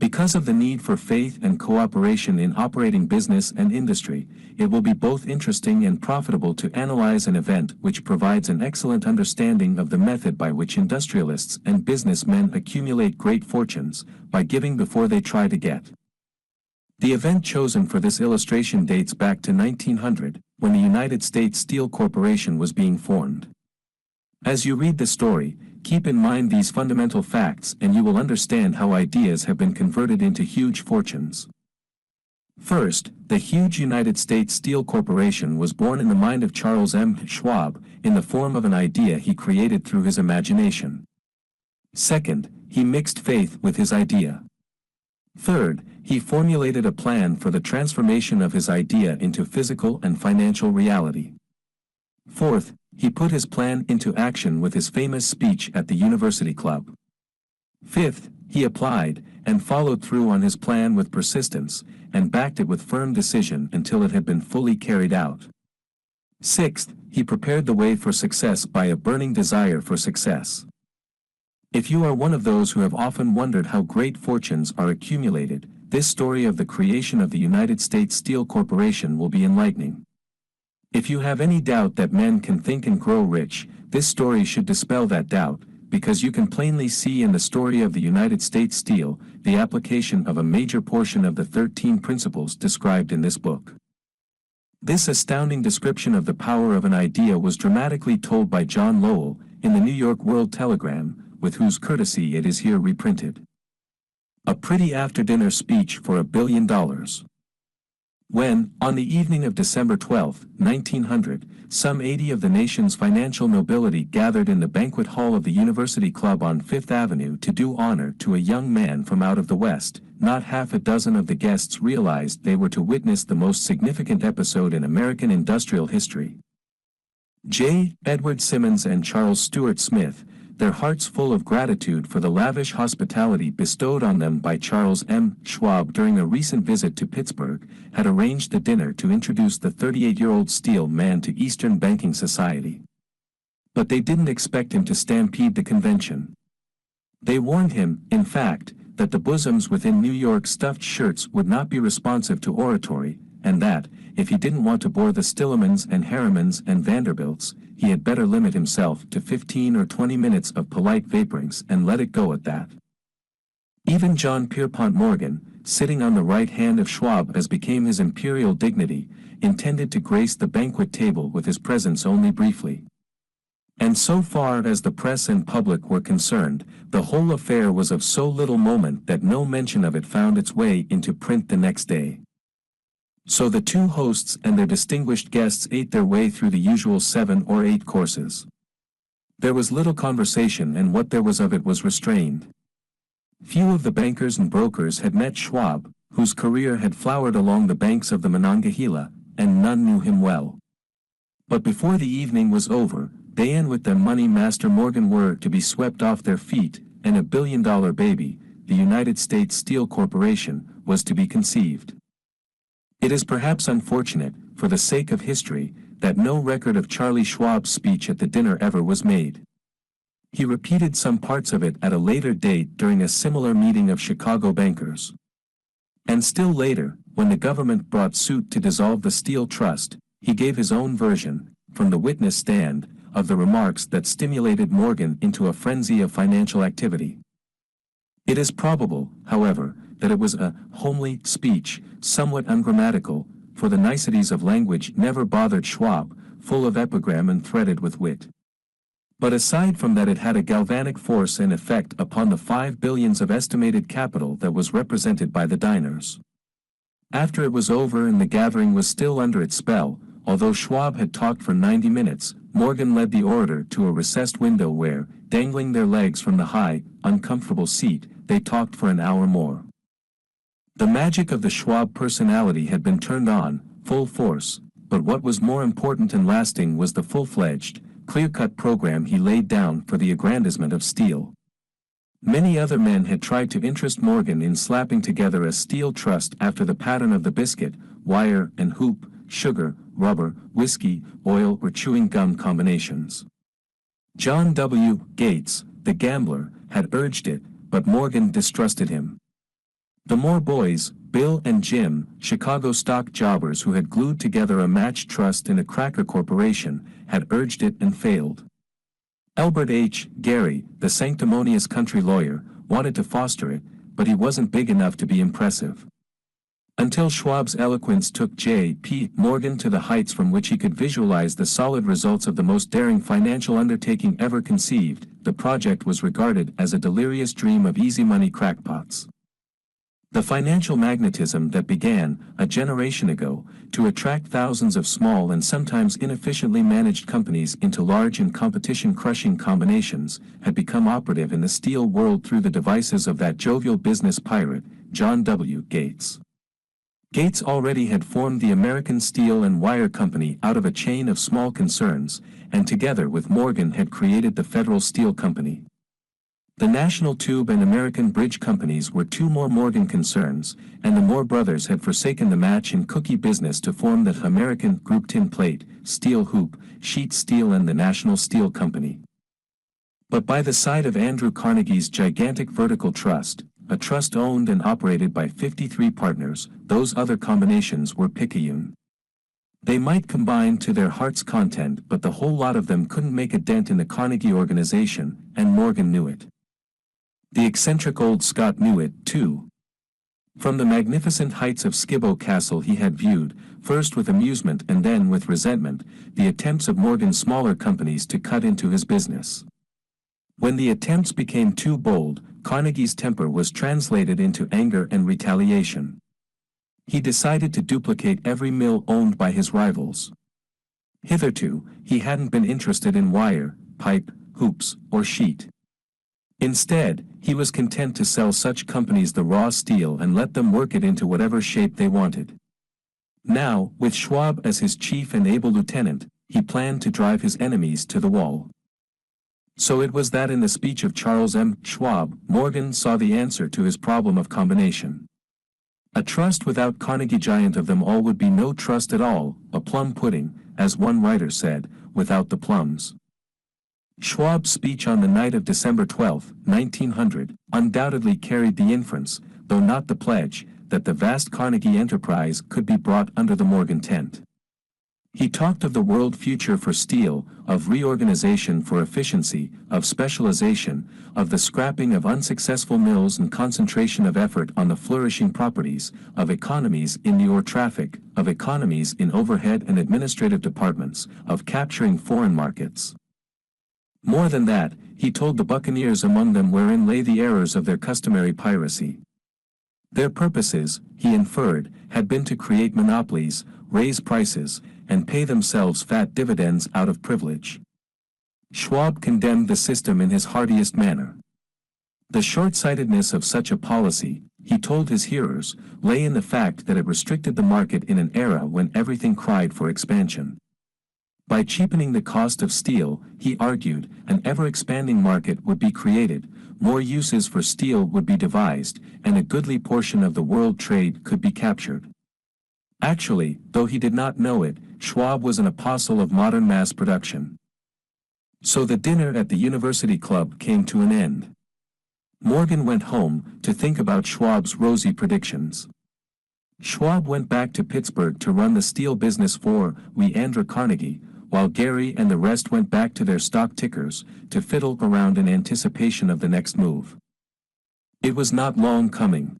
Because of the need for faith and cooperation in operating business and industry, it will be both interesting and profitable to analyze an event which provides an excellent understanding of the method by which industrialists and businessmen accumulate great fortunes, by giving before they try to get. The event chosen for this illustration dates back to 1900, when the United States Steel Corporation was being formed. As you read the story, keep in mind these fundamental facts and you will understand how ideas have been converted into huge fortunes. First, the huge United States Steel Corporation was born in the mind of Charles M. Schwab, in the form of an idea he created through his imagination. Second, he mixed faith with his idea. Third, he formulated a plan for the transformation of his idea into physical and financial reality. Fourth, he put his plan into action with his famous speech at the University Club. Fifth, he applied and followed through on his plan with persistence, and backed it with firm decision until it had been fully carried out. Sixth, he prepared the way for success by a burning desire for success. If you are one of those who have often wondered how great fortunes are accumulated, this story of the creation of the United States Steel Corporation will be enlightening. If you have any doubt that men can think and grow rich, this story should dispel that doubt, because you can plainly see in the story of the United States Steel, the application of a major portion of the 13 principles described in this book. This astounding description of the power of an idea was dramatically told by John Lowell, in the New York World Telegram, with whose courtesy it is here reprinted. A pretty after-dinner speech for $1 billion. When, on the evening of December 12, 1900, some 80 of the nation's financial nobility gathered in the banquet hall of the University Club on Fifth Avenue to do honor to a young man from out of the West, not half a dozen of the guests realized they were to witness the most significant episode in American industrial history. J. Edward Simmons and Charles Stuart Smith, their hearts full of gratitude for the lavish hospitality bestowed on them by Charles M. Schwab during a recent visit to Pittsburgh, had arranged the dinner to introduce the 38-year-old steel man to Eastern banking society. But they didn't expect him to stampede the convention. They warned him, in fact, that the bosoms within New York stuffed shirts would not be responsive to oratory, and that, if he didn't want to bore the Stillemans and Harrimans and Vanderbilts, he had better limit himself to 15 or 20 minutes of polite vaporings and let it go at that. Even John Pierpont Morgan, sitting on the right hand of Schwab as became his imperial dignity, intended to grace the banquet table with his presence only briefly. And so far as the press and public were concerned, the whole affair was of so little moment that no mention of it found its way into print the next day. So the two hosts and their distinguished guests ate their way through the usual 7 or 8 courses. There was little conversation, and what there was of it was restrained. Few of the bankers and brokers had met Schwab, whose career had flowered along the banks of the Monongahela, and none knew him well. But before the evening was over, they and with them money master Morgan were to be swept off their feet, and a billion-dollar baby, the United States Steel Corporation, was to be conceived. It is perhaps unfortunate, for the sake of history, that no record of Charlie Schwab's speech at the dinner ever was made. He repeated some parts of it at a later date during a similar meeting of Chicago bankers. And still later, when the government brought suit to dissolve the Steel Trust, he gave his own version, from the witness stand, of the remarks that stimulated Morgan into a frenzy of financial activity. It is probable, however, that it was a homely speech, somewhat ungrammatical, for the niceties of language never bothered Schwab, full of epigram and threaded with wit. But aside from that, it had a galvanic force and effect upon the 5 billions of estimated capital that was represented by the diners. After it was over and the gathering was still under its spell, although Schwab had talked for 90 minutes, Morgan led the orator to a recessed window where, dangling their legs from the high, uncomfortable seat, they talked for an hour more. The magic of the Schwab personality had been turned on, full force, but what was more important and lasting was the full-fledged, clear-cut program he laid down for the aggrandizement of steel. Many other men had tried to interest Morgan in slapping together a steel trust after the pattern of the biscuit, wire and hoop, sugar, rubber, whiskey, oil or chewing gum combinations. John W. Gates, the gambler, had urged it, but Morgan distrusted him. The Moore boys, Bill and Jim, Chicago stock jobbers who had glued together a match trust in a cracker corporation, had urged it and failed. Albert H. Gary, the sanctimonious country lawyer, wanted to foster it, but he wasn't big enough to be impressive. Until Schwab's eloquence took J.P. Morgan to the heights from which he could visualize the solid results of the most daring financial undertaking ever conceived, the project was regarded as a delirious dream of easy money crackpots. The financial magnetism that began, a generation ago, to attract thousands of small and sometimes inefficiently managed companies into large and competition-crushing combinations, had become operative in the steel world through the devices of that jovial business pirate, John W. Gates. Gates already had formed the American Steel and Wire Company out of a chain of small concerns, and together with Morgan had created the Federal Steel Company. The National Tube and American Bridge Companies were two more Morgan concerns, and the Moore brothers had forsaken the match and cookie business to form the American Group Tin Plate, Steel Hoop, Sheet Steel and the National Steel Company. But by the side of Andrew Carnegie's gigantic vertical trust, a trust owned and operated by 53 partners, those other combinations were picayune. They might combine to their heart's content, but the whole lot of them couldn't make a dent in the Carnegie organization, and Morgan knew it. The eccentric old Scot knew it, too. From the magnificent heights of Skibo Castle he had viewed, first with amusement and then with resentment, the attempts of Morgan's smaller companies to cut into his business. When the attempts became too bold, Carnegie's temper was translated into anger and retaliation. He decided to duplicate every mill owned by his rivals. Hitherto, he hadn't been interested in wire, pipe, hoops, or sheet. Instead, he was content to sell such companies the raw steel and let them work it into whatever shape they wanted. Now, with Schwab as his chief and able lieutenant, he planned to drive his enemies to the wall. So it was that in the speech of Charles M. Schwab, Morgan saw the answer to his problem of combination. A trust without Carnegie, giant of them all, would be no trust at all, a plum pudding, as one writer said, without the plums. Schwab's speech on the night of December 12, 1900, undoubtedly carried the inference, though not the pledge, that the vast Carnegie enterprise could be brought under the Morgan tent. He talked of the world future for steel, of reorganization for efficiency, of specialization, of the scrapping of unsuccessful mills and concentration of effort on the flourishing properties, of economies in the ore traffic, of economies in overhead and administrative departments, of capturing foreign markets. More than that, he told the buccaneers among them wherein lay the errors of their customary piracy. Their purposes, he inferred, had been to create monopolies, raise prices, and pay themselves fat dividends out of privilege. Schwab condemned the system in his heartiest manner. The short-sightedness of such a policy, he told his hearers, lay in the fact that it restricted the market in an era when everything cried for expansion. By cheapening the cost of steel, he argued, an ever-expanding market would be created, more uses for steel would be devised, and a goodly portion of the world trade could be captured. Actually, though he did not know it, Schwab was an apostle of modern mass production. So the dinner at the University Club came to an end. Morgan went home to think about Schwab's rosy predictions. Schwab went back to Pittsburgh to run the steel business for Andrew Carnegie, while Gary and the rest went back to their stock tickers to fiddle around in anticipation of the next move. It was not long coming.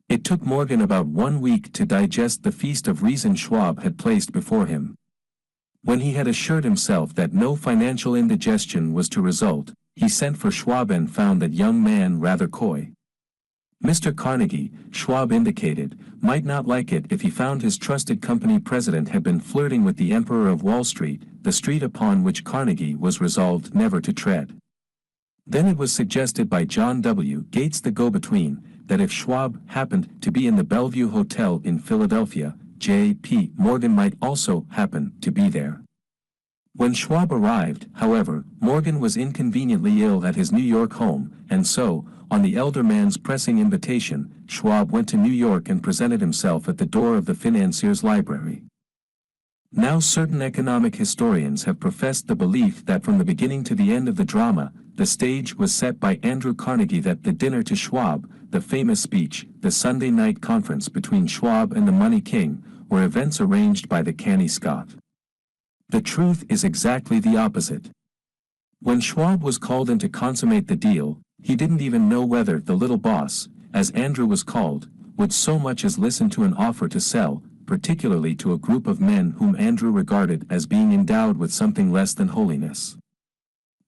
It took Morgan about 1 week to digest the feast of reason Schwab had placed before him. When he had assured himself that no financial indigestion was to result, he sent for Schwab and found that young man rather coy. Mr. Carnegie, Schwab indicated, might not like it if he found his trusted company president had been flirting with the Emperor of Wall Street, the street upon which Carnegie was resolved never to tread. Then it was suggested by John W. Gates, the go-between, that if Schwab happened to be in the Bellevue Hotel in Philadelphia, J.P. Morgan might also happen to be there. When Schwab arrived, however, Morgan was inconveniently ill at his New York home, and so, on the elder man's pressing invitation, Schwab went to New York and presented himself at the door of the financier's library. Now certain economic historians have professed the belief that from the beginning to the end of the drama, the stage was set by Andrew Carnegie, that the dinner to Schwab, the famous speech, the Sunday night conference between Schwab and the Money King, were events arranged by the canny Scot. The truth is exactly the opposite. When Schwab was called in to consummate the deal, he didn't even know whether the little boss, as Andrew was called, would so much as listen to an offer to sell, particularly to a group of men whom Andrew regarded as being endowed with something less than holiness.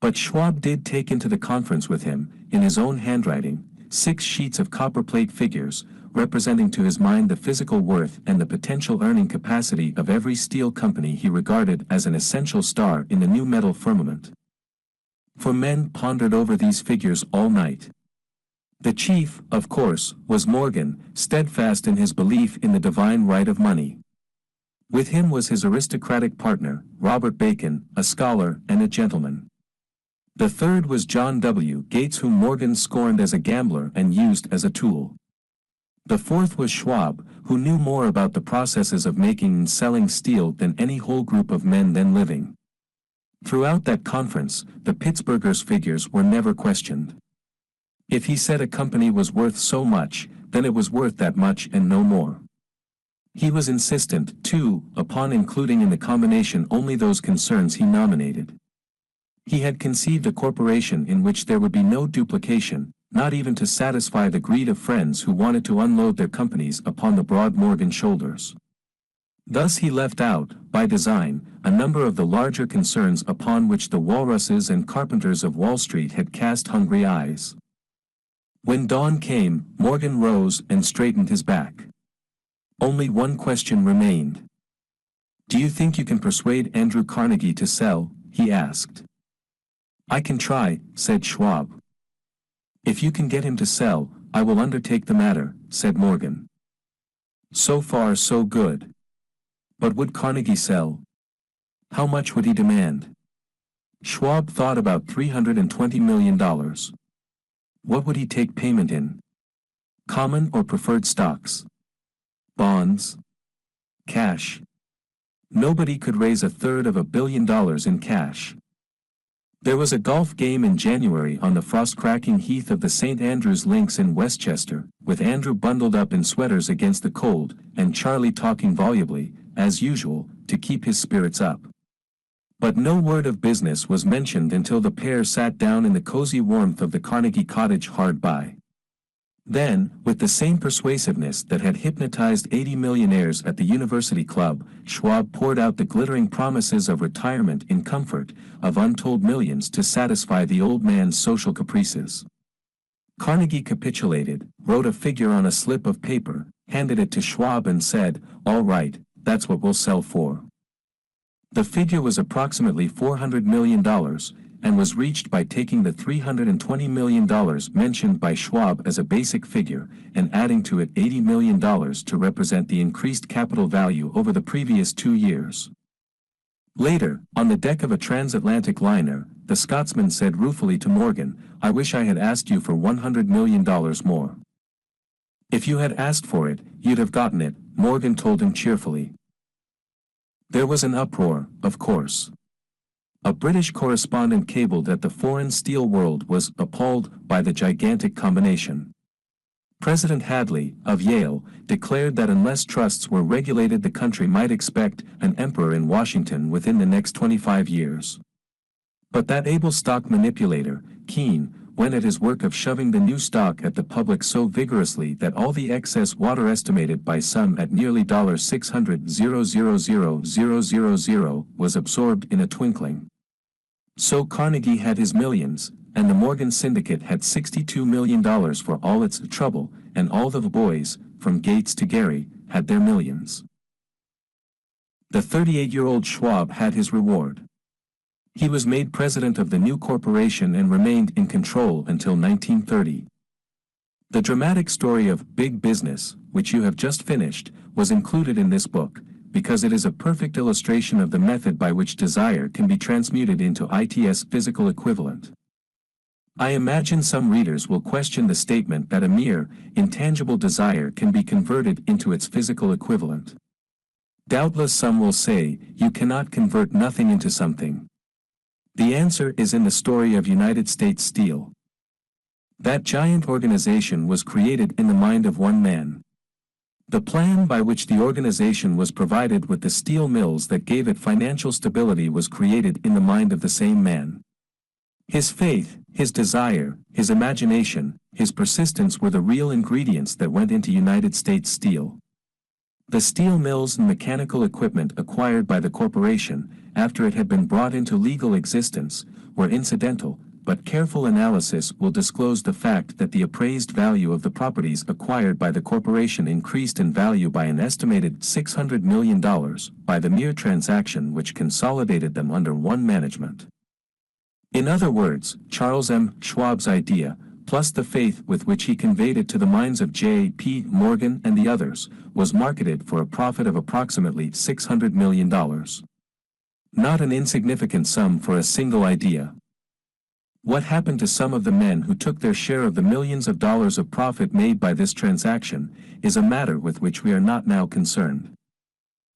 But Schwab did take into the conference with him, in his own handwriting, 6 sheets of copperplate figures, representing to his mind the physical worth and the potential earning capacity of every steel company he regarded as an essential star in the new metal firmament. For men pondered over these figures all night. The chief, of course, was Morgan, steadfast in his belief in the divine right of money. With him was his aristocratic partner, Robert Bacon, a scholar and a gentleman. The third was John W. Gates, whom Morgan scorned as a gambler and used as a tool. The fourth was Schwab, who knew more about the processes of making and selling steel than any whole group of men then living. Throughout that conference, the Pittsburghers' figures were never questioned. If he said a company was worth so much, then it was worth that much and no more. He was insistent, too, upon including in the combination only those concerns he nominated. He had conceived a corporation in which there would be no duplication, not even to satisfy the greed of friends who wanted to unload their companies upon the broad Morgan shoulders. Thus he left out, by design, a number of the larger concerns upon which the walruses and carpenters of Wall Street had cast hungry eyes. When dawn came, Morgan rose and straightened his back. Only one question remained. "Do you think you can persuade Andrew Carnegie to sell?" he asked. "I can try," said Schwab. "If you can get him to sell, I will undertake the matter," said Morgan. So far so good. But would Carnegie sell? How much would he demand? Schwab thought about $320 million. What would he take payment in? Common or preferred stocks? Bonds? Cash? Nobody could raise $250 million in cash. There was a golf game in January on the frost-cracking heath of the St. Andrew's Links in Westchester, with Andrew bundled up in sweaters against the cold, and Charlie talking volubly, as usual, to keep his spirits up. But no word of business was mentioned until the pair sat down in the cozy warmth of the Carnegie cottage hard by. Then, with the same persuasiveness that had hypnotized 80 millionaires at the University Club, Schwab poured out the glittering promises of retirement in comfort, of untold millions to satisfy the old man's social caprices. Carnegie capitulated, wrote a figure on a slip of paper, handed it to Schwab and said, "All right, that's what we'll sell for." The figure was approximately $400 million, and was reached by taking the $320 million mentioned by Schwab as a basic figure, and adding to it $80 million to represent the increased capital value over the previous 2 years. Later, on the deck of a transatlantic liner, the Scotsman said ruefully to Morgan, "I wish I had asked you for $100 million more." "If you had asked for it, you'd have gotten it," Morgan told him cheerfully. There was an uproar, of course. A British correspondent cabled that the foreign steel world was appalled by the gigantic combination. President Hadley, of Yale, declared that unless trusts were regulated, the country might expect an emperor in Washington within the next 25 years. But that able stock manipulator, Keene, went at his work of shoving the new stock at the public so vigorously that all the excess water, estimated by some at nearly $600,000,000, was absorbed in a twinkling. So Carnegie had his millions, and the Morgan Syndicate had $62 million for all its trouble, and all the boys, from Gates to Gary, had their millions. The 38-year-old Schwab had his reward. He was made president of the new corporation and remained in control until 1930. The dramatic story of Big Business, which you have just finished, was included in this book, because it is a perfect illustration of the method by which desire can be transmuted into its physical equivalent. I imagine some readers will question the statement that a mere, intangible desire can be converted into its physical equivalent. Doubtless some will say, you cannot convert nothing into something. The answer is in the story of United States Steel. That giant organization was created in the mind of one man. The plan by which the organization was provided with the steel mills that gave it financial stability was created in the mind of the same man. His faith, his desire, his imagination, his persistence were the real ingredients that went into United States Steel. The steel mills and mechanical equipment acquired by the corporation, after it had been brought into legal existence, were incidental, but careful analysis will disclose the fact that the appraised value of the properties acquired by the corporation increased in value by an estimated $600 million by the mere transaction which consolidated them under one management. In other words, Charles M. Schwab's idea, plus the faith with which he conveyed it to the minds of J. P. Morgan and the others, was marketed for a profit of approximately $600 million. Not an insignificant sum for a single idea. What happened to some of the men who took their share of the millions of dollars of profit made by this transaction, is a matter with which we are not now concerned.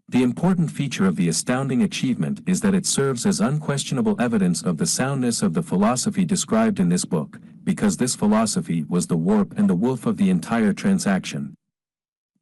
The important feature of the astounding achievement is that it serves as unquestionable evidence of the soundness of the philosophy described in this book, because this philosophy was the warp and the woof of the entire transaction.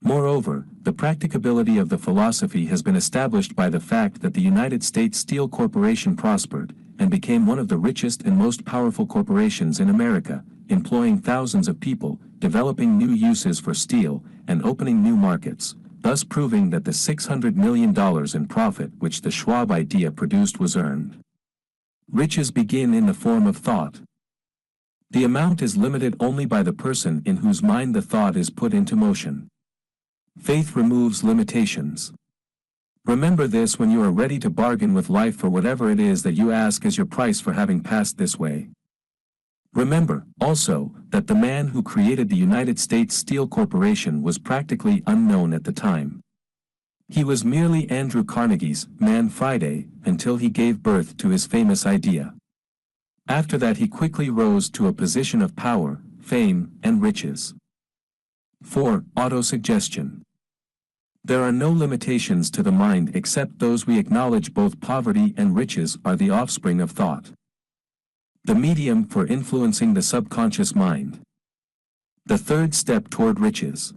Moreover, the practicability of the philosophy has been established by the fact that the United States Steel Corporation prospered, and became one of the richest and most powerful corporations in America, employing thousands of people, developing new uses for steel, and opening new markets, thus proving that the $600 million in profit which the Schwab idea produced was earned. Riches begin in the form of thought. The amount is limited only by the person in whose mind the thought is put into motion. Faith removes limitations. Remember this when you are ready to bargain with life for whatever it is that you ask as your price for having passed this way. Remember, also, that the man who created the United States Steel Corporation was practically unknown at the time. He was merely Andrew Carnegie's Man Friday until he gave birth to his famous idea. After that he quickly rose to a position of power, fame, and riches. 4. Autosuggestion. There are no limitations to the mind except those we acknowledge. Both poverty and riches are the offspring of thought. The medium for influencing the subconscious mind. The third step toward riches.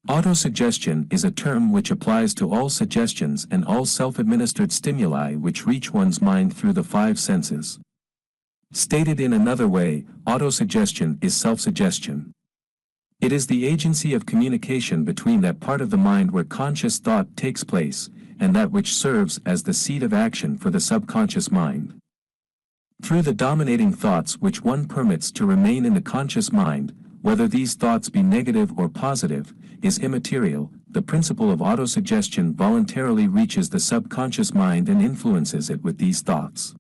Autosuggestion is a term which applies to all suggestions and all self-administered stimuli which reach one's mind through the five senses. Stated in another way, autosuggestion is self-suggestion. It is the agency of communication between that part of the mind where conscious thought takes place, and that which serves as the seat of action for the subconscious mind. Through the dominating thoughts which one permits to remain in the conscious mind, whether these thoughts be negative or positive, is immaterial. The principle of autosuggestion voluntarily reaches the subconscious mind and influences it with these thoughts.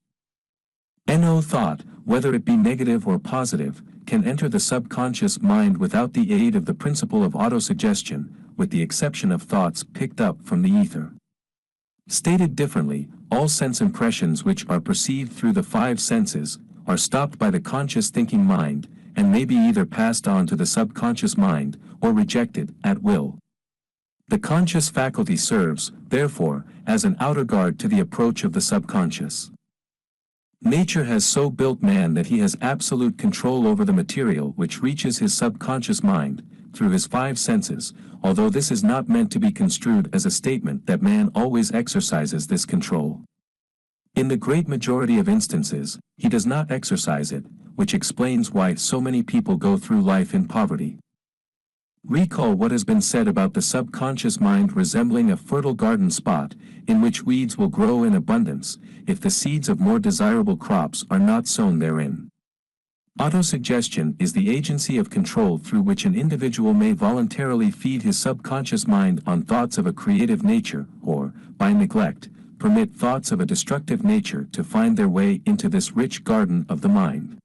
No thought, whether it be negative or positive, can enter the subconscious mind without the aid of the principle of autosuggestion, with the exception of thoughts picked up from the ether. Stated differently, all sense impressions which are perceived through the five senses are stopped by the conscious thinking mind, and may be either passed on to the subconscious mind, or rejected, at will. The conscious faculty serves, therefore, as an outer guard to the approach of the subconscious. Nature has so built man that he has absolute control over the material which reaches his subconscious mind, through his five senses, although this is not meant to be construed as a statement that man always exercises this control. In the great majority of instances, he does not exercise it, which explains why so many people go through life in poverty. Recall what has been said about the subconscious mind resembling a fertile garden spot, in which weeds will grow in abundance, if the seeds of more desirable crops are not sown therein. Autosuggestion is the agency of control through which an individual may voluntarily feed his subconscious mind on thoughts of a creative nature, or, by neglect, permit thoughts of a destructive nature to find their way into this rich garden of the mind.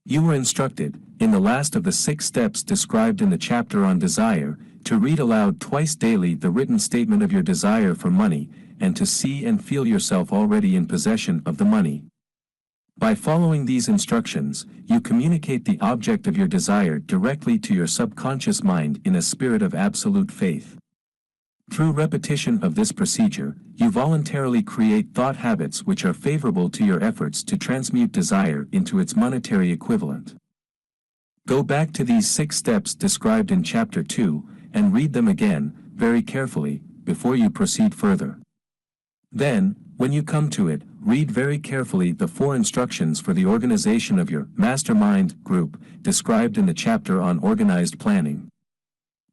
You were instructed, in the last of the 6 steps described in the chapter on desire, to read aloud twice daily the written statement of your desire for money, and to see and feel yourself already in possession of the money. By following these instructions, you communicate the object of your desire directly to your subconscious mind in a spirit of absolute faith. Through repetition of this procedure, you voluntarily create thought habits which are favorable to your efforts to transmute desire into its monetary equivalent. Go back to these 6 steps described in Chapter 2, and read them again, very carefully, before you proceed further. Then, when you come to it, read very carefully the 4 instructions for the organization of your mastermind group, described in the chapter on organized planning.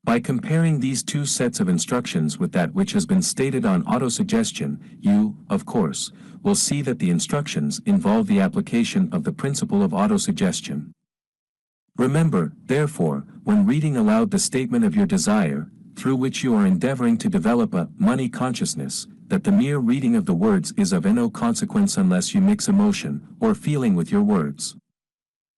By comparing these 2 sets of instructions with that which has been stated on autosuggestion, you, of course, will see that the instructions involve the application of the principle of autosuggestion. Remember, therefore, when reading aloud the statement of your desire, through which you are endeavoring to develop a money consciousness, that the mere reading of the words is of no consequence unless you mix emotion or feeling with your words.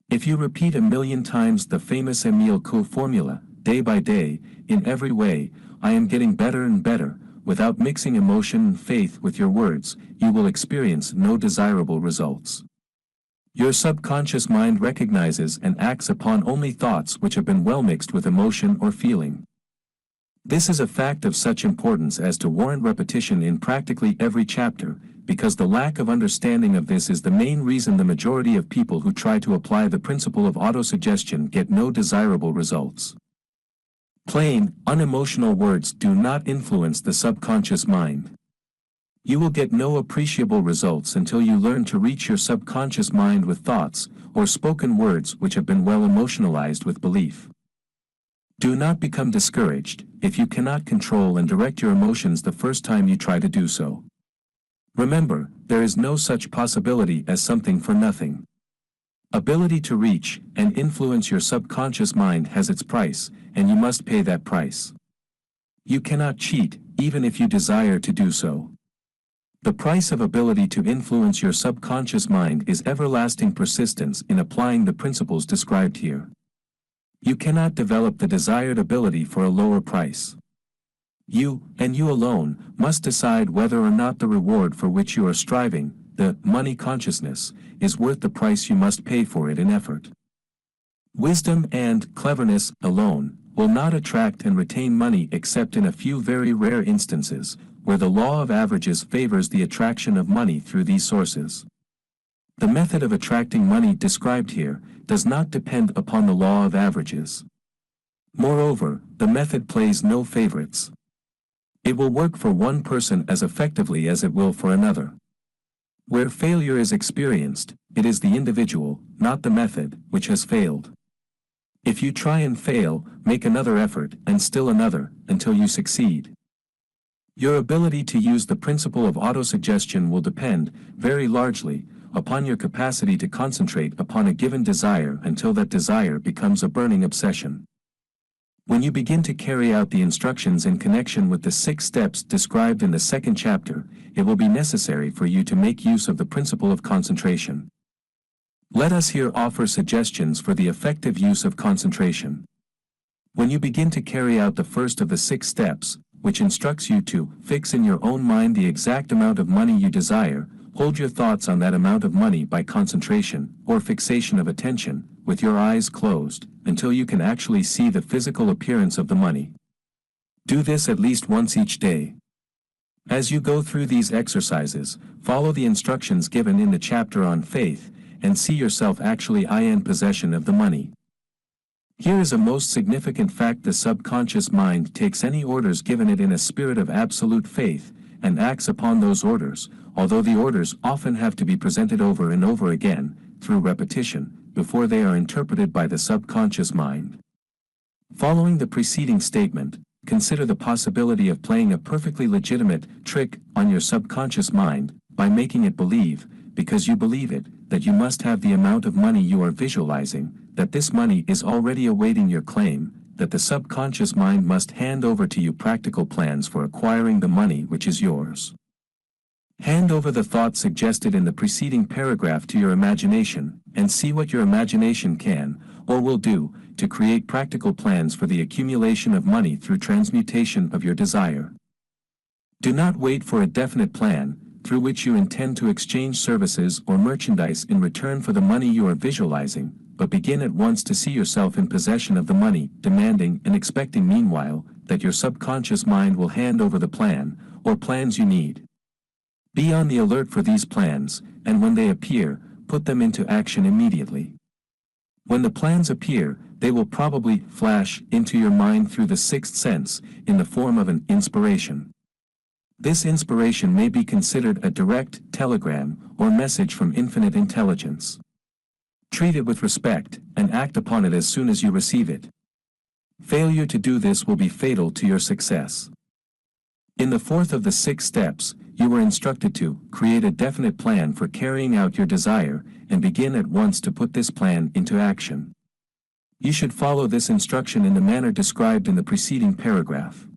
If you repeat 1,000,000 times the famous Emile Coué formula, day by day, in every way, I am getting better and better, without mixing emotion and faith with your words, you will experience no desirable results. Your subconscious mind recognizes and acts upon only thoughts which have been well mixed with emotion or feeling. This is a fact of such importance as to warrant repetition in practically every chapter, because the lack of understanding of this is the main reason the majority of people who try to apply the principle of autosuggestion get no desirable results. Plain, unemotional words do not influence the subconscious mind. You will get no appreciable results until you learn to reach your subconscious mind with thoughts, or spoken words which have been well emotionalized with belief. Do not become discouraged if you cannot control and direct your emotions the first time you try to do so. Remember, there is no such possibility as something for nothing. Ability to reach and influence your subconscious mind has its price, and you must pay that price. You cannot cheat, even if you desire to do so. The price of ability to influence your subconscious mind is everlasting persistence in applying the principles described here. You cannot develop the desired ability for a lower price. You, and you alone, must decide whether or not the reward for which you are striving, the money consciousness, is worth the price you must pay for it in effort. Wisdom and cleverness alone will not attract and retain money except in a few very rare instances, where the law of averages favors the attraction of money through these sources. The method of attracting money described here does not depend upon the law of averages. Moreover, the method plays no favorites. It will work for one person as effectively as it will for another. Where failure is experienced, it is the individual, not the method, which has failed. If you try and fail, make another effort, and still another, until you succeed. Your ability to use the principle of autosuggestion will depend, very largely, upon your capacity to concentrate upon a given desire until that desire becomes a burning obsession. When you begin to carry out the instructions in connection with the 6 steps described in the 2nd chapter, it will be necessary for you to make use of the principle of concentration. Let us here offer suggestions for the effective use of concentration. When you begin to carry out the first of the 6 steps, which instructs you to fix in your own mind the exact amount of money you desire, hold your thoughts on that amount of money by concentration, or fixation of attention, with your eyes closed, until you can actually see the physical appearance of the money. Do this at least once each day. As you go through these exercises, follow the instructions given in the chapter on faith, and see yourself actually in possession of the money. Here is a most significant fact: the subconscious mind takes any orders given it in a spirit of absolute faith, and acts upon those orders, although the orders often have to be presented over and over again, through repetition, before they are interpreted by the subconscious mind. Following the preceding statement, consider the possibility of playing a perfectly legitimate trick on your subconscious mind, by making it believe, because you believe it, that you must have the amount of money you are visualizing, that this money is already awaiting your claim, that the subconscious mind must hand over to you practical plans for acquiring the money which is yours. Hand over the thought suggested in the preceding paragraph to your imagination, and see what your imagination can, or will do, to create practical plans for the accumulation of money through transmutation of your desire. Do not wait for a definite plan, through which you intend to exchange services or merchandise in return for the money you are visualizing, but begin at once to see yourself in possession of the money, demanding and expecting meanwhile, that your subconscious mind will hand over the plan, or plans you need. Be on the alert for these plans, and when they appear, put them into action immediately. When the plans appear, they will probably flash into your mind through the 6th sense, in the form of an inspiration. This inspiration may be considered a direct telegram or message from infinite intelligence. Treat it with respect, and act upon it as soon as you receive it. Failure to do this will be fatal to your success. In the 4th of the 6 steps, you were instructed to create a definite plan for carrying out your desire, and begin at once to put this plan into action. You should follow this instruction in the manner described in the preceding paragraph.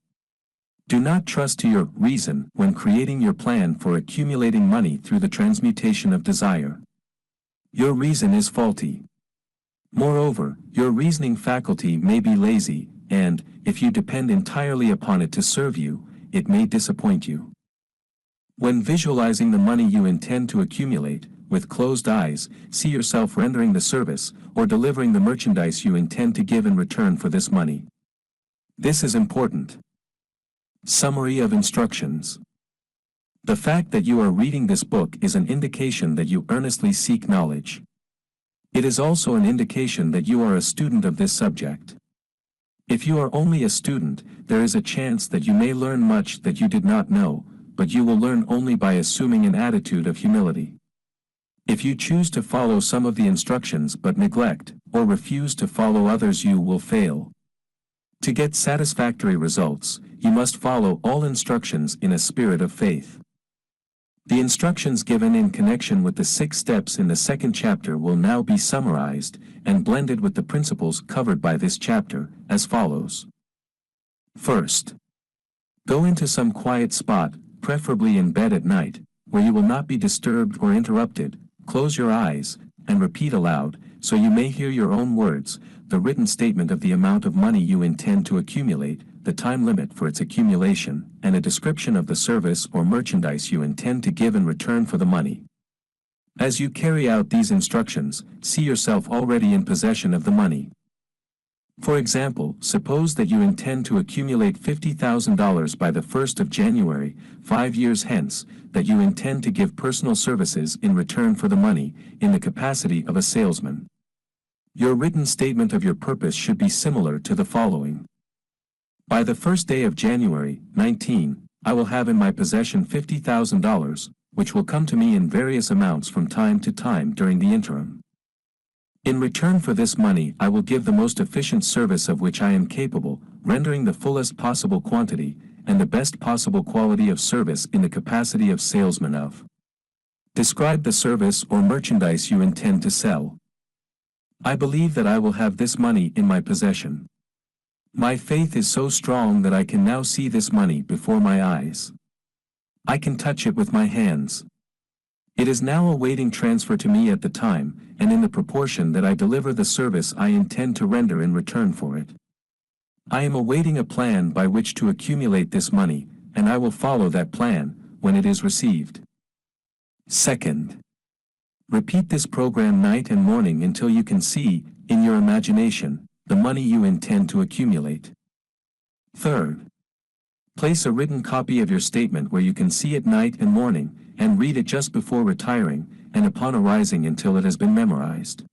Do not trust to your reason when creating your plan for accumulating money through the transmutation of desire. Your reason is faulty. Moreover, your reasoning faculty may be lazy, and, if you depend entirely upon it to serve you, it may disappoint you. When visualizing the money you intend to accumulate, with closed eyes, see yourself rendering the service, or delivering the merchandise you intend to give in return for this money. This is important. Summary of instructions. The fact that you are reading this book is an indication that you earnestly seek knowledge. It is also an indication that you are a student of this subject. If you are only a student, there is a chance that you may learn much that you did not know, but you will learn only by assuming an attitude of humility. If you choose to follow some of the instructions but neglect, or refuse to follow others, you will fail. To get satisfactory results, you must follow all instructions in a spirit of faith. The instructions given in connection with the 6 steps in the 2nd chapter will now be summarized and blended with the principles covered by this chapter, as follows. First, Go into some quiet spot, preferably in bed at night, where you will not be disturbed or interrupted. Close your eyes, and repeat aloud, so you may hear your own words, the written statement of the amount of money you intend to accumulate, the time limit for its accumulation, and a description of the service or merchandise you intend to give in return for the money. As you carry out these instructions, see yourself already in possession of the money. For example, suppose that you intend to accumulate $50,000 by the 1st of January, 5 years hence, that you intend to give personal services in return for the money, in the capacity of a salesman. Your written statement of your purpose should be similar to the following. By the first day of January, 19, I will have in my possession $50,000, which will come to me in various amounts from time to time during the interim. In return for this money I will give the most efficient service of which I am capable, rendering the fullest possible quantity, and the best possible quality of service in the capacity of salesman of. Describe the service or merchandise you intend to sell. I believe that I will have this money in my possession. My faith is so strong that I can now see this money before my eyes. I can touch it with my hands. It is now awaiting transfer to me at the time, and in the proportion that I deliver the service I intend to render in return for it. I am awaiting a plan by which to accumulate this money, and I will follow that plan when it is received. Second, repeat this program night and morning until you can see, in your imagination, the money you intend to accumulate. Third, place a written copy of your statement where you can see it night and morning, and read it just before retiring, and upon arising until it has been memorized.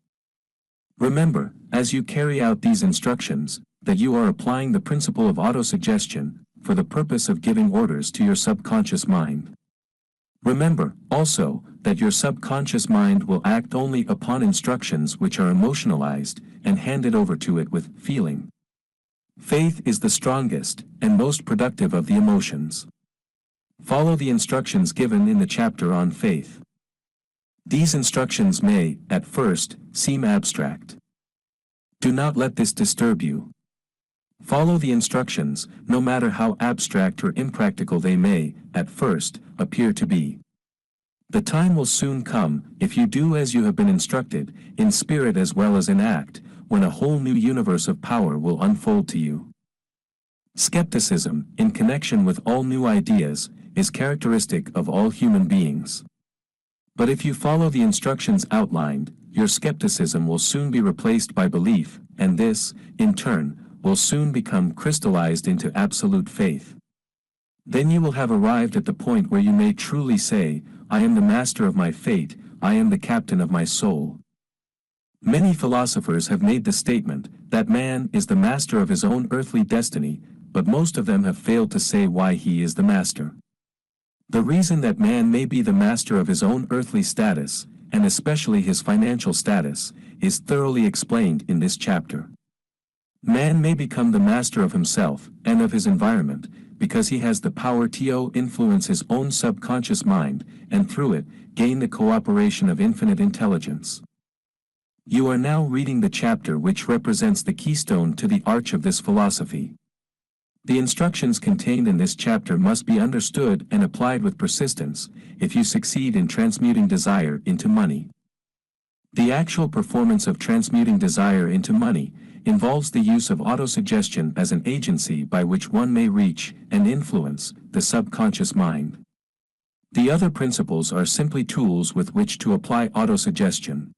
Remember, as you carry out these instructions, that you are applying the principle of autosuggestion, for the purpose of giving orders to your subconscious mind. Remember, also, that your subconscious mind will act only upon instructions which are emotionalized, and handed over to it with feeling. Faith is the strongest, and most productive of the emotions. Follow the instructions given in the chapter on faith. These instructions may, at first, seem abstract. Do not let this disturb you. Follow the instructions, no matter how abstract or impractical they may, at first, appear to be. The time will soon come, if you do as you have been instructed, in spirit as well as in act, when a whole new universe of power will unfold to you. Skepticism, in connection with all new ideas, is characteristic of all human beings. But if you follow the instructions outlined, your skepticism will soon be replaced by belief, and this, in turn, will soon become crystallized into absolute faith. Then you will have arrived at the point where you may truly say, I am the master of my fate, I am the captain of my soul. Many philosophers have made the statement that man is the master of his own earthly destiny, but most of them have failed to say why he is the master. The reason that man may be the master of his own earthly status, and especially his financial status, is thoroughly explained in this chapter. Man may become the master of himself and of his environment, because he has the power to influence his own subconscious mind, and through it, gain the cooperation of infinite intelligence. You are now reading the chapter which represents the keystone to the arch of this philosophy. The instructions contained in this chapter must be understood and applied with persistence, if you succeed in transmuting desire into money. The actual performance of transmuting desire into money involves the use of autosuggestion as an agency by which one may reach and influence the subconscious mind. The other principles are simply tools with which to apply autosuggestion.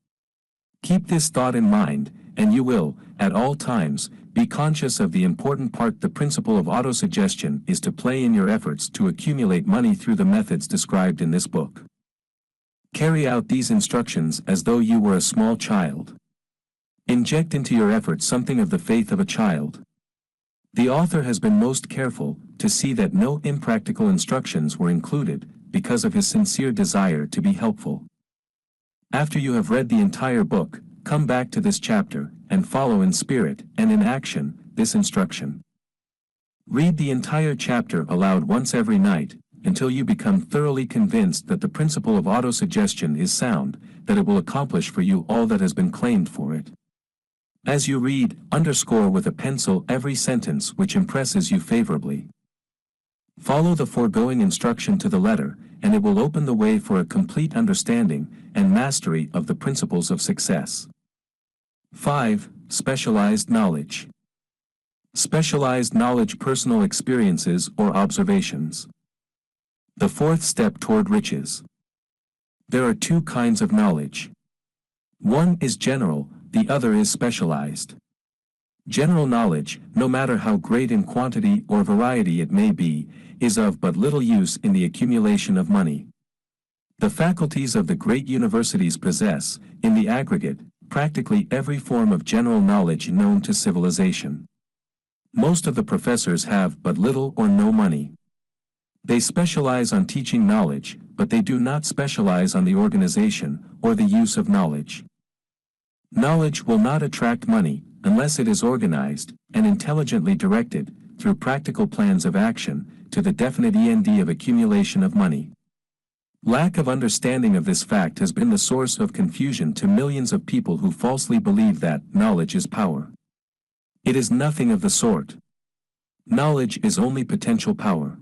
Keep this thought in mind, and you will, at all times, be conscious of the important part the principle of autosuggestion is to play in your efforts to accumulate money through the methods described in this book. Carry out these instructions as though you were a small child. Inject into your efforts something of the faith of a child. The author has been most careful to see that no impractical instructions were included, because of his sincere desire to be helpful. After you have read the entire book, come back to this chapter, and follow in spirit and in action this instruction. Read the entire chapter aloud once every night, until you become thoroughly convinced that the principle of autosuggestion is sound, that it will accomplish for you all that has been claimed for it. As you read, underscore with a pencil every sentence which impresses you favorably. Follow the foregoing instruction to the letter, and it will open the way for a complete understanding and mastery of the principles of success. 5. Specialized knowledge. Specialized knowledge: personal experiences or observations. The fourth step toward riches. There are two kinds of knowledge. One is general, the other is specialized. General knowledge, no matter how great in quantity or variety it may be, is of but little use in the accumulation of money. The faculties of the great universities possess, in the aggregate, practically every form of general knowledge known to civilization. Most of the professors have but little or no money. They specialize on teaching knowledge, but they do not specialize on the organization or the use of knowledge. Knowledge will not attract money unless it is organized and intelligently directed through practical plans of action to the definite end of accumulation of money. Lack of understanding of this fact has been the source of confusion to millions of people who falsely believe that knowledge is power. It is nothing of the sort. Knowledge is only potential power.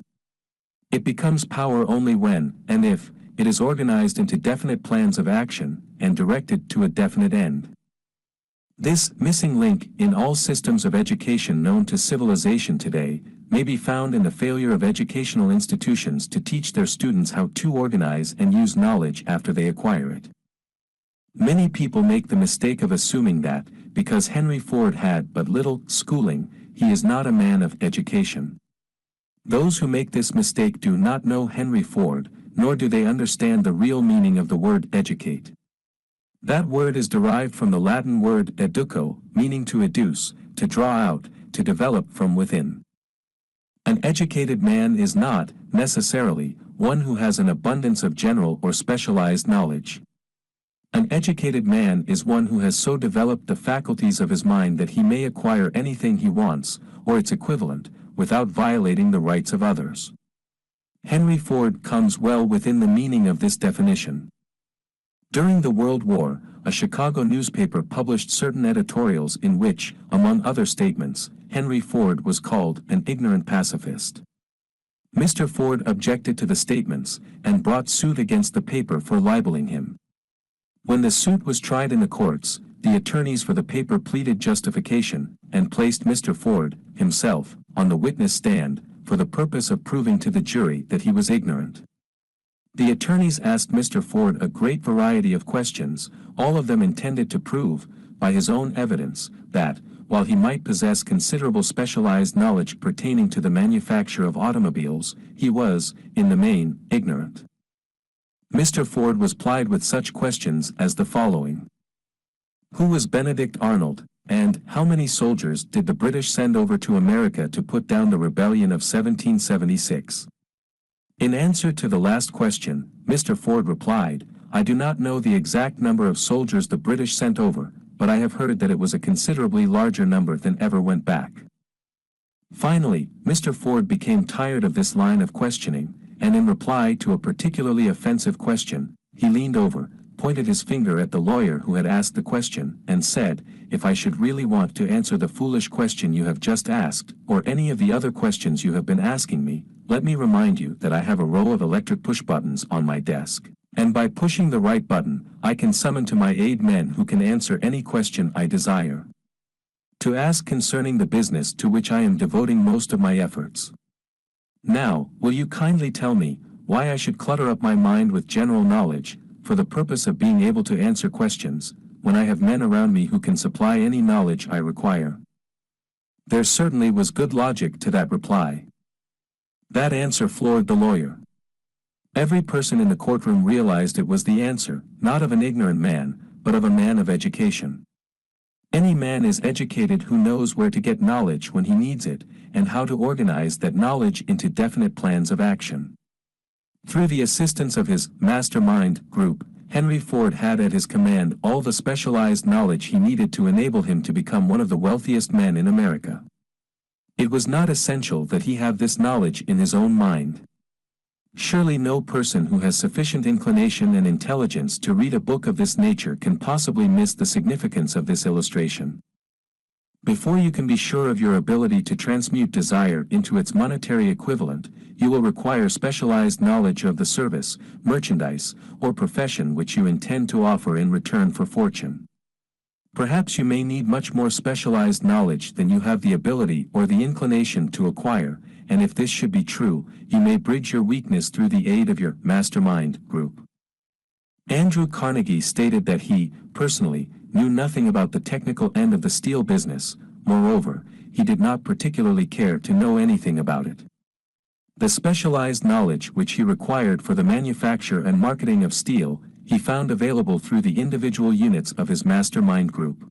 It becomes power only when, and if, it is organized into definite plans of action and directed to a definite end. This missing link in all systems of education known to civilization today may be found in the failure of educational institutions to teach their students how to organize and use knowledge after they acquire it. Many people make the mistake of assuming that, because Henry Ford had but little schooling, he is not a man of education. Those who make this mistake do not know Henry Ford, nor do they understand the real meaning of the word educate. That word is derived from the Latin word educo, meaning to educe, to draw out, to develop from within. An educated man is not, necessarily, one who has an abundance of general or specialized knowledge. An educated man is one who has so developed the faculties of his mind that he may acquire anything he wants, or its equivalent, without violating the rights of others. Henry Ford comes well within the meaning of this definition. During the World War, a Chicago newspaper published certain editorials in which, among other statements, Henry Ford was called an ignorant pacifist. Mr. Ford objected to the statements and brought suit against the paper for libeling him. When the suit was tried in the courts, the attorneys for the paper pleaded justification and placed Mr. Ford, himself, on the witness stand, for the purpose of proving to the jury that he was ignorant. The attorneys asked Mr. Ford a great variety of questions, all of them intended to prove, by his own evidence, that, while he might possess considerable specialized knowledge pertaining to the manufacture of automobiles, he was, in the main, ignorant. Mr. Ford was plied with such questions as the following. Who was Benedict Arnold, and how many soldiers did the British send over to America to put down the rebellion of 1776? In answer to the last question, Mr. Ford replied, I do not know the exact number of soldiers the British sent over, but I have heard that it was a considerably larger number than ever went back. Finally, Mr. Ford became tired of this line of questioning, and in reply to a particularly offensive question, he leaned over, pointed his finger at the lawyer who had asked the question, and said, If I should really want to answer the foolish question you have just asked, or any of the other questions you have been asking me, let me remind you that I have a row of electric push buttons on my desk, and by pushing the right button, I can summon to my aid men who can answer any question I desire to ask concerning the business to which I am devoting most of my efforts. Now, will you kindly tell me why I should clutter up my mind with general knowledge, for the purpose of being able to answer questions, when I have men around me who can supply any knowledge I require? There certainly was good logic to that reply. That answer floored the lawyer. Every person in the courtroom realized it was the answer, not of an ignorant man, but of a man of education. Any man is educated who knows where to get knowledge when he needs it, and how to organize that knowledge into definite plans of action. Through the assistance of his mastermind group, Henry Ford had at his command all the specialized knowledge he needed to enable him to become one of the wealthiest men in America. It was not essential that he have this knowledge in his own mind. Surely no person who has sufficient inclination and intelligence to read a book of this nature can possibly miss the significance of this illustration. Before you can be sure of your ability to transmute desire into its monetary equivalent, you will require specialized knowledge of the service, merchandise, or profession which you intend to offer in return for fortune. Perhaps you may need much more specialized knowledge than you have the ability or the inclination to acquire, and if this should be true, you may bridge your weakness through the aid of your mastermind group. Andrew Carnegie stated that he, personally, knew nothing about the technical end of the steel business. Moreover, he did not particularly care to know anything about it. The specialized knowledge which he required for the manufacture and marketing of steel, he found available through the individual units of his mastermind group.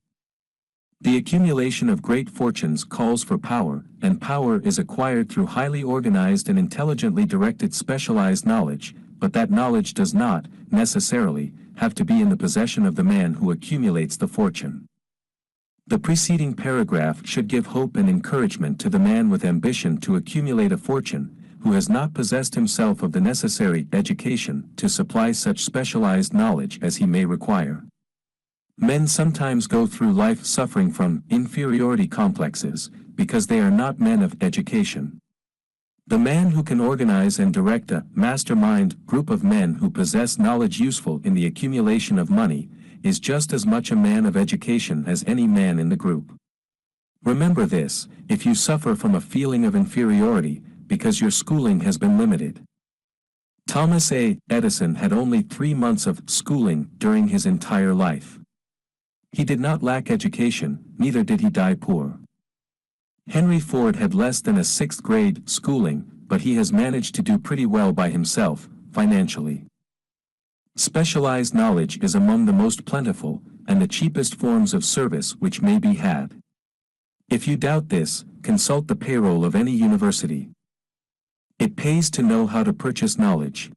The accumulation of great fortunes calls for power, and power is acquired through highly organized and intelligently directed specialized knowledge, but that knowledge does not, necessarily, have to be in the possession of the man who accumulates the fortune. The preceding paragraph should give hope and encouragement to the man with ambition to accumulate a fortune, who has not possessed himself of the necessary education to supply such specialized knowledge as he may require. Men sometimes go through life suffering from inferiority complexes, because they are not men of education. The man who can organize and direct a mastermind group of men who possess knowledge useful in the accumulation of money, is just as much a man of education as any man in the group. Remember this, if you suffer from a feeling of inferiority, because your schooling has been limited. Thomas Edison had only 3 months of schooling during his entire life. He did not lack education, neither did he die poor. Henry Ford had less than a 6th grade schooling, but he has managed to do pretty well by himself, financially. Specialized knowledge is among the most plentiful, and the cheapest forms of service which may be had. If you doubt this, consult the payroll of any university. It pays to know how to purchase knowledge.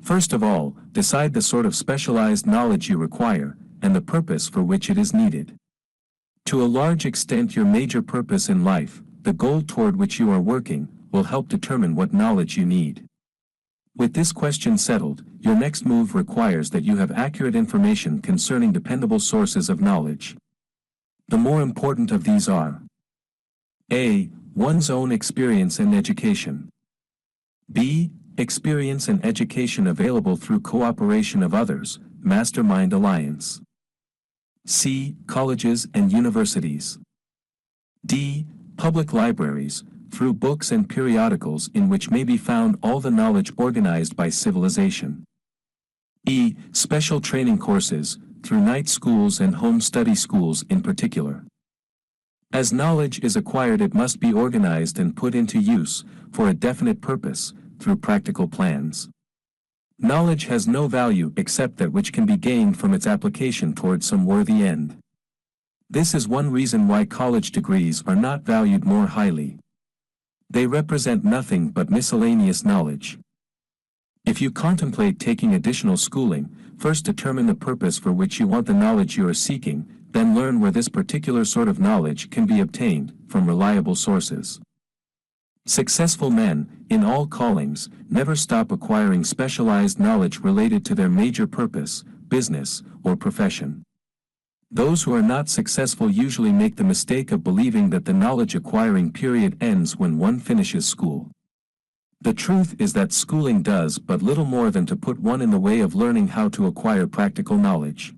First of all, decide the sort of specialized knowledge you require, and the purpose for which it is needed. To a large extent, your major purpose in life, the goal toward which you are working, will help determine what knowledge you need. With this question settled, your next move requires that you have accurate information concerning dependable sources of knowledge. The more important of these are: A. One's own experience and education. B. Experience and education available through cooperation of others, mastermind alliance. C. Colleges and universities. D. Public libraries, through books and periodicals in which may be found all the knowledge organized by civilization. E. Special training courses, through night schools and home study schools in particular. As knowledge is acquired, it must be organized and put into use, for a definite purpose, through practical plans. Knowledge has no value except that which can be gained from its application toward some worthy end. This is one reason why college degrees are not valued more highly. They represent nothing but miscellaneous knowledge. If you contemplate taking additional schooling, first determine the purpose for which you want the knowledge you are seeking, then learn where this particular sort of knowledge can be obtained, from reliable sources. Successful men, in all callings, never stop acquiring specialized knowledge related to their major purpose, business, or profession. Those who are not successful usually make the mistake of believing that the knowledge acquiring period ends when one finishes school. The truth is that schooling does but little more than to put one in the way of learning how to acquire practical knowledge.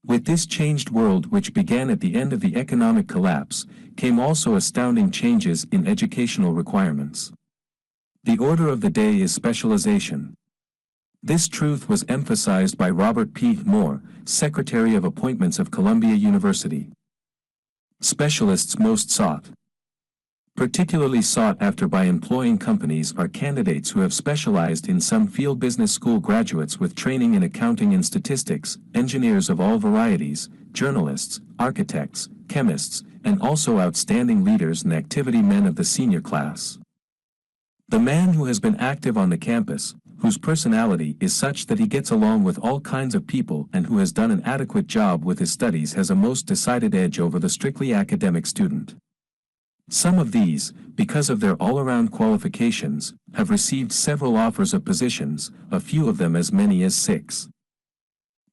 With this changed world, which began at the end of the economic collapse, came also astounding changes in educational requirements. The order of the day is specialization. This truth was emphasized by Robert P. Moore, Secretary of Appointments of Columbia University. Specialists most sought. Particularly sought after by employing companies are candidates who have specialized in some field. Business school graduates with training in accounting and statistics, engineers of all varieties, journalists, architects, chemists, and also outstanding leaders and activity men of the senior class. The man who has been active on the campus, whose personality is such that he gets along with all kinds of people and who has done an adequate job with his studies, has a most decided edge over the strictly academic student. Some of these, because of their all-around qualifications, have received several offers of positions, a few of them as many as 6.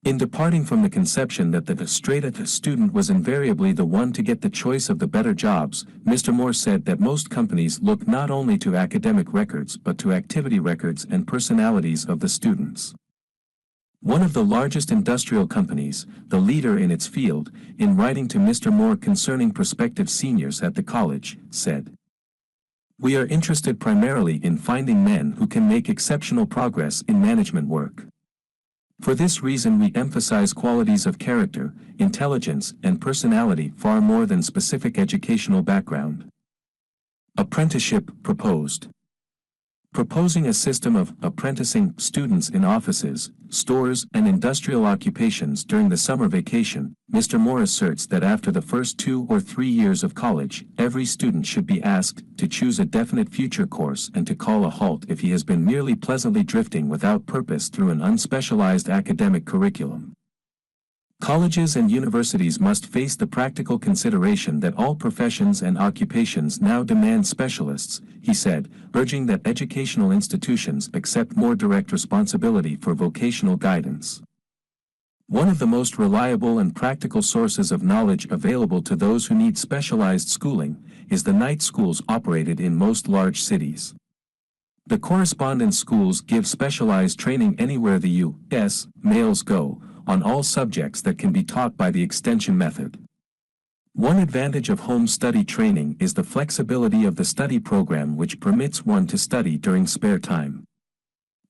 In departing from the conception that the straight-A student was invariably the one to get the choice of the better jobs, Mr. Moore said that most companies look not only to academic records but to activity records and personalities of the students. One of the largest industrial companies, the leader in its field, in writing to Mr. Moore concerning prospective seniors at the college, said, "We are interested primarily in finding men who can make exceptional progress in management work. For this reason we emphasize qualities of character, intelligence, and personality far more than specific educational background." Apprenticeship proposed. Proposing a system of apprenticing students in offices, stores, and industrial occupations during the summer vacation, Mr. Moore asserts that after the first 2 or 3 years of college, every student should be asked to choose a definite future course and to call a halt if he has been merely pleasantly drifting without purpose through an unspecialized academic curriculum. Colleges and universities must face the practical consideration that all professions and occupations now demand specialists, he said, urging that educational institutions accept more direct responsibility for vocational guidance. One of the most reliable and practical sources of knowledge available to those who need specialized schooling is the night schools operated in most large cities. The correspondence schools give specialized training anywhere the U.S. males go, on all subjects that can be taught by the extension method. One advantage of home study training is the flexibility of the study program, which permits one to study during spare time.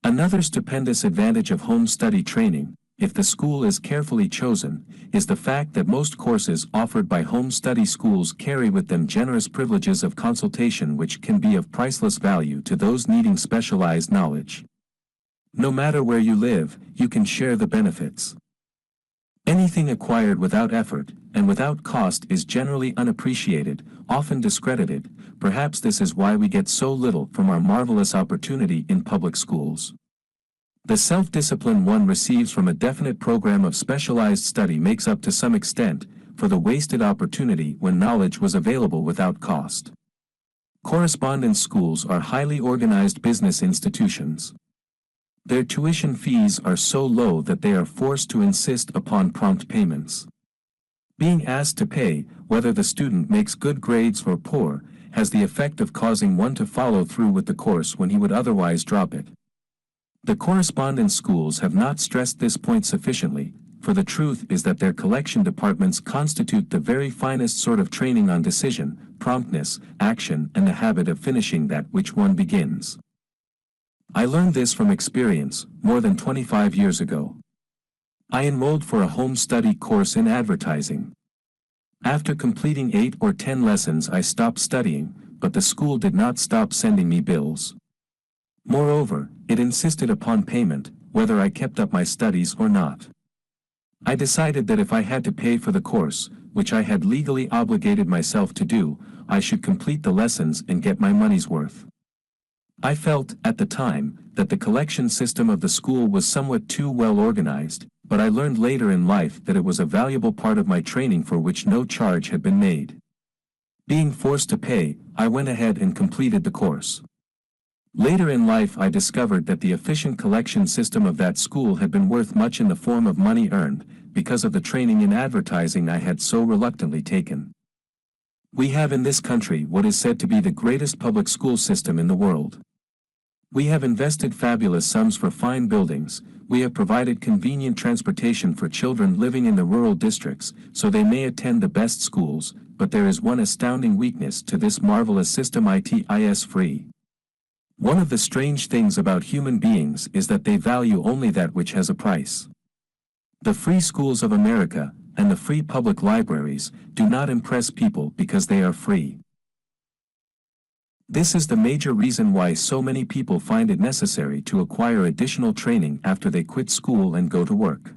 Another stupendous advantage of home study training, if the school is carefully chosen, is the fact that most courses offered by home study schools carry with them generous privileges of consultation which can be of priceless value to those needing specialized knowledge. No matter where you live, you can share the benefits. Anything acquired without effort, and without cost is generally unappreciated, often discredited. Perhaps this is why we get so little from our marvelous opportunity in public schools. The self-discipline one receives from a definite program of specialized study makes up to some extent for the wasted opportunity when knowledge was available without cost. Correspondence schools are highly organized business institutions. Their tuition fees are so low that they are forced to insist upon prompt payments. Being asked to pay, whether the student makes good grades or poor, has the effect of causing one to follow through with the course when he would otherwise drop it. The correspondence schools have not stressed this point sufficiently, for the truth is that their collection departments constitute the very finest sort of training on decision, promptness, action, and the habit of finishing that which one begins. I learned this from experience, more than 25 years ago. I enrolled for a home study course in advertising. After completing 8 or 10 lessons I stopped studying, but the school did not stop sending me bills. Moreover, it insisted upon payment, whether I kept up my studies or not. I decided that if I had to pay for the course, which I had legally obligated myself to do, I should complete the lessons and get my money's worth. I felt, at the time, that the collection system of the school was somewhat too well organized, but I learned later in life that it was a valuable part of my training for which no charge had been made. Being forced to pay, I went ahead and completed the course. Later in life I discovered that the efficient collection system of that school had been worth much in the form of money earned, because of the training in advertising I had so reluctantly taken. We have in this country what is said to be the greatest public school system in the world. We have invested fabulous sums for fine buildings, we have provided convenient transportation for children living in the rural districts, so they may attend the best schools, but there is one astounding weakness to this marvelous system: it is free. One of the strange things about human beings is that they value only that which has a price. The free schools of America, and the free public libraries, do not impress people because they are free. This is the major reason why so many people find it necessary to acquire additional training after they quit school and go to work.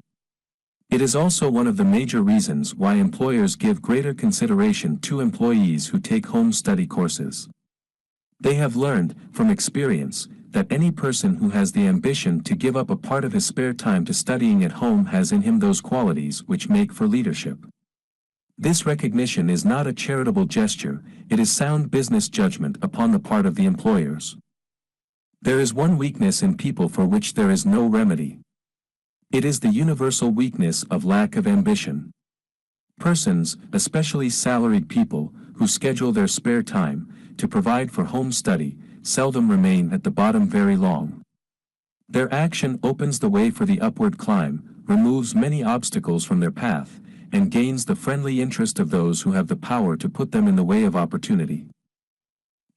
It is also one of the major reasons why employers give greater consideration to employees who take home study courses. They have learned, from experience, that any person who has the ambition to give up a part of his spare time to studying at home has in him those qualities which make for leadership. This recognition is not a charitable gesture, it is sound business judgment upon the part of the employers. There is one weakness in people for which there is no remedy. It is the universal weakness of lack of ambition. Persons, especially salaried people, who schedule their spare time to provide for home study, seldom remain at the bottom very long. Their action opens the way for the upward climb, removes many obstacles from their path, and gains the friendly interest of those who have the power to put them in the way of opportunity.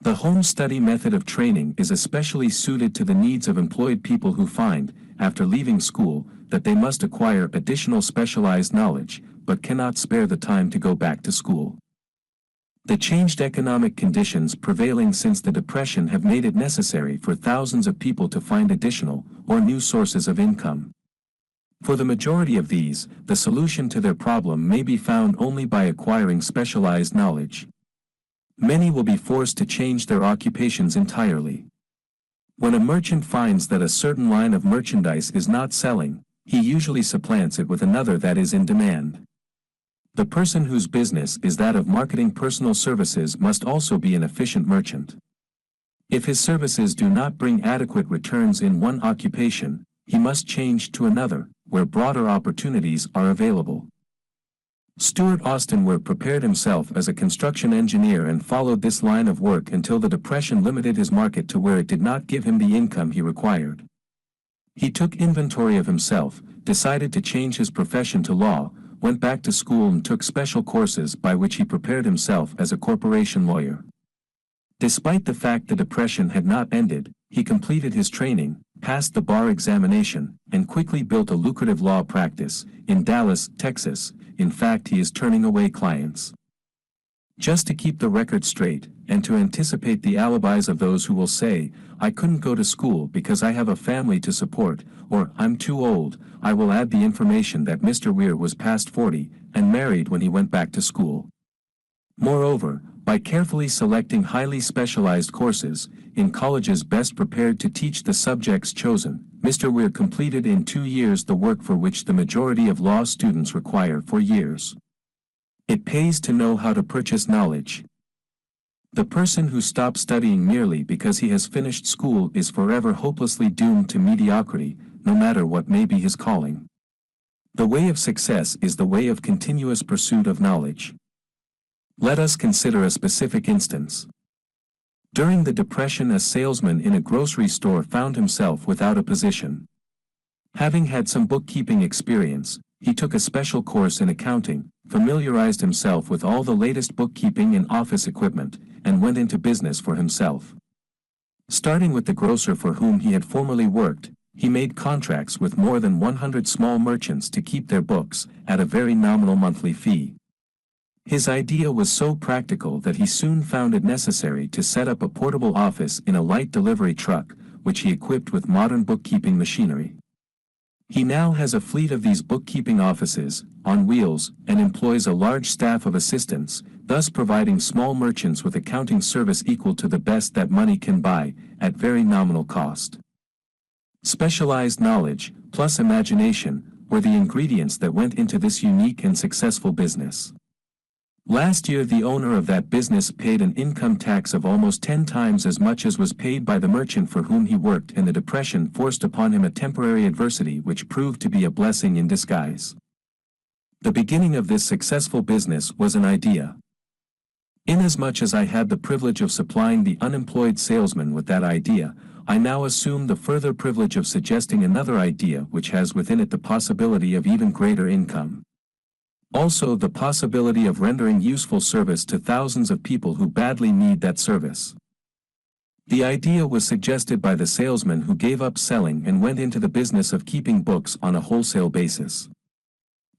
The home study method of training is especially suited to the needs of employed people who find, after leaving school, that they must acquire additional specialized knowledge, but cannot spare the time to go back to school. The changed economic conditions prevailing since the Depression have made it necessary for thousands of people to find additional, or new sources of income. For the majority of these, the solution to their problem may be found only by acquiring specialized knowledge. Many will be forced to change their occupations entirely. When a merchant finds that a certain line of merchandise is not selling, he usually supplants it with another that is in demand. The person whose business is that of marketing personal services must also be an efficient merchant. If his services do not bring adequate returns in one occupation, he must change to another, where broader opportunities are available. Stuart Austin prepared himself as a construction engineer and followed this line of work until the Depression limited his market to where it did not give him the income he required. He took inventory of himself, decided to change his profession to law, went back to school and took special courses by which he prepared himself as a corporation lawyer. Despite the fact the Depression had not ended, he completed his training, passed the bar examination, and quickly built a lucrative law practice in Dallas, Texas. In fact, he is turning away clients. Just to keep the record straight, and to anticipate the alibis of those who will say, "I couldn't go to school because I have a family to support," or "I'm too old," I will add the information that Mr. Weir was past 40, and married when he went back to school. Moreover, by carefully selecting highly specialized courses, in colleges best prepared to teach the subjects chosen, Mr. Weir completed in 2 years the work for which the majority of law students require 4 years. It pays to know how to purchase knowledge. The person who stops studying merely because he has finished school is forever hopelessly doomed to mediocrity, no matter what may be his calling. The way of success is the way of continuous pursuit of knowledge. Let us consider a specific instance. During the Depression, a salesman in a grocery store found himself without a position. Having had some bookkeeping experience, he took a special course in accounting, familiarized himself with all the latest bookkeeping and office equipment, and went into business for himself. Starting with the grocer for whom he had formerly worked, he made contracts with more than 100 small merchants to keep their books, at a very nominal monthly fee. His idea was so practical that he soon found it necessary to set up a portable office in a light delivery truck, which he equipped with modern bookkeeping machinery. He now has a fleet of these bookkeeping offices, on wheels, and employs a large staff of assistants, thus providing small merchants with accounting service equal to the best that money can buy, at very nominal cost. Specialized knowledge, plus imagination, were the ingredients that went into this unique and successful business. Last year the owner of that business paid an income tax of almost 10 times as much as was paid by the merchant for whom he worked, and the Depression forced upon him a temporary adversity which proved to be a blessing in disguise. The beginning of this successful business was an idea. Inasmuch as I had the privilege of supplying the unemployed salesman with that idea, I now assume the further privilege of suggesting another idea which has within it the possibility of even greater income. Also the possibility of rendering useful service to thousands of people who badly need that service. The idea was suggested by the salesman who gave up selling and went into the business of keeping books on a wholesale basis.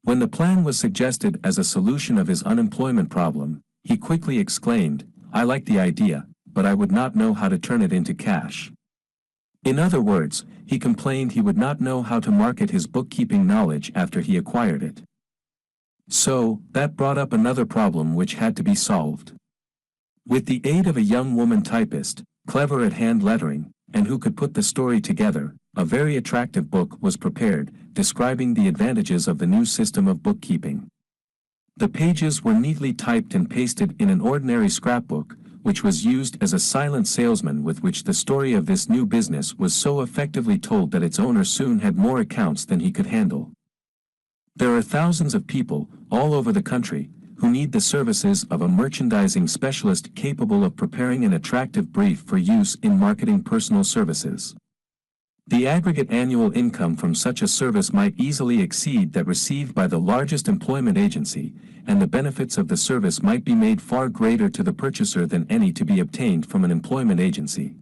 When the plan was suggested as a solution of his unemployment problem, he quickly exclaimed, "I like the idea, but I would not know how to turn it into cash." In other words, he complained he would not know how to market his bookkeeping knowledge after he acquired it. So, that brought up another problem which had to be solved. With the aid of a young woman typist, clever at hand lettering, and who could put the story together, a very attractive book was prepared, describing the advantages of the new system of bookkeeping. The pages were neatly typed and pasted in an ordinary scrapbook, which was used as a silent salesman with which the story of this new business was so effectively told that its owner soon had more accounts than he could handle. There are thousands of people, all over the country, who need the services of a merchandising specialist capable of preparing an attractive brief for use in marketing personal services. The aggregate annual income from such a service might easily exceed that received by the largest employment agency, and the benefits of the service might be made far greater to the purchaser than any to be obtained from an employment agency.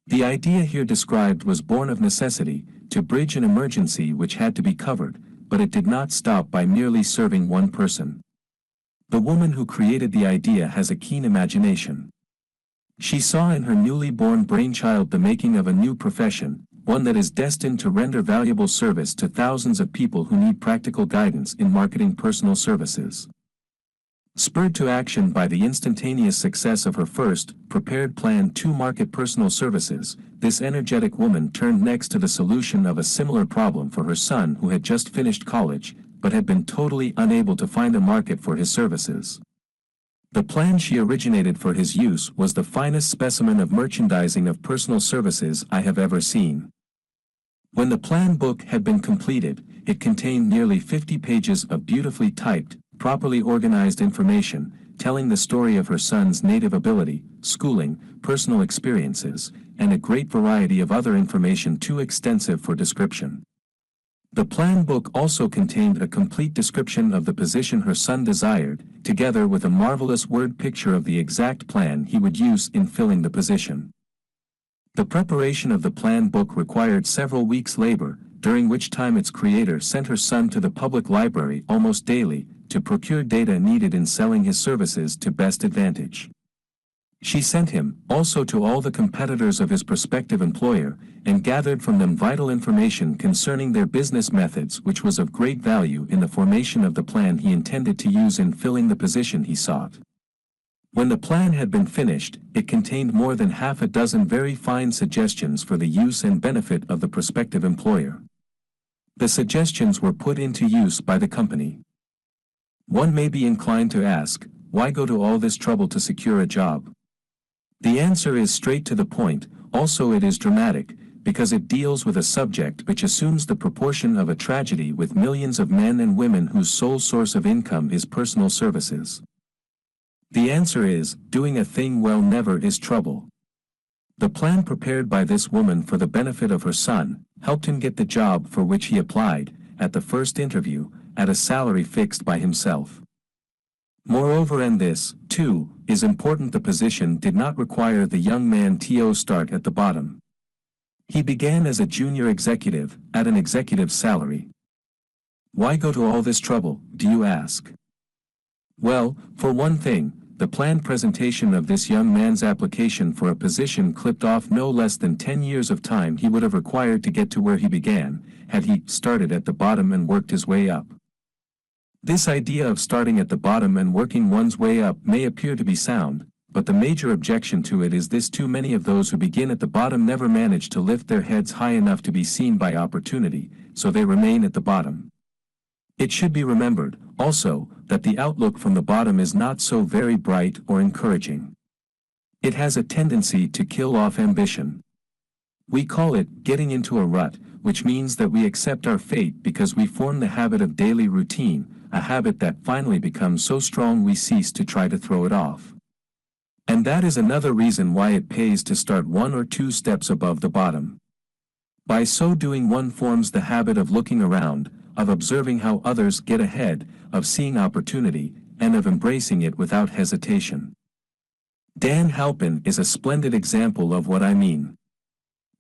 The idea here described was born of necessity, to bridge an emergency which had to be covered, but it did not stop by merely serving one person. The woman who created the idea has a keen imagination. She saw in her newly born brainchild the making of a new profession, one that is destined to render valuable service to thousands of people who need practical guidance in marketing personal services. Spurred to action by the instantaneous success of her first, prepared plan to market personal services, this energetic woman turned next to the solution of a similar problem for her son who had just finished college, but had been totally unable to find a market for his services. The plan she originated for his use was the finest specimen of merchandising of personal services I have ever seen. When the plan book had been completed, it contained nearly 50 pages of beautifully typed, properly organized information, telling the story of her son's native ability, schooling, personal experiences, and a great variety of other information too extensive for description. The plan book also contained a complete description of the position her son desired, together with a marvelous word picture of the exact plan he would use in filling the position. The preparation of the plan book required several weeks' labor, during which time its creator sent her son to the public library almost daily, to procure data needed in selling his services to best advantage. She sent him, also, to all the competitors of his prospective employer, and gathered from them vital information concerning their business methods which was of great value in the formation of the plan he intended to use in filling the position he sought. When the plan had been finished, it contained more than half a dozen very fine suggestions for the use and benefit of the prospective employer. The suggestions were put into use by the company. One may be inclined to ask, why go to all this trouble to secure a job? The answer is straight to the point. Also it is dramatic, because it deals with a subject which assumes the proportion of a tragedy with millions of men and women whose sole source of income is personal services. The answer is, doing a thing well never is trouble. The plan prepared by this woman for the benefit of her son, helped him get the job for which he applied, at the first interview, at a salary fixed by himself. Moreover, and this, too, is important, the position did not require the young man to start at the bottom. He began as a junior executive, at an executive's salary. Why go to all this trouble, do you ask? Well, for one thing, the planned presentation of this young man's application for a position clipped off no less than 10 years of time he would have required to get to where he began, had he started at the bottom and worked his way up. This idea of starting at the bottom and working one's way up may appear to be sound, but the major objection to it is this: too many of those who begin at the bottom never manage to lift their heads high enough to be seen by opportunity, so they remain at the bottom. It should be remembered, also, that the outlook from the bottom is not so very bright or encouraging. It has a tendency to kill off ambition. We call it getting into a rut, which means that we accept our fate because we form the habit of daily routine, a habit that finally becomes so strong we cease to try to throw it off. And that is another reason why it pays to start 1 or 2 steps above the bottom. By so doing, one forms the habit of looking around, of observing how others get ahead, of seeing opportunity, and of embracing it without hesitation. Dan Halpin is a splendid example of what I mean.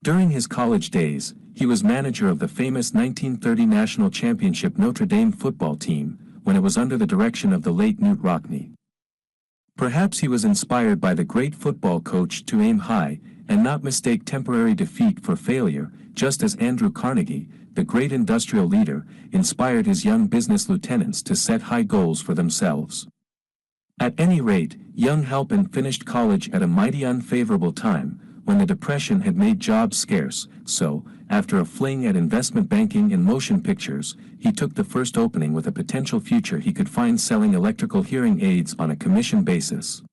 During his college days, he was manager of the famous 1930 national championship Notre Dame football team, when it was under the direction of the late Knute Rockne. Perhaps he was inspired by the great football coach to aim high, and not mistake temporary defeat for failure, just as Andrew Carnegie, the great industrial leader, inspired his young business lieutenants to set high goals for themselves. At any rate, young Halpin finished college at a mighty unfavorable time, when the Depression had made jobs scarce, so, after a fling at investment banking and motion pictures, he took the first opening with a potential future he could find selling electrical hearing aids on a commission basis.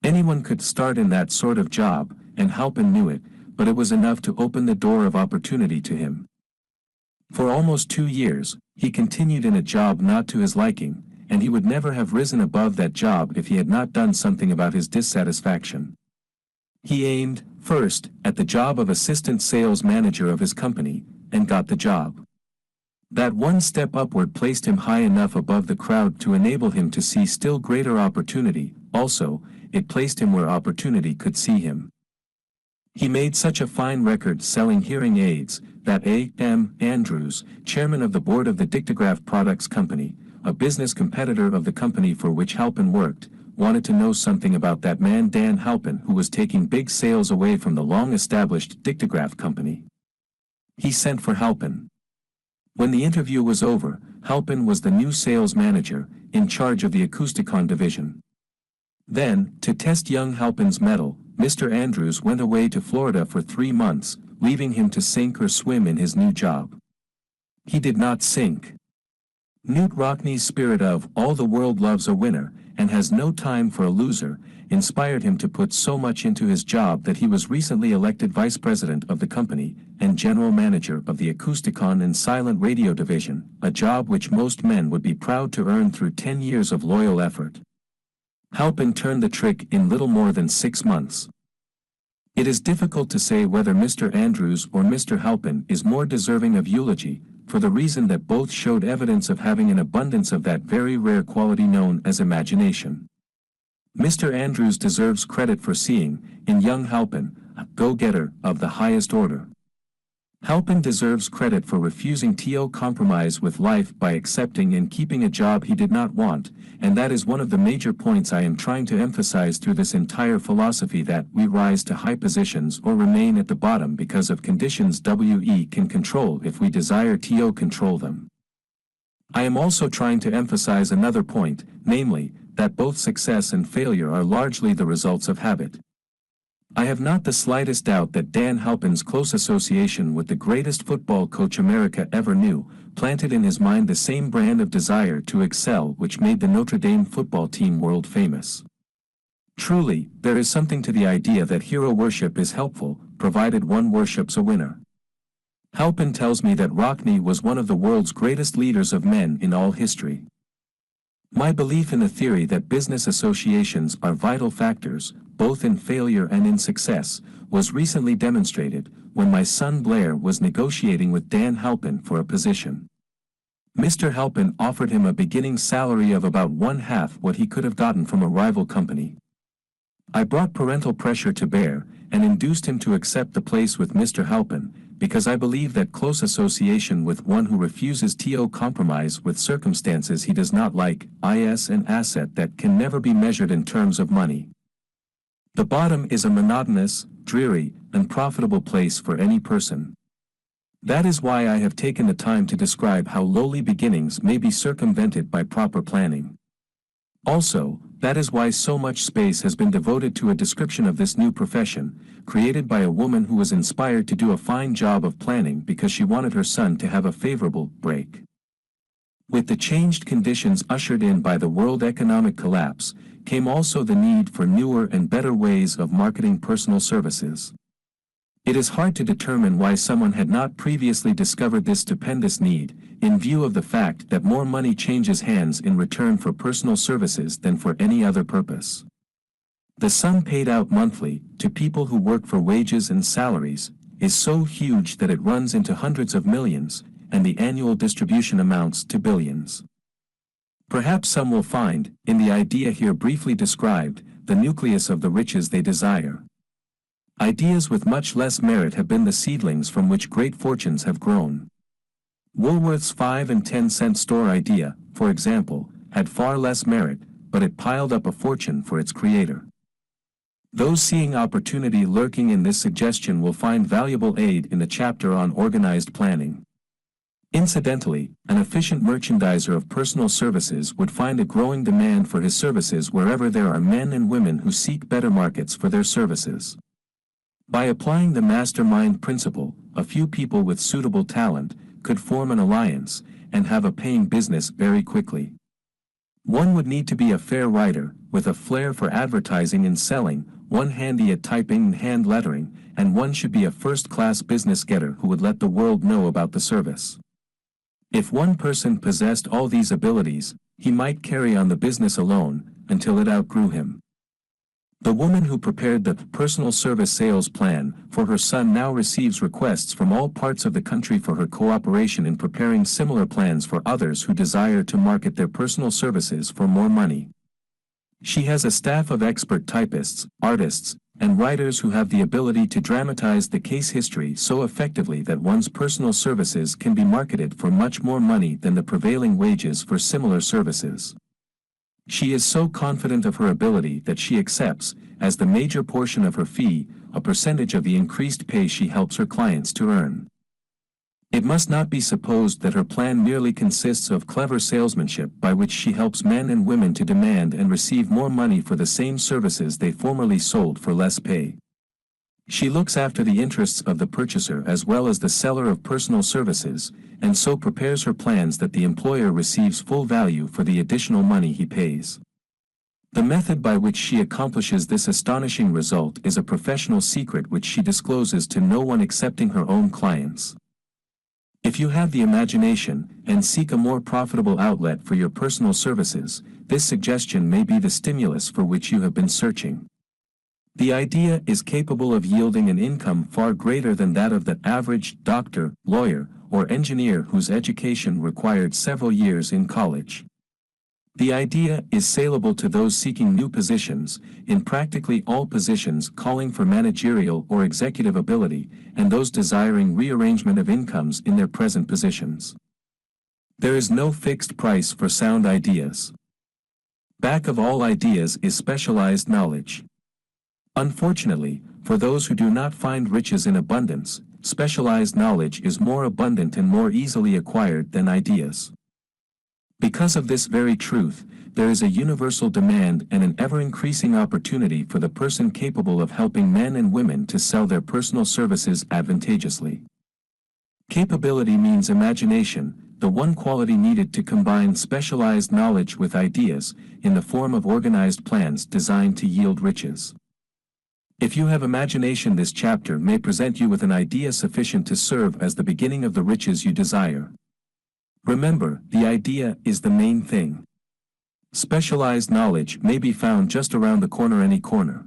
Anyone could start in that sort of job, and Halpin knew it, but it was enough to open the door of opportunity to him. For almost 2 years, he continued in a job not to his liking, and he would never have risen above that job if he had not done something about his dissatisfaction. He aimed, first, at the job of assistant sales manager of his company, and got the job. That one step upward placed him high enough above the crowd to enable him to see still greater opportunity. Also, it placed him where opportunity could see him. He made such a fine record selling hearing aids, that A.M. Andrews, chairman of the board of the Dictograph Products Company, a business competitor of the company for which Halpin worked, wanted to know something about that man Dan Halpin who was taking big sales away from the long-established Dictograph Company. He sent for Halpin. When the interview was over, Halpin was the new sales manager, in charge of the Acousticon division. Then, to test young Halpin's mettle, Mr. Andrews went away to Florida for 3 months, leaving him to sink or swim in his new job. He did not sink. Knute Rockne's spirit of "all the world loves a winner, and has no time for a loser," inspired him to put so much into his job that he was recently elected vice president of the company, and general manager of the Acousticon and Silent Radio division, a job which most men would be proud to earn through 10 years of loyal effort. Halpin turned the trick in little more than 6 months. It is difficult to say whether Mr. Andrews or Mr. Halpin is more deserving of eulogy, for the reason that both showed evidence of having an abundance of that very rare quality known as imagination. Mr. Andrews deserves credit for seeing, in young Halpin, a go-getter of the highest order. Halpin deserves credit for refusing to compromise with life by accepting and keeping a job he did not want, and that is one of the major points I am trying to emphasize through this entire philosophy, that we rise to high positions or remain at the bottom because of conditions we can control if we desire to control them. I am also trying to emphasize another point, namely, that both success and failure are largely the results of habit. I have not the slightest doubt that Dan Halpin's close association with the greatest football coach America ever knew, planted in his mind the same brand of desire to excel which made the Notre Dame football team world famous. Truly, there is something to the idea that hero worship is helpful, provided one worships a winner. Halpin tells me that Rockne was one of the world's greatest leaders of men in all history. My belief in the theory that business associations are vital factors, both in failure and in success, was recently demonstrated when my son Blair was negotiating with Dan Halpin for a position. Mr. Halpin offered him a beginning salary of about 1/2 what he could have gotten from a rival company. I brought parental pressure to bear, and induced him to accept the place with Mr. Halpin, because I believe that close association with one who refuses to compromise with circumstances he does not like is an asset that can never be measured in terms of money. The bottom is a monotonous, dreary, unprofitable place for any person. That is why I have taken the time to describe how lowly beginnings may be circumvented by proper planning. Also, that is why so much space has been devoted to a description of this new profession, created by a woman who was inspired to do a fine job of planning because she wanted her son to have a favorable break. With the changed conditions ushered in by the world economic collapse, came also the need for newer and better ways of marketing personal services. It is hard to determine why someone had not previously discovered this stupendous need, in view of the fact that more money changes hands in return for personal services than for any other purpose. The sum paid out monthly, to people who work for wages and salaries, is so huge that it runs into hundreds of millions, and the annual distribution amounts to billions. Perhaps some will find, in the idea here briefly described, the nucleus of the riches they desire. Ideas with much less merit have been the seedlings from which great fortunes have grown. Woolworth's 5 and 10 cent store idea, for example, had far less merit, but it piled up a fortune for its creator. Those seeing opportunity lurking in this suggestion will find valuable aid in the chapter on organized planning. Incidentally, an efficient merchandiser of personal services would find a growing demand for his services wherever there are men and women who seek better markets for their services. By applying the mastermind principle, a few people with suitable talent could form an alliance and have a paying business very quickly. One would need to be a fair writer, with a flair for advertising and selling, one handy at typing and hand lettering, and one should be a first-class business getter who would let the world know about the service. If one person possessed all these abilities, he might carry on the business alone, until it outgrew him. The woman who prepared the personal service sales plan for her son now receives requests from all parts of the country for her cooperation in preparing similar plans for others who desire to market their personal services for more money. She has a staff of expert typists, artists, and writers who have the ability to dramatize the case history so effectively that one's personal services can be marketed for much more money than the prevailing wages for similar services. She is so confident of her ability that she accepts, as the major portion of her fee, a percentage of the increased pay she helps her clients to earn. It must not be supposed that her plan merely consists of clever salesmanship by which she helps men and women to demand and receive more money for the same services they formerly sold for less pay. She looks after the interests of the purchaser as well as the seller of personal services, and so prepares her plans that the employer receives full value for the additional money he pays. The method by which she accomplishes this astonishing result is a professional secret which she discloses to no one excepting her own clients. If you have the imagination, and seek a more profitable outlet for your personal services, this suggestion may be the stimulus for which you have been searching. The idea is capable of yielding an income far greater than that of the average doctor, lawyer, or engineer whose education required several years in college. The idea is saleable to those seeking new positions, in practically all positions calling for managerial or executive ability, and those desiring rearrangement of incomes in their present positions. There is no fixed price for sound ideas. Back of all ideas is specialized knowledge. Unfortunately, for those who do not find riches in abundance, specialized knowledge is more abundant and more easily acquired than ideas. Because of this very truth, there is a universal demand and an ever-increasing opportunity for the person capable of helping men and women to sell their personal services advantageously. Capability means imagination, the one quality needed to combine specialized knowledge with ideas, in the form of organized plans designed to yield riches. If you have imagination, this chapter may present you with an idea sufficient to serve as the beginning of the riches you desire. Remember, the idea is the main thing. Specialized knowledge may be found just around the corner, any corner.